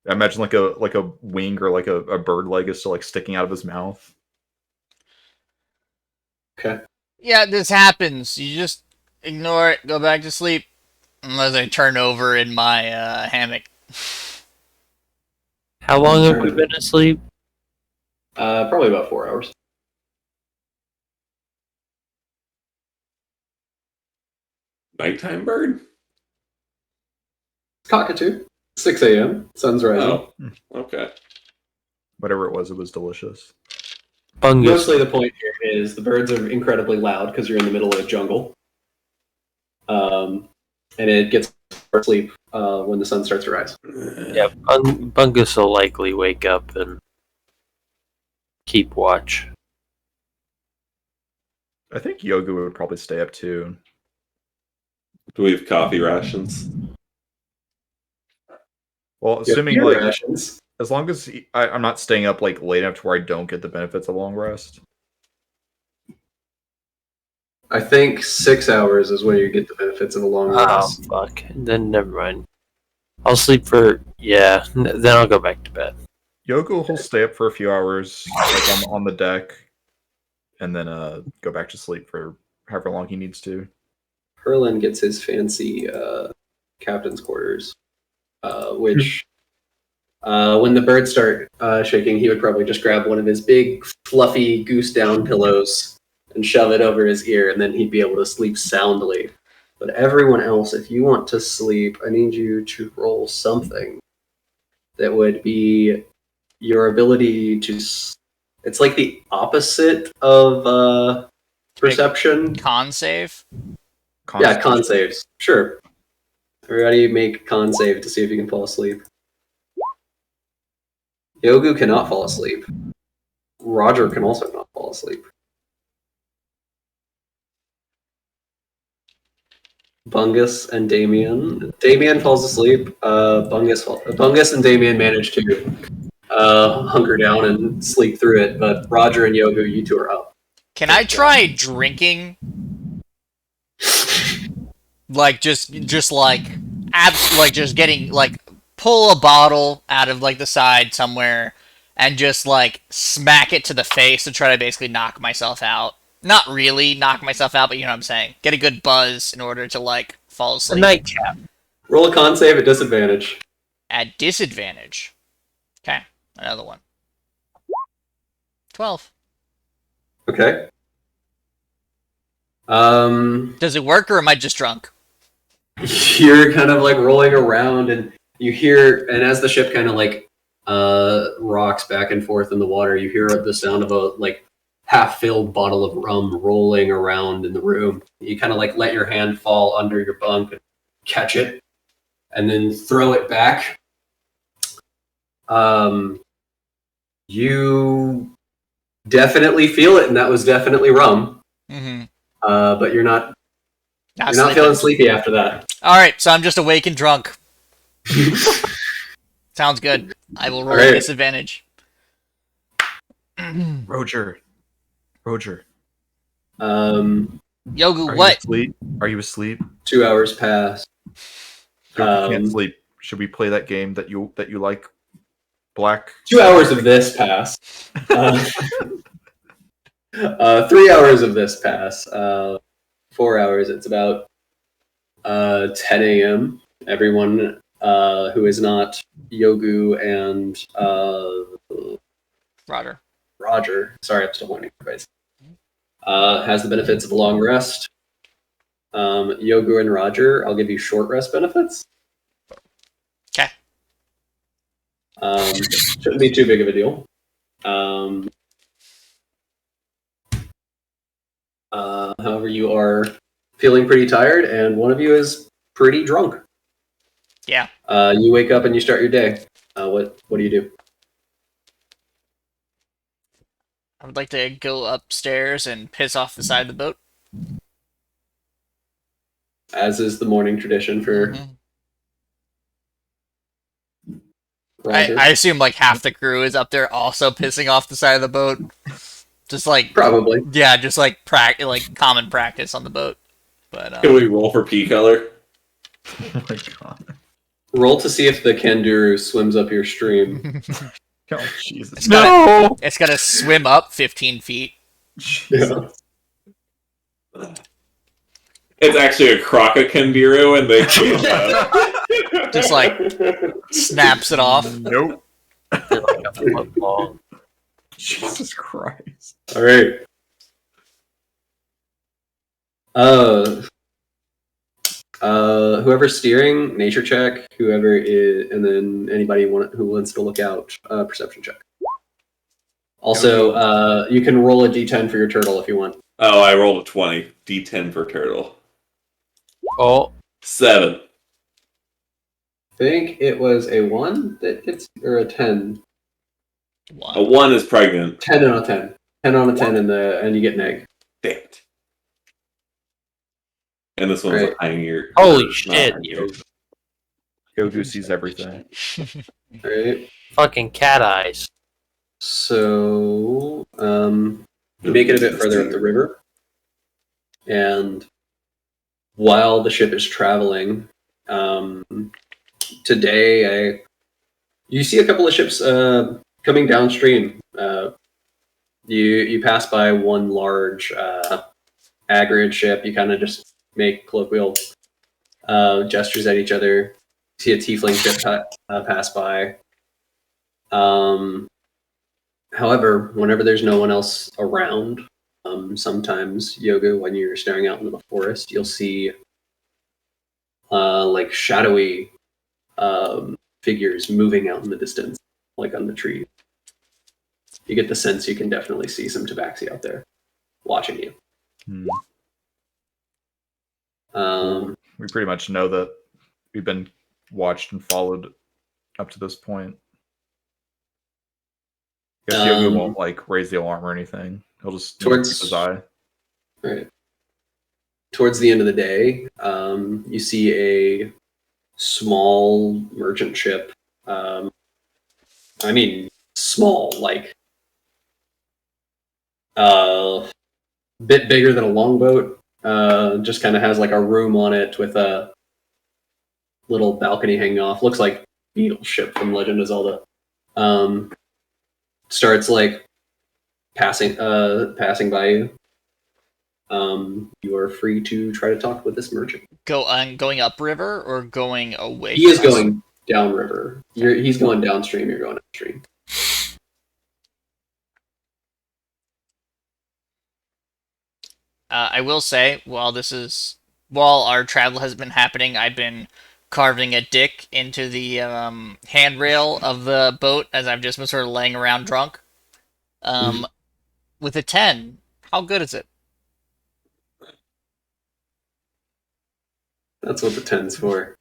Speaker 5: I imagine like a wing or like a bird leg is still like sticking out of his mouth.
Speaker 2: Okay.
Speaker 1: Yeah, this happens. You just ignore it, go back to sleep. Unless I turn over in my hammock.
Speaker 3: How long have we been asleep?
Speaker 2: Probably about 4 hours.
Speaker 4: Nighttime bird?
Speaker 2: Cockatoo. 6 a.m. Sun's rising.
Speaker 4: Oh, okay.
Speaker 5: Whatever it was delicious.
Speaker 3: Bungus.
Speaker 2: Mostly the point here is the birds are incredibly loud because you're in the middle of a jungle. And it gets sleep when the sun starts to rise.
Speaker 3: Yeah, Bungus will likely wake up and keep watch.
Speaker 5: I think Yogu would probably stay up too.
Speaker 4: Do we have coffee rations?
Speaker 5: Well, assuming
Speaker 2: Beer
Speaker 5: like
Speaker 2: rations.
Speaker 5: as long as I'm not staying up like late enough to where I don't get the benefits of long rest.
Speaker 2: I think 6 hours is when you get the benefits of a long
Speaker 3: Oh,
Speaker 2: rest.
Speaker 3: fuck. Then never mind. I'll sleep for... Yeah, then I'll go back to bed.
Speaker 5: Yogu will stay up for a few hours like on the deck and then go back to sleep for however long he needs to.
Speaker 2: Perlin gets his fancy captain's quarters, which when the birds start shaking, he would probably just grab one of his big, fluffy goose down pillows and shove it over his ear, and then he'd be able to sleep soundly. But everyone else, if you want to sleep, I need you to roll something that would be your ability to... It's like the opposite of perception.
Speaker 1: Con save?
Speaker 2: Yeah, con saves. Sure. Everybody make con save to see if you can fall asleep. Yogu cannot fall asleep. Roger can also not fall asleep. Bungus and Damien. Damien falls asleep. Bungus and Damien manage to hunker down and sleep through it, but Roger and Yogu, you two are up.
Speaker 1: Can I try drinking? Like just just getting like pull a bottle out of like the side somewhere and just like smack it to the face to try to basically knock myself out. Not really knock myself out, but you know what I'm saying. Get a good buzz in order to like fall
Speaker 3: A
Speaker 1: asleep.
Speaker 3: nightcap.
Speaker 2: Roll a con save at disadvantage.
Speaker 1: At disadvantage. Okay, another one. 12.
Speaker 2: Okay.
Speaker 1: Does it work, or am I just drunk?
Speaker 2: You're kind of like rolling around, and you hear, and as the ship kind of like rocks back and forth in the water, you hear the sound of a like half-filled bottle of rum rolling around in the room. You kind of like let your hand fall under your bunk and catch it, and then throw it back. You definitely feel it, and that was definitely rum.
Speaker 1: Mm-hmm.
Speaker 2: But you're not feeling sleepy after that.
Speaker 1: All right, so I'm just awake and drunk. Sounds good. I will roll
Speaker 2: All right.
Speaker 1: a disadvantage.
Speaker 5: Roger.
Speaker 1: Yogu,
Speaker 5: Are
Speaker 1: what?
Speaker 5: you asleep? Are you asleep?
Speaker 2: 2 hours pass.
Speaker 5: If you can't sleep. Should we play that game that you like? Black.
Speaker 2: 2 hours of this pass. 3 hours of this pass. 4 hours. It's about 10 a.m. Everyone who is not Yogu and Roger. Sorry, I'm still pointing at everybody. Has the benefits of a long rest. Yogu and Roger, I'll give you short rest benefits.
Speaker 1: Okay.
Speaker 2: Shouldn't be too big of a deal. However, you are feeling pretty tired, and one of you is pretty drunk.
Speaker 1: Yeah.
Speaker 2: You wake up and you start your day. What do you do?
Speaker 1: I would like to go upstairs and piss off the side of the boat.
Speaker 2: As is the morning tradition for
Speaker 1: Mhm.
Speaker 2: Roger.
Speaker 1: I assume like half the crew is up there also pissing off the side of the boat. Just like
Speaker 2: Probably.
Speaker 1: yeah, just like like common practice on the boat. But
Speaker 4: Can we roll for pea color?
Speaker 5: Oh my god.
Speaker 2: Roll to see if the Kanduru swims up your stream.
Speaker 5: Oh Jesus.
Speaker 1: it's gotta swim up 15 feet.
Speaker 2: Yeah.
Speaker 4: It's actually a crocodile and they
Speaker 1: Just like snaps it off.
Speaker 5: Nope.
Speaker 3: They're like a foot long.
Speaker 5: Jesus Christ.
Speaker 2: All right. Whoever's steering, nature check. Whoever is, and then anybody who wants to look out, perception check. Also, you can roll a d10 for your turtle if you want.
Speaker 4: Oh, I rolled a 20. D10 for turtle.
Speaker 3: Oh,
Speaker 4: 7.
Speaker 2: I think it was a 1 that hits, or a 10.
Speaker 4: A 1 is pregnant.
Speaker 2: 10 out of 10. 10 out of 10, and you get an egg.
Speaker 4: Damn it. And this one's
Speaker 2: Right.
Speaker 4: a tinier.
Speaker 3: holy
Speaker 4: not
Speaker 3: shit.
Speaker 4: tinier.
Speaker 5: Goku sees everything.
Speaker 2: All right.
Speaker 3: Fucking cat eyes.
Speaker 2: So, you make it a bit further up the river, and while the ship is traveling, today you see a couple of ships coming downstream. You pass by one large Agrid ship. You kind of just make colloquial gestures at each other. See a tiefling ship pass by. However, whenever there's no one else around, sometimes, Yoga, when you're staring out into the forest, you'll see like shadowy figures moving out in the distance, like on the tree. You get the sense you can definitely see some tabaxi out there watching you.
Speaker 5: We pretty much know that we've been watched and followed up to this point. I guess Yoga won't like raise the alarm or anything. He'll just keep his eye.
Speaker 2: Right. Towards the end of the day, you see a small merchant ship. I mean, small, like bit bigger than a longboat. Just kind of has like a room on it with a little balcony hanging off. Looks like Beetle ship from Legend of Zelda. Starts like passing by you. You are free to try to talk with this merchant.
Speaker 1: Going upriver or going away
Speaker 2: He is
Speaker 1: from us?
Speaker 2: going downriver. He's going downstream. You're going upstream.
Speaker 1: I will say, while our travel has been happening, I've been carving a dick into the handrail of the boat as I've just been sort of laying around drunk. With a 10, how good is it?
Speaker 2: That's what the 10's for.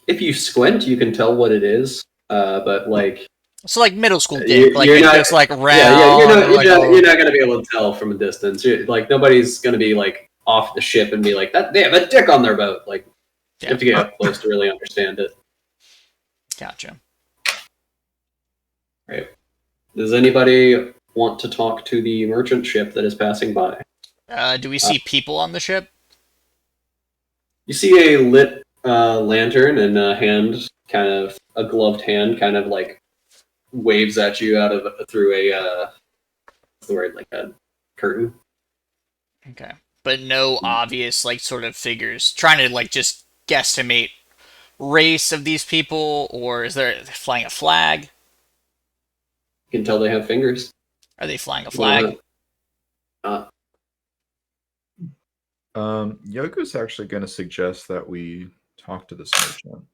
Speaker 2: If you squint, you can tell what it is. But like,
Speaker 1: So like middle school dick, like
Speaker 2: you're
Speaker 1: it
Speaker 2: not,
Speaker 1: looks like round.
Speaker 2: yeah,
Speaker 1: or
Speaker 2: you're not gonna be able to tell from a distance. Like nobody's gonna be like off the ship and be like that. They have a dick on their boat. Like you have to get up close to really understand it.
Speaker 1: Gotcha.
Speaker 2: Right. Does anybody want to talk to the merchant ship that is passing by?
Speaker 1: Do we see people on the ship?
Speaker 2: You see a lit lantern and a hand, kind of a gloved hand, kind of like waves at you out of through a what's the word, like a curtain.
Speaker 1: Okay. But no obvious, like, sort of figures. Trying to, like, just guesstimate race of these people, or is there flying a flag?
Speaker 2: You can tell they have fingers.
Speaker 1: Are they flying a flag?
Speaker 5: Yoko's actually going to suggest that we talk to this merchant.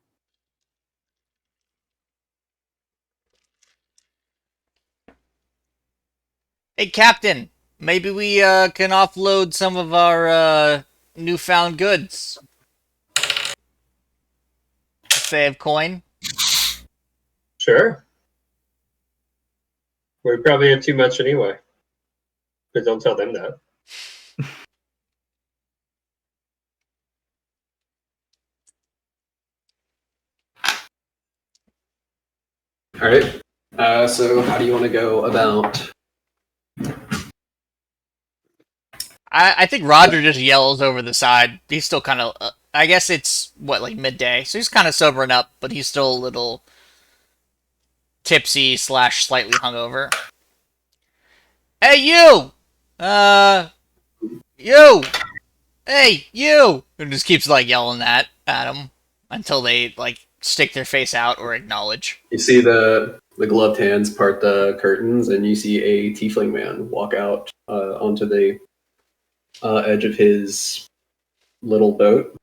Speaker 1: Hey, Captain, maybe we can offload some of our newfound goods. If they have coin.
Speaker 6: Sure. We probably have too much anyway. But don't tell them that.
Speaker 2: All right. So how do you want to go about?
Speaker 1: I think Roger just yells over the side. He's still kind of... I guess it's, like midday. So he's kind of sobering up, but he's still a little tipsy / slightly hungover. Hey, you! You! Hey, you! And just keeps, like, yelling at him until they, like, stick their face out or acknowledge.
Speaker 2: You see the gloved hands part the curtains, and you see a tiefling man walk out onto the edge of his little boat,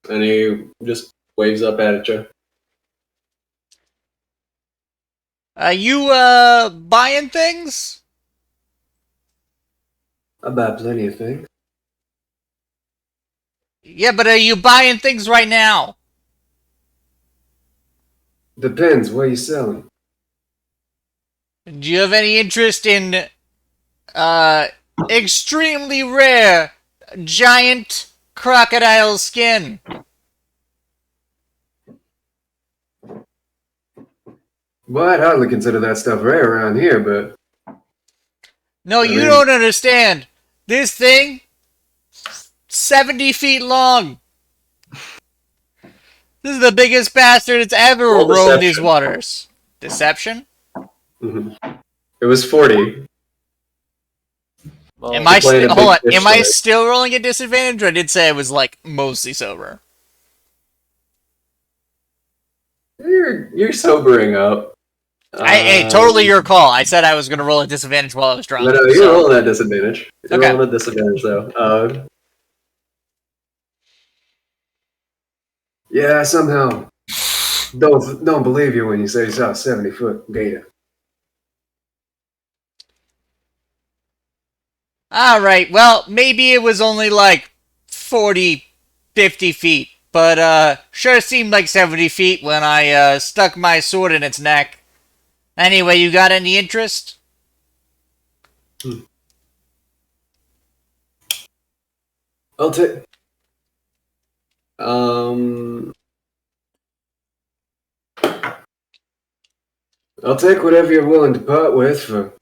Speaker 2: and he just waves up at you.
Speaker 1: You, buying things?
Speaker 2: I buy plenty of things.
Speaker 1: Yeah, but are you buying things right now?
Speaker 2: Depends. What are you selling?
Speaker 1: Do you have any interest in, extremely rare giant crocodile skin?
Speaker 2: Well, I'd hardly consider that stuff rare around here, but
Speaker 1: No, you don't understand. This thing, 70 feet long. This is the biggest bastard that's ever roamed these waters. Deception?
Speaker 2: It was 40.
Speaker 3: Well,
Speaker 1: Am I still rolling a disadvantage? Or I did say I was like mostly sober.
Speaker 2: You're sobering up.
Speaker 1: Hey, totally your call. I said I was going to roll a disadvantage while I was drunk.
Speaker 2: No, you're rolling that disadvantage. You're
Speaker 1: Okay.
Speaker 2: rolling a disadvantage, though. Yeah, somehow don't believe you when you say you saw a 70-foot gator.
Speaker 1: Alright, well, maybe it was only like 40, 50 feet. But, sure seemed like 70 feet when I, stuck my sword in its neck. Anyway, you got any interest?
Speaker 2: I'll take. I'll take whatever you're willing to part with for,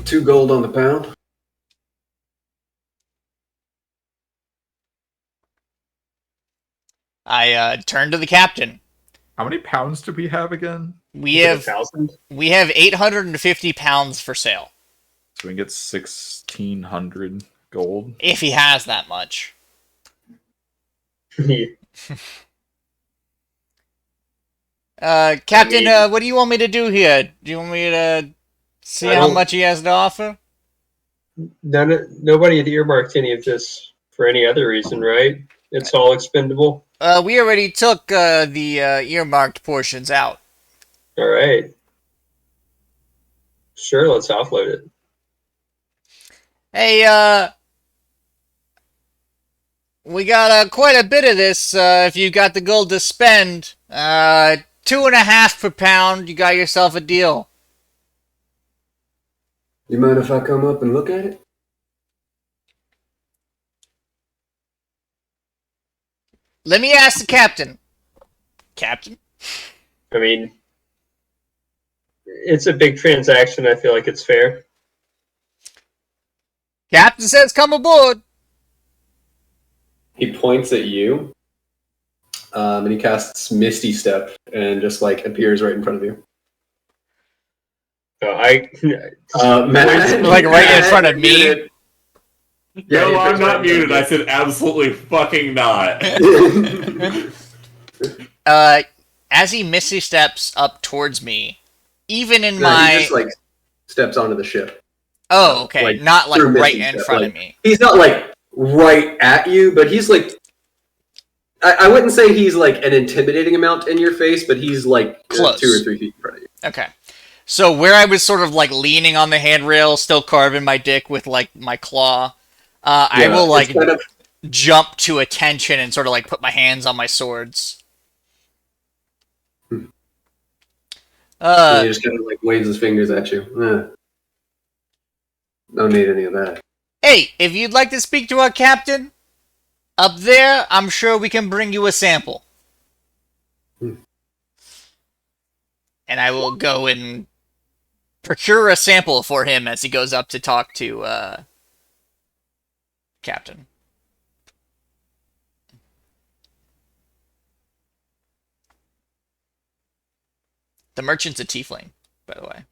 Speaker 2: 2 gold on the pound.
Speaker 1: I turned to the captain.
Speaker 5: How many pounds do we have again?
Speaker 1: We
Speaker 6: Is it
Speaker 1: have
Speaker 6: 1,000?
Speaker 1: 850 pounds for sale.
Speaker 5: So we can get 1,600 gold.
Speaker 1: If he has that much. Captain,
Speaker 6: I mean-
Speaker 1: what do you want me to do here? Do you want me to see how much he has to offer?
Speaker 6: Nobody had earmarked any of this for any other reason, right? It's all expendable.
Speaker 1: We already took the earmarked portions out.
Speaker 6: All right. Sure, let's offload it.
Speaker 1: Hey, we got quite a bit of this. If you got the gold to spend, 2.5 per pound, you got yourself a deal.
Speaker 2: You mind if I come up and look at it?
Speaker 1: Let me ask the captain. Captain?
Speaker 6: I mean, it's a big transaction. I feel like it's fair.
Speaker 1: Captain says come aboard.
Speaker 2: He points at you, and he casts Misty Step and just like appears right in front of you. Matt,
Speaker 1: Like right in front of me?
Speaker 4: No,
Speaker 2: he
Speaker 4: I'm
Speaker 2: appears
Speaker 4: not
Speaker 2: right in
Speaker 4: muted. I
Speaker 2: front
Speaker 4: said absolutely fucking not.
Speaker 2: of you.
Speaker 1: As he misty steps up towards me, even in
Speaker 2: No,
Speaker 1: my...
Speaker 2: he just like steps onto the ship.
Speaker 1: Oh, okay.
Speaker 2: like,
Speaker 1: Not like
Speaker 2: through
Speaker 1: right
Speaker 2: Misty
Speaker 1: in
Speaker 2: Step,
Speaker 1: front
Speaker 2: like-
Speaker 1: of me.
Speaker 2: He's not like right at you, but he's like. I wouldn't say he's like an intimidating amount in your face, but he's like
Speaker 1: Close.
Speaker 2: 2 or 3 feet in front of you.
Speaker 1: Okay. So where I was sort of like leaning on the handrail, still carving my dick with like my claw, I will like
Speaker 2: it's kind of,
Speaker 1: jump to attention and sort of like put my hands on my swords.
Speaker 2: and he
Speaker 1: Uh,
Speaker 2: just kind of like waves his fingers at you. Don't need any of that.
Speaker 1: hey, if you'd like to speak to our captain, up there, I'm sure we can bring you a sample.
Speaker 2: Hmm.
Speaker 1: And I will go and procure a sample for him as he goes up to talk to Captain. The merchant's a tiefling, by the way.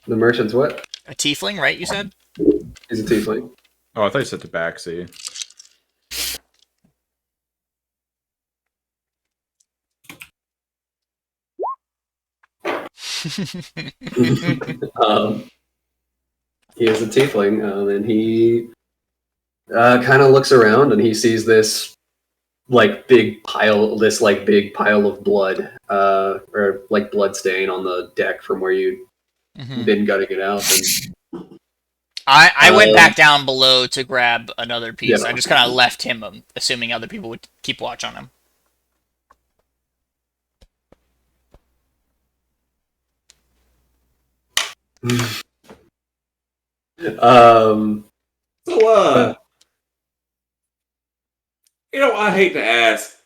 Speaker 2: The merchant's what?
Speaker 1: A tiefling, right, you said?
Speaker 2: He's a tiefling.
Speaker 5: Oh, I thought you said tabaxi.
Speaker 2: He is a tiefling, and he kind of looks around and he sees this big pile of blood, or like blood stain on the deck from where you'd
Speaker 1: Mhm.
Speaker 2: been gutting it out. And
Speaker 1: I went back down below to grab another piece.
Speaker 2: Yeah.
Speaker 1: I just kind of left him, assuming other people would keep watch on him.
Speaker 2: um,
Speaker 4: So, I hate to ask.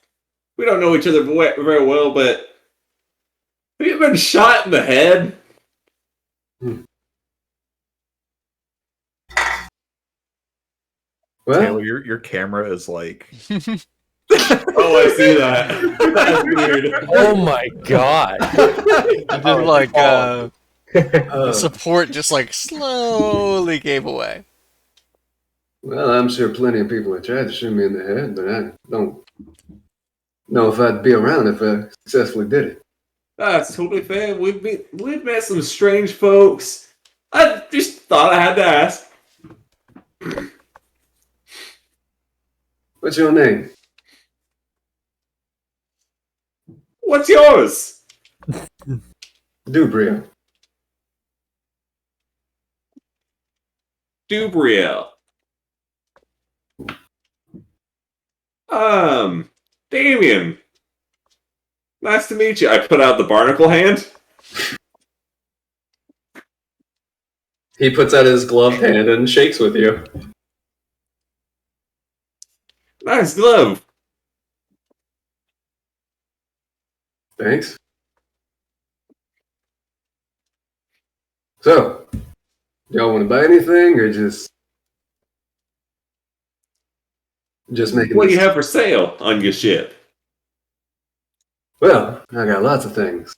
Speaker 4: We don't know each other very well, but have you been shot in the head?
Speaker 2: well,
Speaker 5: Taylor, your camera is like.
Speaker 4: Oh, I see that. That's weird.
Speaker 3: Oh my god.
Speaker 1: Just like
Speaker 2: uh,
Speaker 1: the support just like slowly gave away.
Speaker 2: well, I'm sure plenty of people have tried to shoot me in the head, but I don't know if I'd be around if I successfully did it.
Speaker 4: That's totally fair. We've met some strange folks. I just thought I had to ask.
Speaker 2: What's your name?
Speaker 4: What's yours?
Speaker 2: Dubria.
Speaker 4: Dubriel. Damien. Nice to meet you. I put out the barnacle hand.
Speaker 2: He puts out his gloved hand and shakes with you.
Speaker 4: Nice glove.
Speaker 2: Thanks. So, y'all want to buy anything, or just making?
Speaker 4: What do you
Speaker 2: this-
Speaker 4: have for sale on your ship?
Speaker 2: Well, I got lots of things,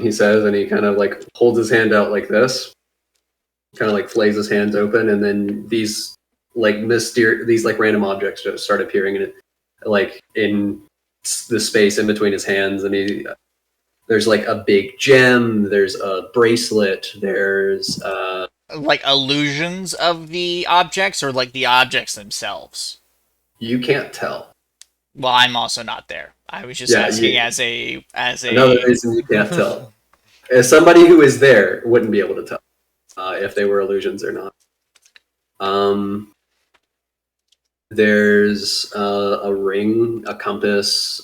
Speaker 2: he says, and he kind of like holds his hand out like this, kind of like flays his hands open, and then these like these like random objects just start appearing in it, like in the space in between his hands, and there's like a big gem, there's a bracelet, there's
Speaker 1: Like illusions of the objects, or like the objects themselves?
Speaker 2: you can't tell.
Speaker 1: Well, I'm also not there. I was just
Speaker 2: Yeah,
Speaker 1: asking as
Speaker 2: another
Speaker 1: a.
Speaker 2: reason you can't tell. As somebody who is there wouldn't be able to tell if they were illusions or not. There's a ring, a compass,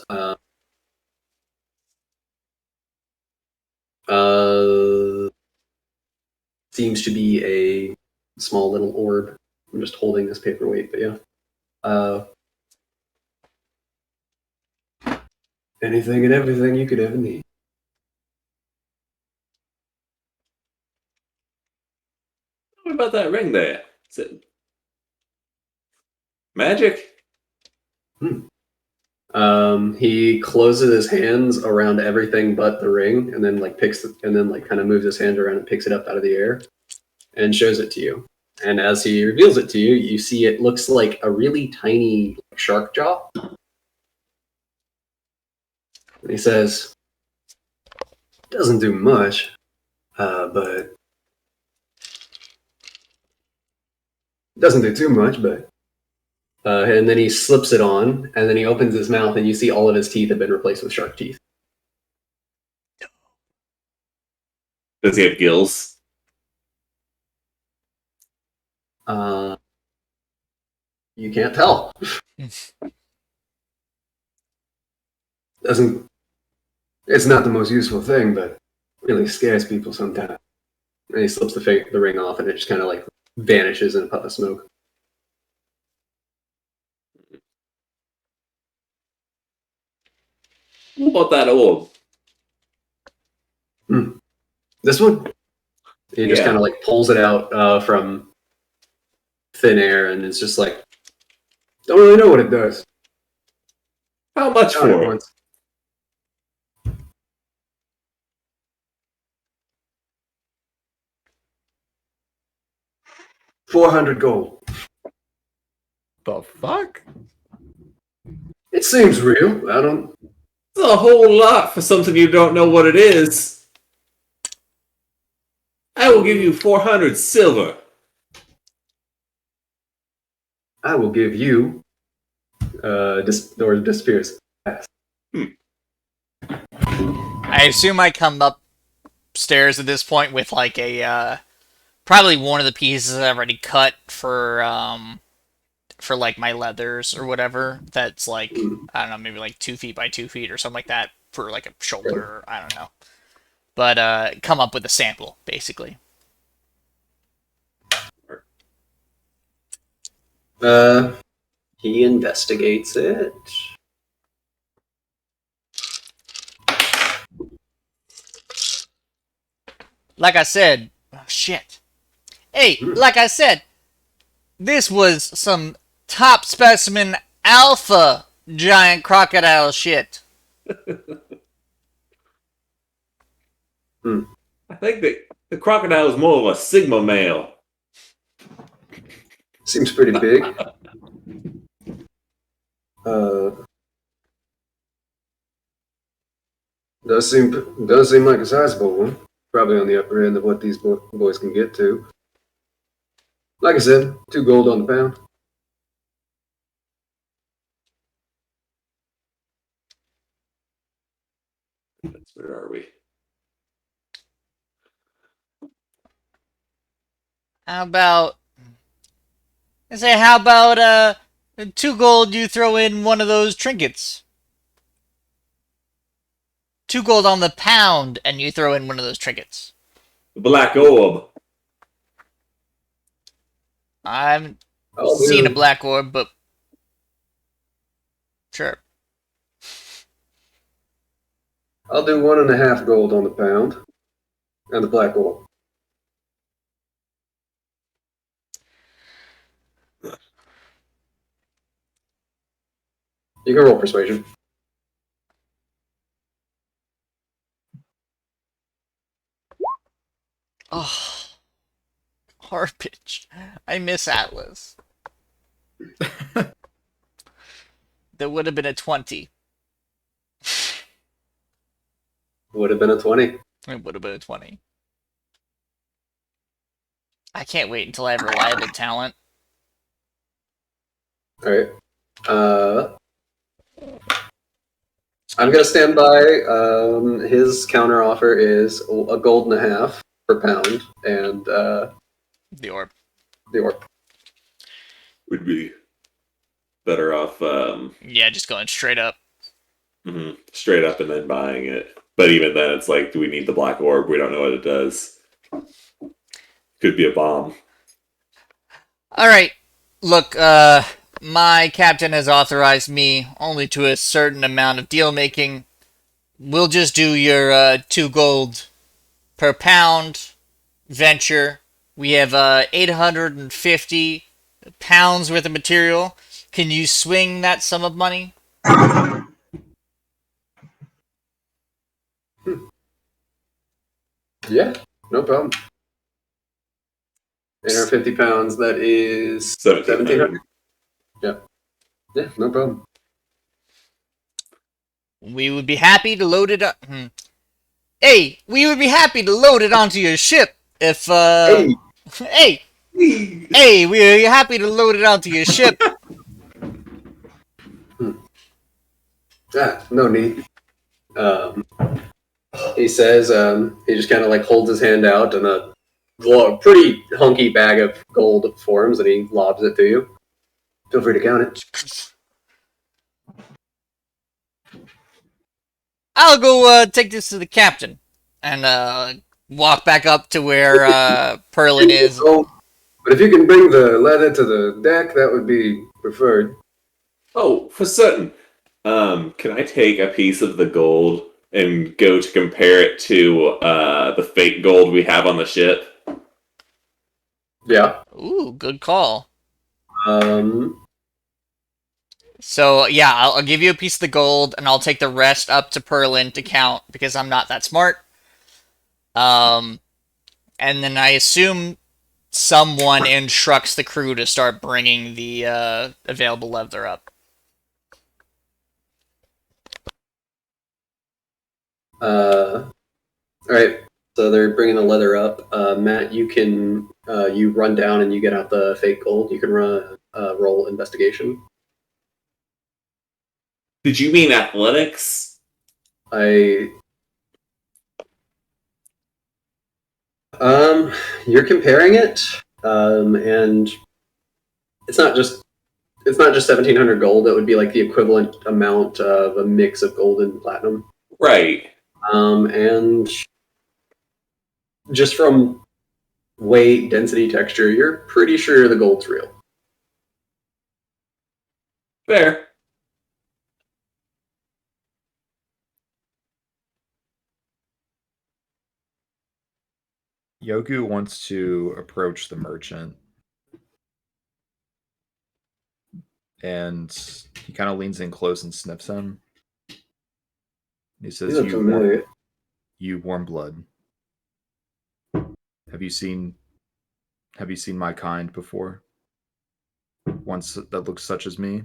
Speaker 2: seems to be a small little orb. I'm just holding this paperweight, but yeah. Anything and everything you could ever need.
Speaker 4: What about that ring there? Is it magic?
Speaker 2: He closes his hands around everything but the ring, and then like kind of moves his hand around and picks it up out of the air, and shows it to you. And as he reveals it to you, you see it looks like a really tiny shark jaw. And he says, "Doesn't do much, but doesn't do too much, but." And then he slips it on, and then he opens his mouth, and you see all of his teeth have been replaced with shark teeth.
Speaker 4: Does he have gills?
Speaker 2: You can't tell. Doesn't. It's not the most useful thing, but really scares people sometimes. And he slips the ring off, and it just kind of like vanishes in a puff of smoke.
Speaker 4: What about that orb?
Speaker 2: This one, he just
Speaker 4: Yeah.
Speaker 2: kind of like pulls it out from thin air, and it's just like, don't really know what it does.
Speaker 4: How much
Speaker 2: Found it
Speaker 4: for it?
Speaker 2: once. 400 gold.
Speaker 5: The fuck?
Speaker 2: It seems real. I don't.
Speaker 4: It's a whole lot for something you don't know what it is. I will give you 400 silver.
Speaker 2: I will give you. Disappears.
Speaker 1: I assume I come upstairs at this point with like a probably one of the pieces I've already cut for like my leathers or whatever. That's like I don't know, maybe like 2 feet by 2 feet or something like that for like a shoulder. I don't know, but come up with a sample basically.
Speaker 2: He investigates it.
Speaker 1: Like I said, oh, shit. Hey, like I said, this was some top specimen alpha giant crocodile shit.
Speaker 4: I think that the crocodile is more of a sigma male.
Speaker 2: Seems pretty big. Does seem like a sizable one. Probably on the upper end of what these boys can get to. Like I said, 2 gold on the pound.
Speaker 4: Where are we?
Speaker 1: How about how about 2 gold you throw in one of those trinkets? 2 gold on the pound and you throw in one of those trinkets.
Speaker 4: The black orb.
Speaker 1: I haven't
Speaker 2: I'll
Speaker 1: seen a
Speaker 2: do,
Speaker 1: black orb, but sure.
Speaker 2: I'll do 1.5 gold on the pound. And the black orb. You can roll persuasion.
Speaker 1: Oh, garbage. I miss Atlas. There would have been a 20.
Speaker 2: Would have been a 20.
Speaker 1: It would have been a 20. I can't wait until I have reliable talent.
Speaker 2: All right. I'm gonna stand by. His counter offer is a gold and a half per pound, and
Speaker 1: The orb.
Speaker 2: the orc.
Speaker 4: Would be better off
Speaker 1: Yeah, just going straight up.
Speaker 4: straight up and then buying it. But even then, it's like, do we need the black orb? We don't know what it does. Could be a bomb.
Speaker 1: Alright. Look, my captain has authorized me only to a certain amount of deal making. We'll just do your 2 gold per pound venture. We have 850 pounds worth of material. Can you swing that sum of money?
Speaker 2: Yeah, no problem. 850 pounds. That is 1700. Yeah, no problem.
Speaker 1: We would be happy to load it up. Hey, we would be happy to load it onto your ship if,
Speaker 2: Hey,
Speaker 1: Hey! Hey, we're happy to load it onto your ship.
Speaker 2: no need. He says, he just kind of like holds his hand out, and a pretty hunky bag of gold forms, and he lobs it to you. Feel free to count it.
Speaker 1: I'll go take this to the captain and walk back up to where Perlin is.
Speaker 2: Oh, but if you can bring the leather to the deck, that would be preferred.
Speaker 4: Oh, for certain. Can I take a piece of the gold and go to compare it to the fake gold we have on the ship?
Speaker 2: Yeah.
Speaker 1: Ooh, good call.
Speaker 2: Um,
Speaker 1: So yeah, I'll give you a piece of the gold, and I'll take the rest up to Perlin to count because I'm not that smart. And then I assume someone instructs the crew to start bringing the available leather up.
Speaker 2: all right. So they're bringing the leather up. Matt, you can you run down and you get out the fake gold. You can roll investigation.
Speaker 4: Did you mean athletics?
Speaker 2: I you're comparing it, and it's not just 1,700 gold. That would be like the equivalent amount of a mix of gold and platinum.
Speaker 4: Right.
Speaker 2: And just from weight, density, texture, you're pretty sure the gold's real.
Speaker 4: Fair.
Speaker 5: Yogu wants to approach the merchant, and he kind of leans in close and sniffs him. He says,
Speaker 2: He's familiar.
Speaker 5: You warm blood. Have you seen my kind before? Once that looks such as me?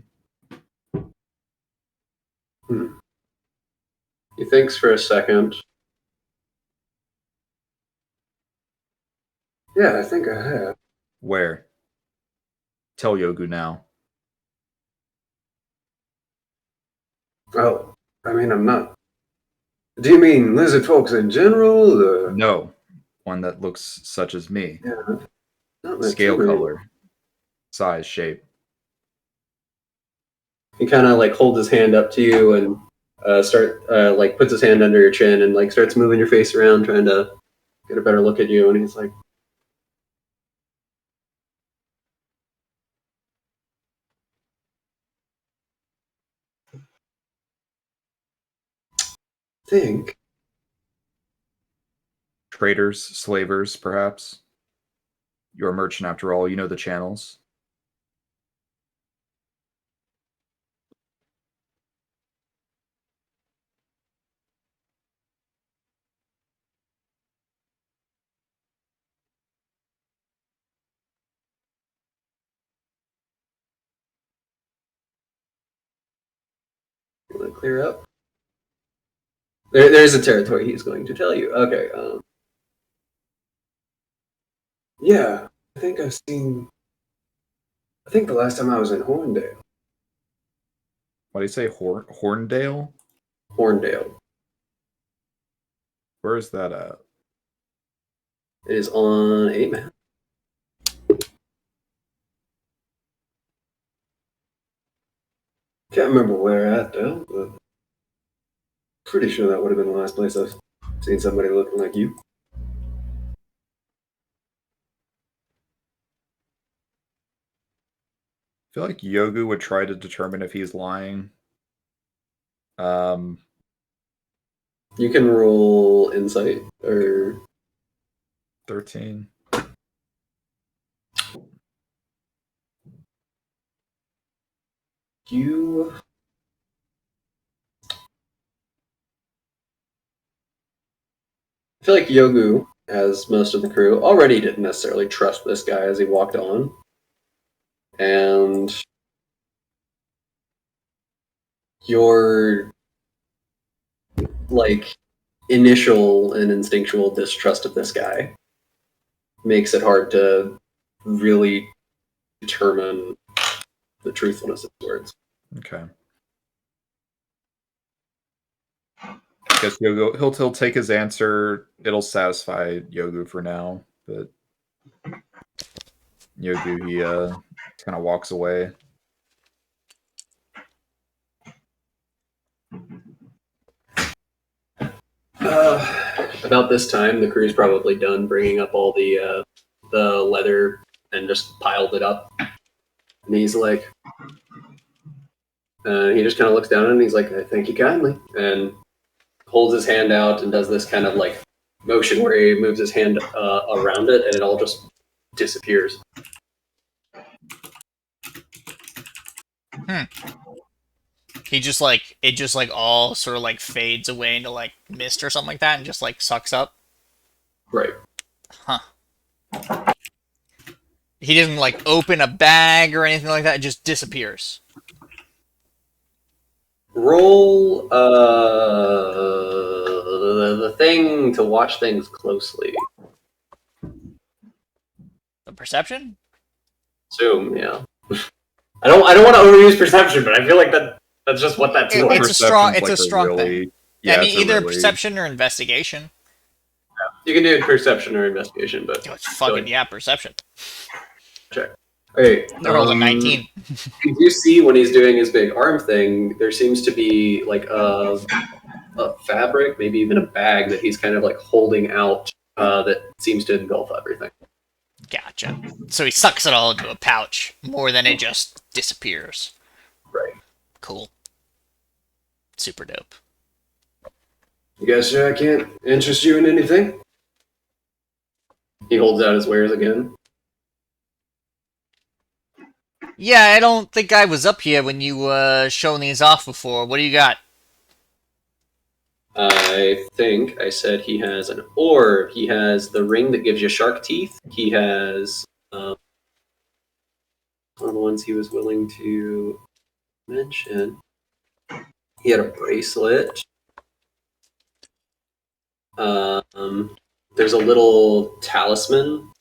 Speaker 2: He thinks for a second. Yeah, I think I have.
Speaker 5: Where? Tell Yogu now.
Speaker 2: Oh, I mean, I'm not. Do you mean lizard folks in general?
Speaker 5: No, one that looks such as me.
Speaker 2: Yeah, not
Speaker 5: Scale
Speaker 2: too many.
Speaker 5: color, size, shape.
Speaker 2: He kind of like holds his hand up to you and like puts his hand under your chin and like starts moving your face around, trying to get a better look at you. And he's like, think.
Speaker 5: Traders, slavers, perhaps. You're a merchant after all. You know the channels.
Speaker 2: want to clear up? There's a territory he's going to tell you. Okay. Yeah, I think I've seen. I think the last time I was in Horndale.
Speaker 5: What do you say, Horndale?
Speaker 2: Horndale.
Speaker 5: Where is that at?
Speaker 2: It is on a map. Can't remember where at though, but pretty sure that would have been the last place I've seen somebody looking like you.
Speaker 5: I feel like Yogu would try to determine if he's lying.
Speaker 2: You can roll insight or
Speaker 5: 13.
Speaker 2: you. I feel like Yogu, as most of the crew, already didn't necessarily trust this guy as he walked on. And your like initial and instinctual distrust of this guy makes it hard to really determine the truthfulness of his words.
Speaker 5: Okay. I guess Yogu, he'll take his answer. It'll satisfy Yogu for now, but Yogu, he kind of walks away.
Speaker 2: About this time, the crew's probably done bringing up all the leather and just piled it up. And he's like, he just kind of looks down and he's like, "Thank you kindly," and holds his hand out and does this kind of like motion where he moves his hand around it, and it all just disappears.
Speaker 1: He just like it just like all sort of like fades away into like mist or something like that, and just like sucks up.
Speaker 2: Right.
Speaker 1: Huh. He doesn't like open a bag or anything like that. It just disappears.
Speaker 2: Roll the thing to watch things closely.
Speaker 1: The perception?
Speaker 2: Assume, yeah. I don't want to overuse perception, but I feel like that's just what that's for.
Speaker 1: It's a strong. It's
Speaker 5: Perception's
Speaker 1: a strong
Speaker 5: really,
Speaker 1: thing. Yeah, I mean,
Speaker 5: it's a
Speaker 1: either
Speaker 5: really-
Speaker 1: perception or investigation.
Speaker 2: You can do perception or investigation, but
Speaker 1: Oh, it's fucking perception.
Speaker 2: check. Okay,
Speaker 1: I rolled a 19.
Speaker 2: You do see when he's doing his big arm thing, there seems to be like a fabric, maybe even a bag that he's kind of like holding out that seems to engulf everything.
Speaker 1: Gotcha. So he sucks it all into a pouch more than it just disappears.
Speaker 2: Right.
Speaker 1: Cool. Super dope.
Speaker 2: You guys sure I can't interest you in anything? He holds out his wares again.
Speaker 1: Yeah, I don't think I was up here when you shown these off before. What do you got?
Speaker 2: I think I said he has an orb. He has the ring that gives you shark teeth. He has one of the ones he was willing to mention. He had a bracelet. There's a little talisman.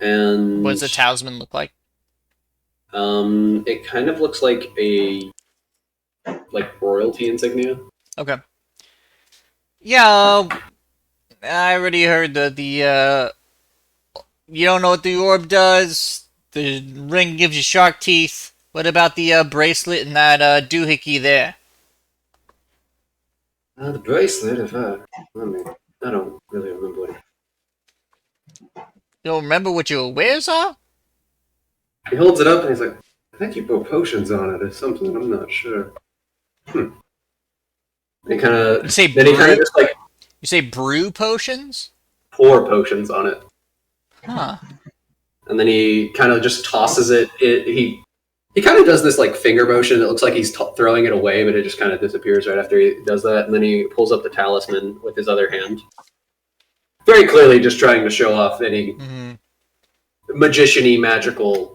Speaker 2: And
Speaker 1: What does the talisman look like?
Speaker 2: it kind of looks like a royalty insignia.
Speaker 1: Okay. Yeah, I already heard that the you don't know what the orb does. The ring gives you shark teeth. What about the bracelet and that doohickey there?
Speaker 2: The bracelet, I don't really remember what it.
Speaker 1: You don't remember what your wares are?
Speaker 2: He holds it up and he's like, "I think you put potions on it or something. I'm not sure." And he kind of
Speaker 1: You say
Speaker 2: then he kind
Speaker 1: brew?
Speaker 2: of just like
Speaker 1: You say brew potions?
Speaker 2: pour potions on it,
Speaker 1: Huh.
Speaker 2: and then he kind of just tosses it. He kind of does this like finger motion. It looks like he's throwing it away, but it just kind of disappears right after he does that. And then he pulls up the talisman with his other hand, very clearly just trying to show off any
Speaker 1: Mm-hmm.
Speaker 2: magician-y magical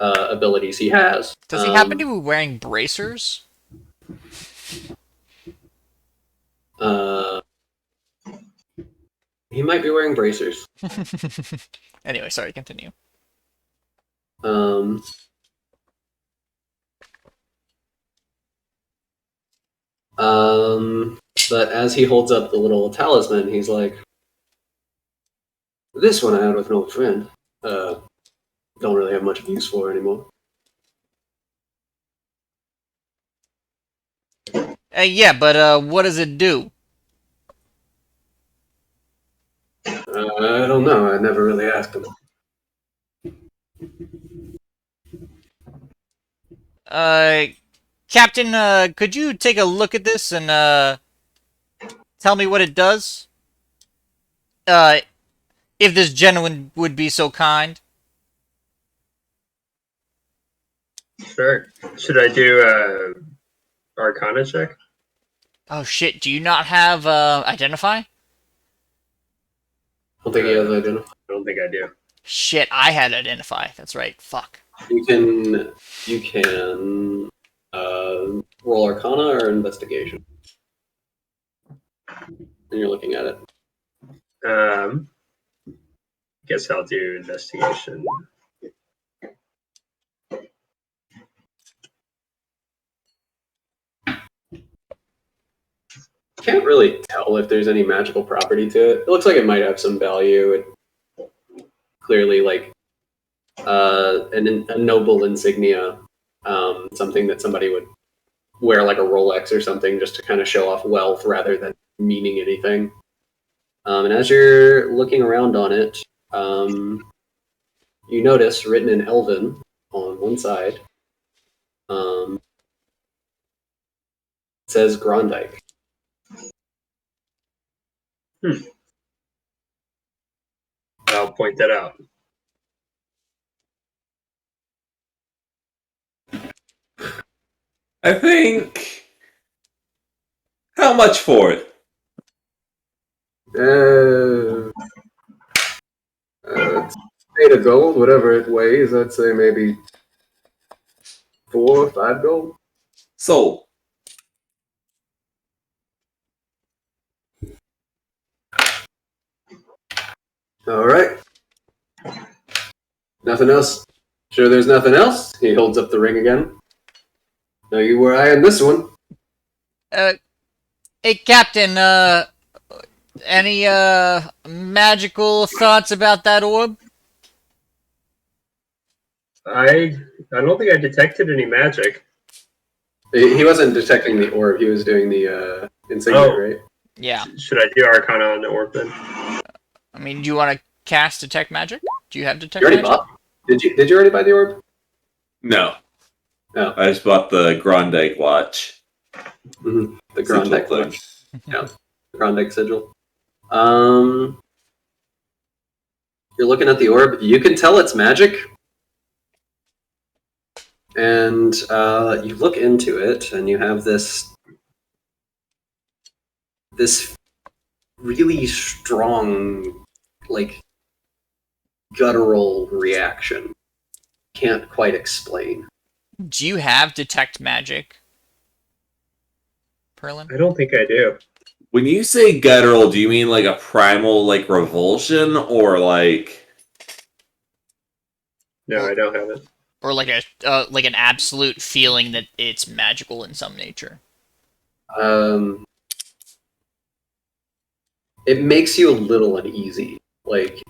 Speaker 2: abilities he has.
Speaker 1: Does he happen to be wearing bracers?
Speaker 2: He might be wearing bracers.
Speaker 1: Anyway, sorry, continue.
Speaker 2: Um, but as he holds up the little talisman, he's like, "This one I had with an old friend. Don't really have much of use for anymore."
Speaker 1: Yeah, but what does it do?
Speaker 2: I don't know. I never really asked him.
Speaker 1: Captain, could you take a look at this and tell me what it does? If this gentleman would be so kind.
Speaker 6: Sure. Should I do Arcana check?
Speaker 1: Oh shit, do you not have identify?
Speaker 2: I don't think he has identify.
Speaker 6: I don't think I do.
Speaker 1: Shit, I had identify. That's right. Fuck.
Speaker 2: You can roll Arcana or Investigation. And you're looking at it.
Speaker 6: Guess I'll do investigation.
Speaker 2: Can't really tell if there's any magical property to it. It looks like it might have some value. It clearly like a noble insignia, something that somebody would wear like a Rolex or something just to kind of show off wealth rather than meaning anything. And as you're looking around on it, you notice written in Elven on one side, it says Grondike.
Speaker 6: I'll point that out.
Speaker 4: I think. How much for it?
Speaker 2: 8 of gold, whatever it weighs. I'd say maybe 4 or 5 gold.
Speaker 4: Sold.
Speaker 2: All right. Nothing else? Sure there's nothing else? He holds up the ring again. No, you were eyeing this one.
Speaker 1: Hey, Captain, any, magical thoughts about that orb?
Speaker 6: I don't think I detected any magic.
Speaker 2: He wasn't detecting the orb. He was doing the insignia,
Speaker 6: Oh.
Speaker 2: right?
Speaker 1: Yeah.
Speaker 6: Should I do Arcana on the orb then?
Speaker 1: I mean, do you want to cast Detect Magic? Do you have Detect
Speaker 2: You already
Speaker 1: Magic?
Speaker 2: bought? Did you already buy the orb?
Speaker 4: No.
Speaker 2: Oh.
Speaker 4: I just bought the Grondike watch.
Speaker 2: Mm-hmm. The
Speaker 4: Sigil
Speaker 2: Grondike
Speaker 4: thing.
Speaker 2: watch. Yeah, the Grondike sigil. You're looking at the orb. You can tell it's magic. And you look into it, and you have this really strong, like, guttural reaction. Can't quite explain.
Speaker 1: Do you have Detect Magic, Perlin?
Speaker 6: I don't think I do.
Speaker 4: When you say guttural, do you mean like a primal like revulsion or like
Speaker 6: No, I don't have it.
Speaker 1: Or like a like an absolute feeling that it's magical in some nature?
Speaker 2: It makes you a little uneasy. Like,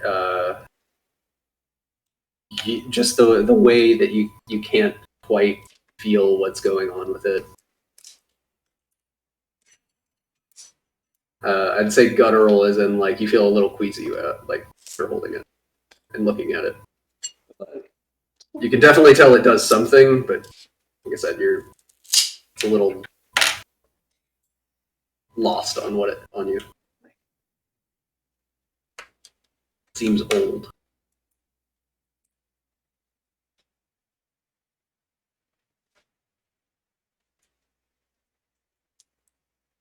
Speaker 2: just the way that you can't quite feel what's going on with it. I'd say guttural as in like you feel a little queasy like for holding it and looking at it. You can definitely tell it does something, but like I said, it's a little lost on on you. Seems old.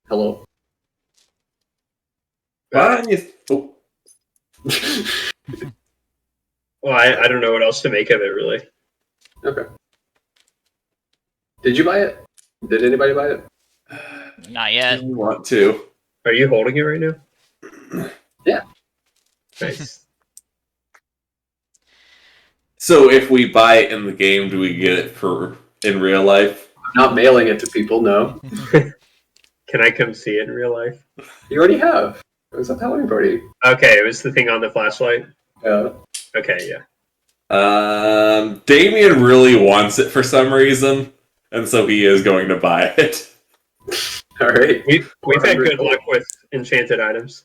Speaker 2: Hello.
Speaker 4: why don't you oh,
Speaker 6: Well, I don't know what else to make of it, really.
Speaker 2: Okay. Did you buy it? Did anybody buy it?
Speaker 1: Not yet.
Speaker 4: You want to?
Speaker 6: Are you holding it right now?
Speaker 2: Yeah.
Speaker 6: Nice.
Speaker 4: So if we buy it in the game, do we get it for in real life?
Speaker 2: I'm not mailing it to people, no.
Speaker 6: Can I come see it in real life?
Speaker 2: You already have. It was a Halloween party.
Speaker 6: Okay, it was the thing on the flashlight.
Speaker 2: Yeah.
Speaker 6: Okay, yeah.
Speaker 4: Damien really wants it for some reason, and so he is going to buy it.
Speaker 2: All right.
Speaker 6: We've had good luck with enchanted items.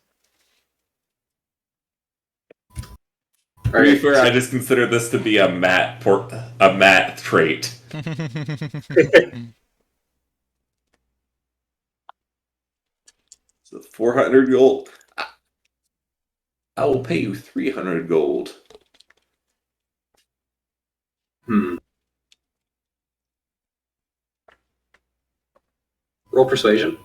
Speaker 4: To be fair, I just consider this to be a Matt trait. So 400 gold. I will pay you 300 gold.
Speaker 2: Roll persuasion.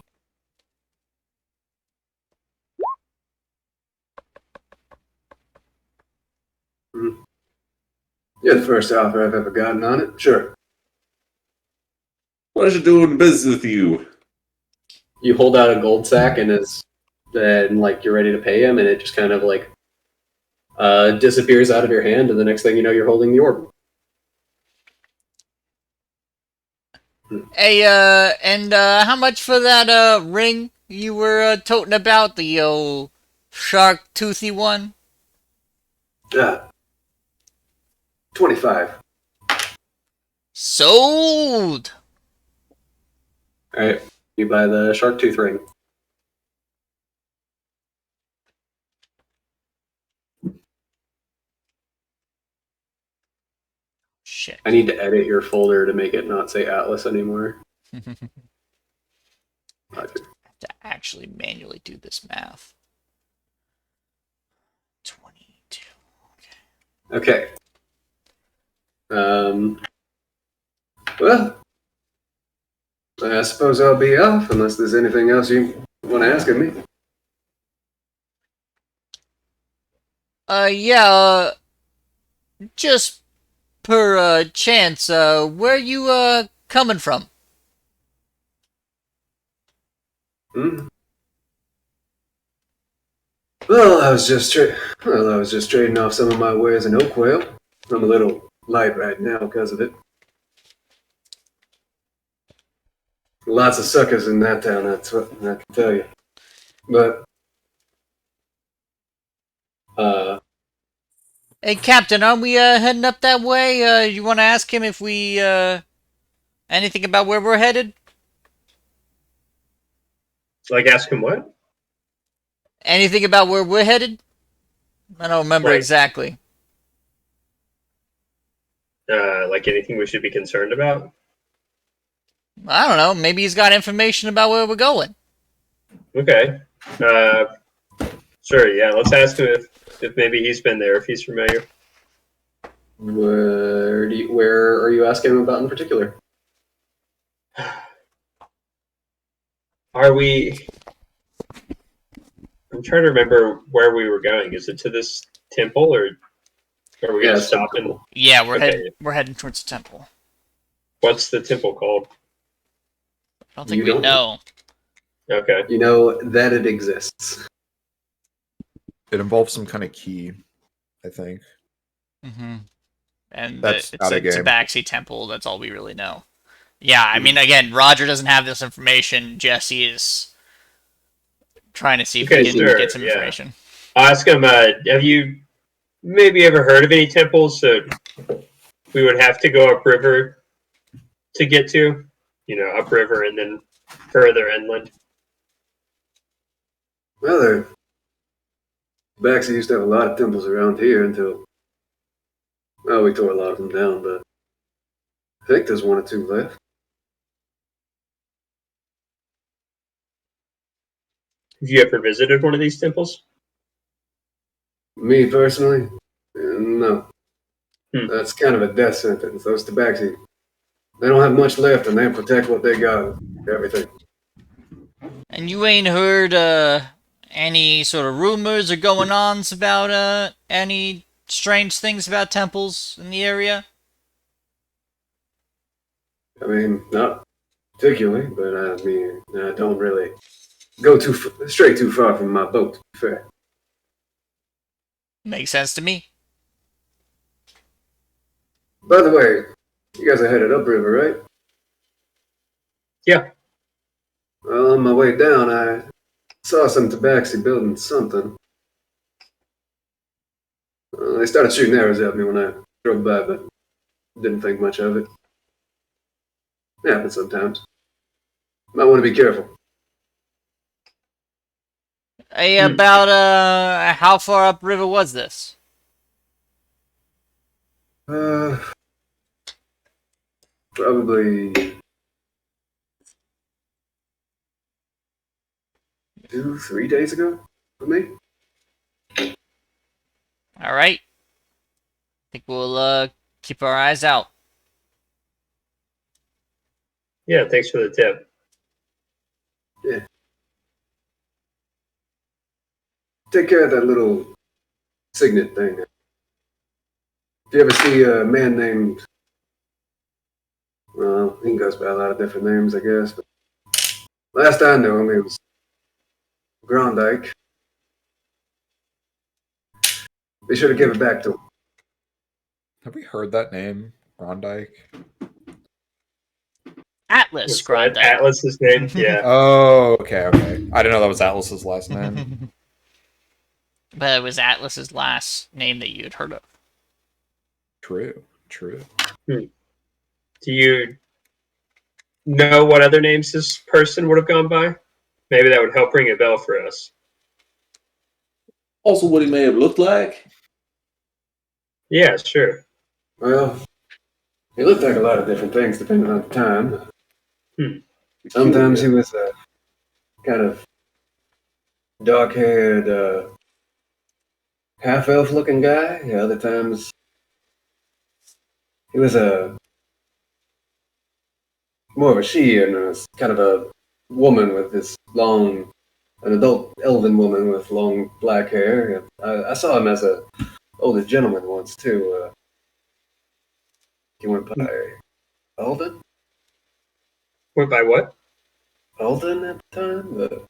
Speaker 2: You're the first offer I've ever gotten on it. Sure.
Speaker 4: What is it doing business with you?
Speaker 2: You hold out a gold sack and like you're ready to pay him, and it just kind of like disappears out of your hand, and the next thing you know, you're holding the orb.
Speaker 1: Hey, and how much for that ring you were toting about, the old shark toothy one?
Speaker 2: Yeah. 25.
Speaker 1: Sold.
Speaker 2: All right. You buy the shark tooth ring.
Speaker 1: Shit.
Speaker 2: I need to edit your folder to make it not say Atlas anymore.
Speaker 1: To actually manually do this math. 22.
Speaker 2: Okay. Well, I suppose I'll be off unless there's anything else you want to ask of me.
Speaker 1: Yeah, just per chance, where you coming from?
Speaker 2: Hmm? Well, I was just trading off some of my wares in Oakwell. I'm a little light right now because of it. Lots of suckers in that town, that's what I can tell you. But,
Speaker 1: Hey, Captain, aren't we heading up that way? You want to ask him if we anything about where we're headed?
Speaker 6: Like, ask him what?
Speaker 1: Anything about where we're headed? I don't remember
Speaker 6: Right.
Speaker 1: exactly.
Speaker 6: Like anything we should be concerned about?
Speaker 1: I don't know. Maybe he's got information about where we're going.
Speaker 6: Okay. Sure, yeah, let's ask him if maybe he's been there, if he's familiar.
Speaker 2: where are you asking him about in particular?
Speaker 6: Are we... I'm trying to remember where we were going. Is it to this temple, or are we going to stop and...
Speaker 1: Yeah, we're
Speaker 6: Okay.
Speaker 1: we're heading towards the temple.
Speaker 6: What's the temple called?
Speaker 1: I don't think
Speaker 2: You
Speaker 1: we
Speaker 2: don't
Speaker 1: know.
Speaker 6: Okay.
Speaker 2: You know that it exists.
Speaker 5: It involves some kind of key, I think.
Speaker 1: Mm-hmm. And
Speaker 5: That's
Speaker 1: it's
Speaker 5: out
Speaker 1: a
Speaker 5: of game.
Speaker 1: Tabaxi temple. That's all we really know. Yeah, I mean, again, Roger doesn't have this information. Jesse is trying to see if
Speaker 6: Okay,
Speaker 1: we can
Speaker 6: sure,
Speaker 1: get some
Speaker 6: yeah.
Speaker 1: information.
Speaker 6: I'll ask him, have you maybe ever heard of any temples that we would have to go upriver to get to? You know, upriver and then further inland.
Speaker 2: Well, Baxter used to have a lot of temples around here until, well, we tore a lot of them down, but I think there's one or two left.
Speaker 6: Have you ever visited one of these temples?
Speaker 2: Me personally, no. That's kind of a death sentence. Those Tabaxi, they don't have much left, and they protect what they got. Everything.
Speaker 1: And you ain't heard any sort of rumors or going-ons about any strange things about temples in the area?
Speaker 8: I mean, not particularly, but I mean, I don't really go stray too far from my boat, to be fair.
Speaker 1: Makes sense to me.
Speaker 8: By the way, you guys are headed upriver, right?
Speaker 6: Yeah.
Speaker 8: Well, on my way down, I saw some tabaxi building something. They started shooting arrows at me when I drove by, but didn't think much of it. It happens sometimes. Might want to be careful.
Speaker 1: Hey, about how far upriver was this?
Speaker 8: Probably 2, 3 days ago for me.
Speaker 1: All right. Think we'll keep our eyes out.
Speaker 6: Yeah, thanks for the tip.
Speaker 8: Yeah. Take care of that little signet thing. If you ever see a man named, well, he goes by a lot of different names, I guess. But last I knew him, he was Grondike. They should have given it back to him.
Speaker 5: Have we heard that name, Rondike?
Speaker 1: Atlas
Speaker 6: Was that
Speaker 1: Grondike.
Speaker 6: Atlas's name? Yeah.
Speaker 5: Oh, okay. I didn't know that was Atlas's last name.
Speaker 1: But it was Atlas's last name that you had heard of.
Speaker 5: True.
Speaker 6: Do you know what other names this person would have gone by? Maybe that would help ring a bell for us.
Speaker 4: Also, what he may have looked like.
Speaker 6: Yeah, sure.
Speaker 8: Well, he looked like a lot of different things depending on the time. Sometimes he was a kind of dark-haired, half-elf looking guy. Other times he was a more of a she and was kind of a woman with this long, an adult elven woman with long black hair. I saw him as a older gentleman once too. He went by Alden.
Speaker 6: Went by what?
Speaker 8: Alden at the time. But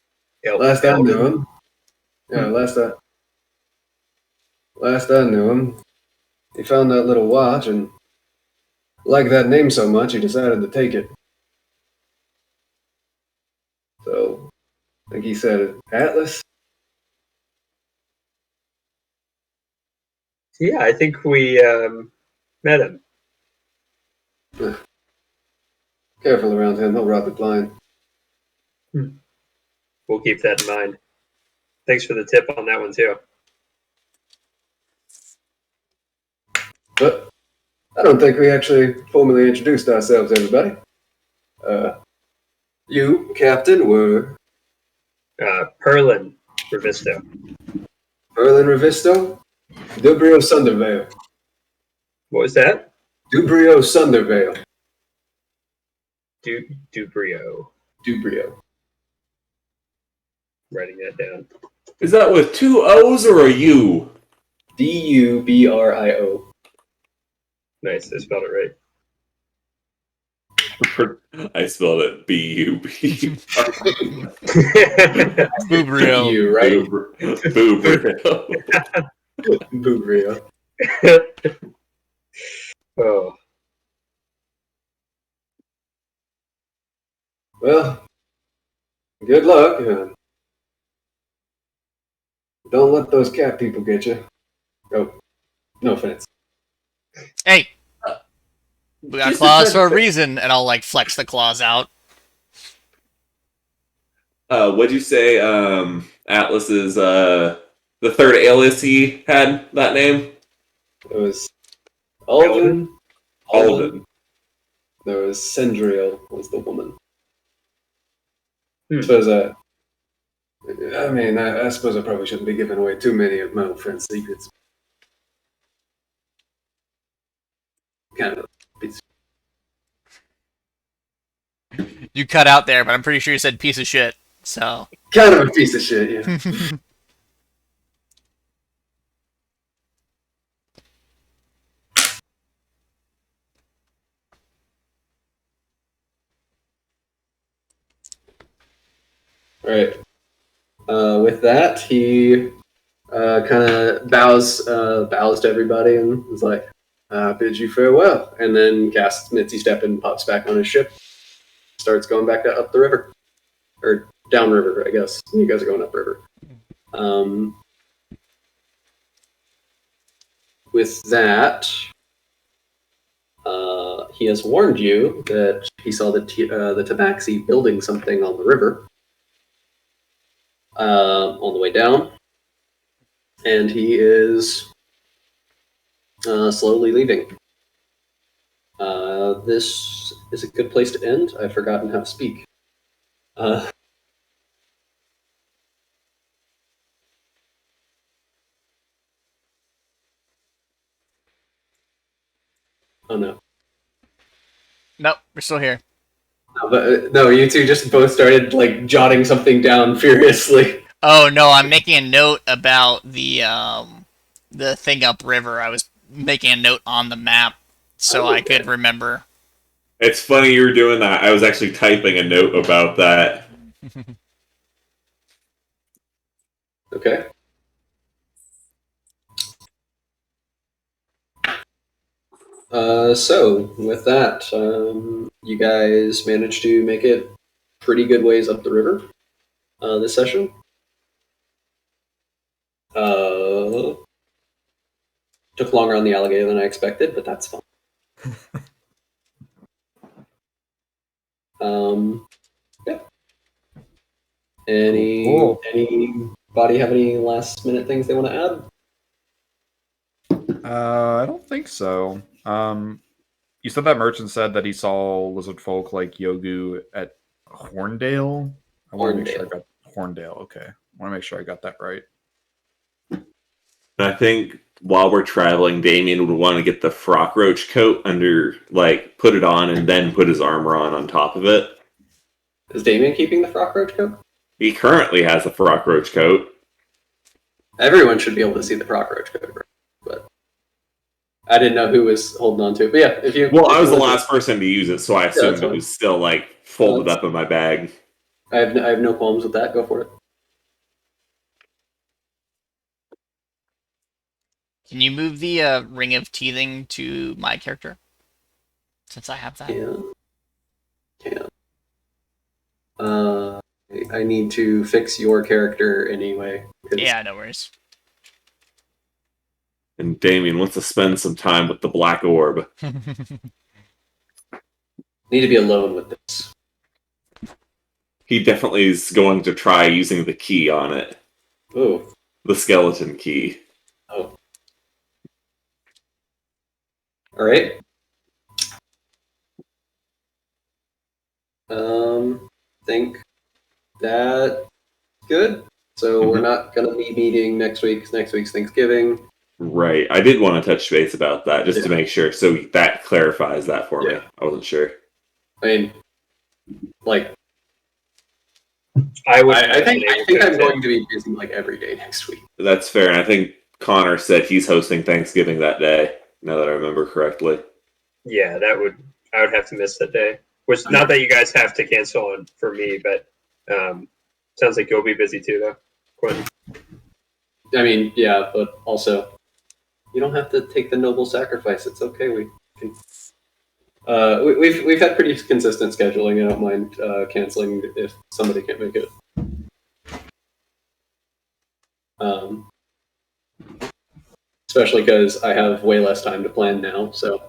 Speaker 6: El-
Speaker 8: last I knew
Speaker 6: Eldon?
Speaker 8: him. Yeah, last I knew him, he found that little watch and liked that name so much he decided to take it. So I think he said Atlas.
Speaker 6: Yeah, I think we met him.
Speaker 8: Careful around him, he'll rob you blind.
Speaker 6: We'll keep that in mind. Thanks for the tip on that one too.
Speaker 8: But I don't think we actually formally introduced ourselves, everybody. You, Captain, were
Speaker 6: Perlin Revisto.
Speaker 8: Erlin Revisto, Dubrio Sundervale.
Speaker 6: What was that?
Speaker 8: Dubrio Sundervale.
Speaker 6: Dubrio.
Speaker 8: Dubrio.
Speaker 6: Writing that down.
Speaker 4: Is that with 2 O's or a U?
Speaker 8: Dubrio.
Speaker 6: Nice, I spelled it right.
Speaker 4: I spelled it B-U-B.
Speaker 1: Boobrio.
Speaker 8: You, right?
Speaker 4: Boobrio.
Speaker 8: Dubrio.
Speaker 6: Oh,
Speaker 8: Well, good luck. Don't let those cat people get you. Oh, no offense.
Speaker 1: Hey, we got
Speaker 4: Just
Speaker 1: claws
Speaker 4: a
Speaker 1: for a
Speaker 4: touch-
Speaker 1: reason, and I'll like flex the claws out.
Speaker 4: What'd you say? Atlas's the third alias he had that name?
Speaker 8: It was Alden.
Speaker 4: Alden.
Speaker 8: There was Cendril was the woman.
Speaker 6: Hmm.
Speaker 8: Suppose I mean, I suppose I probably shouldn't be giving away too many of my old friend's secrets. Kind of.
Speaker 1: You cut out there, but I'm pretty sure you said piece of shit. So.
Speaker 8: Kind of a piece of shit, yeah.
Speaker 2: right. With that, he kind of bows to everybody and is like, "Bid you farewell," and then casts Mitzi Step and pops back on his ship. Starts going back up the river, or downriver, I guess. You guys are going upriver. With that, he has warned you that he saw the Tabaxi building something on the river on the way down, and he is slowly leaving. This is a good place to end. I've forgotten how to speak. Oh no.
Speaker 1: Nope, we're still here.
Speaker 2: No, you two just both started like jotting something down furiously.
Speaker 1: Oh no, I'm making a note about the thing upriver. I was making a note on the map so I could remember.
Speaker 4: It's funny you were doing that. I was actually typing a note about that.
Speaker 2: Okay. So with that, you guys managed to make it pretty good ways up the river this session. Took longer on the alligator than I expected, but that's fine. Yeah.
Speaker 3: Cool.
Speaker 2: Anybody have any last minute things they want to add?
Speaker 5: I don't think so. You said that merchant said that he saw lizard folk like Yogu at Horndale. I want to make sure I got Horndale. Okay, I want to make sure I got that right.
Speaker 4: I think while we're traveling, Damien would want to get the frock roach coat under, like, put it on and then put his armor on top of it.
Speaker 2: Is Damien keeping the frock roach coat?
Speaker 4: He currently has a frock roach coat.
Speaker 2: Everyone should be able to see the frock roach coat, but I didn't know who was holding on to it. But yeah, if you.
Speaker 4: Well, I was the last person to use it, so I assumed
Speaker 2: that's
Speaker 4: it
Speaker 2: fine.
Speaker 4: was still, like, folded up in my bag.
Speaker 2: I have no qualms with that. Go for it.
Speaker 1: Can you move the ring of teething to my character? Since I have that.
Speaker 2: Yeah. I need to fix your character anyway.
Speaker 1: Yeah, no worries.
Speaker 4: And Damien wants to spend some time with the black orb.
Speaker 2: Need to be alone with this.
Speaker 4: He definitely is going to try using the key on it.
Speaker 2: Ooh.
Speaker 4: The skeleton key.
Speaker 2: Oh. All right. Think that good. So we're not going to be meeting next week. Next week's Thanksgiving.
Speaker 4: Right. I did want to touch base about that just to make sure. So that clarifies that for me.
Speaker 2: Yeah.
Speaker 4: I wasn't sure.
Speaker 2: I mean, like,
Speaker 6: I
Speaker 2: think I'm going to be busy like every day next week.
Speaker 4: That's fair. And I think Connor said he's hosting Thanksgiving that day, now that I remember correctly.
Speaker 6: Yeah, I would have to miss that day. Which, not that you guys have to cancel on for me, but sounds like you'll be busy too, though, Quentin.
Speaker 2: I mean, yeah, but also, you don't have to take the noble sacrifice. It's okay. We can. We've had pretty consistent scheduling. I don't mind canceling if somebody can't make it. Especially because I have way less time to plan now. So.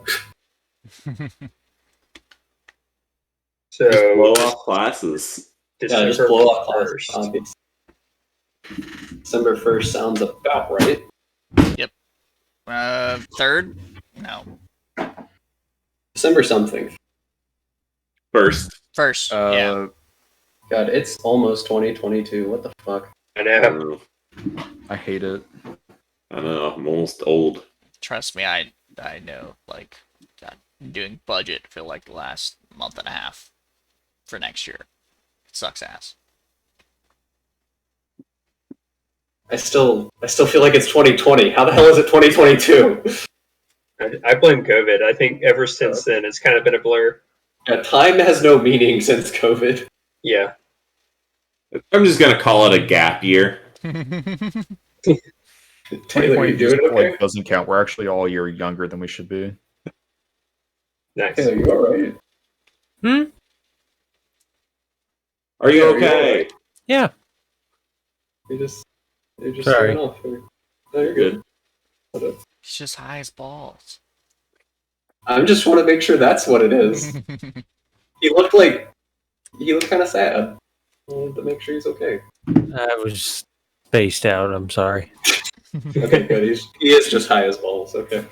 Speaker 6: So
Speaker 4: just blow off classes.
Speaker 2: Just blow off classes. December 1st sounds about right.
Speaker 1: Yep. 3rd? No.
Speaker 2: December something.
Speaker 4: First.
Speaker 1: Yeah.
Speaker 2: God, it's almost 2022. What the fuck?
Speaker 6: I know.
Speaker 5: I hate it.
Speaker 4: I know. I'm almost old.
Speaker 1: Trust me, I know. Like, I'm doing budget for like the last month and a half for next year. It sucks ass.
Speaker 2: I still feel like it's 2020. How the hell is it 2022?
Speaker 6: I blame COVID. I think ever since then, it's kind of been a blur.
Speaker 2: Yeah, time has no meaning since COVID.
Speaker 6: Yeah.
Speaker 4: I'm just gonna call it a gap year.
Speaker 8: Taylor, you
Speaker 5: just,
Speaker 8: doing okay?
Speaker 5: like, doesn't count. We're actually all a year younger than we should be.
Speaker 6: Nice.
Speaker 8: Taylor, you alright?
Speaker 4: Are you
Speaker 8: Yeah, are you
Speaker 4: okay?
Speaker 8: alright?
Speaker 3: Yeah.
Speaker 8: You're just
Speaker 3: Sorry.
Speaker 8: signing off. No, you're good.
Speaker 1: He's just high as balls.
Speaker 8: I just want to make sure that's what it is. He looked kind of sad. I wanted to make sure he's okay.
Speaker 3: I was spaced out. I'm sorry.
Speaker 8: Okay, good. He is just high as balls. Okay.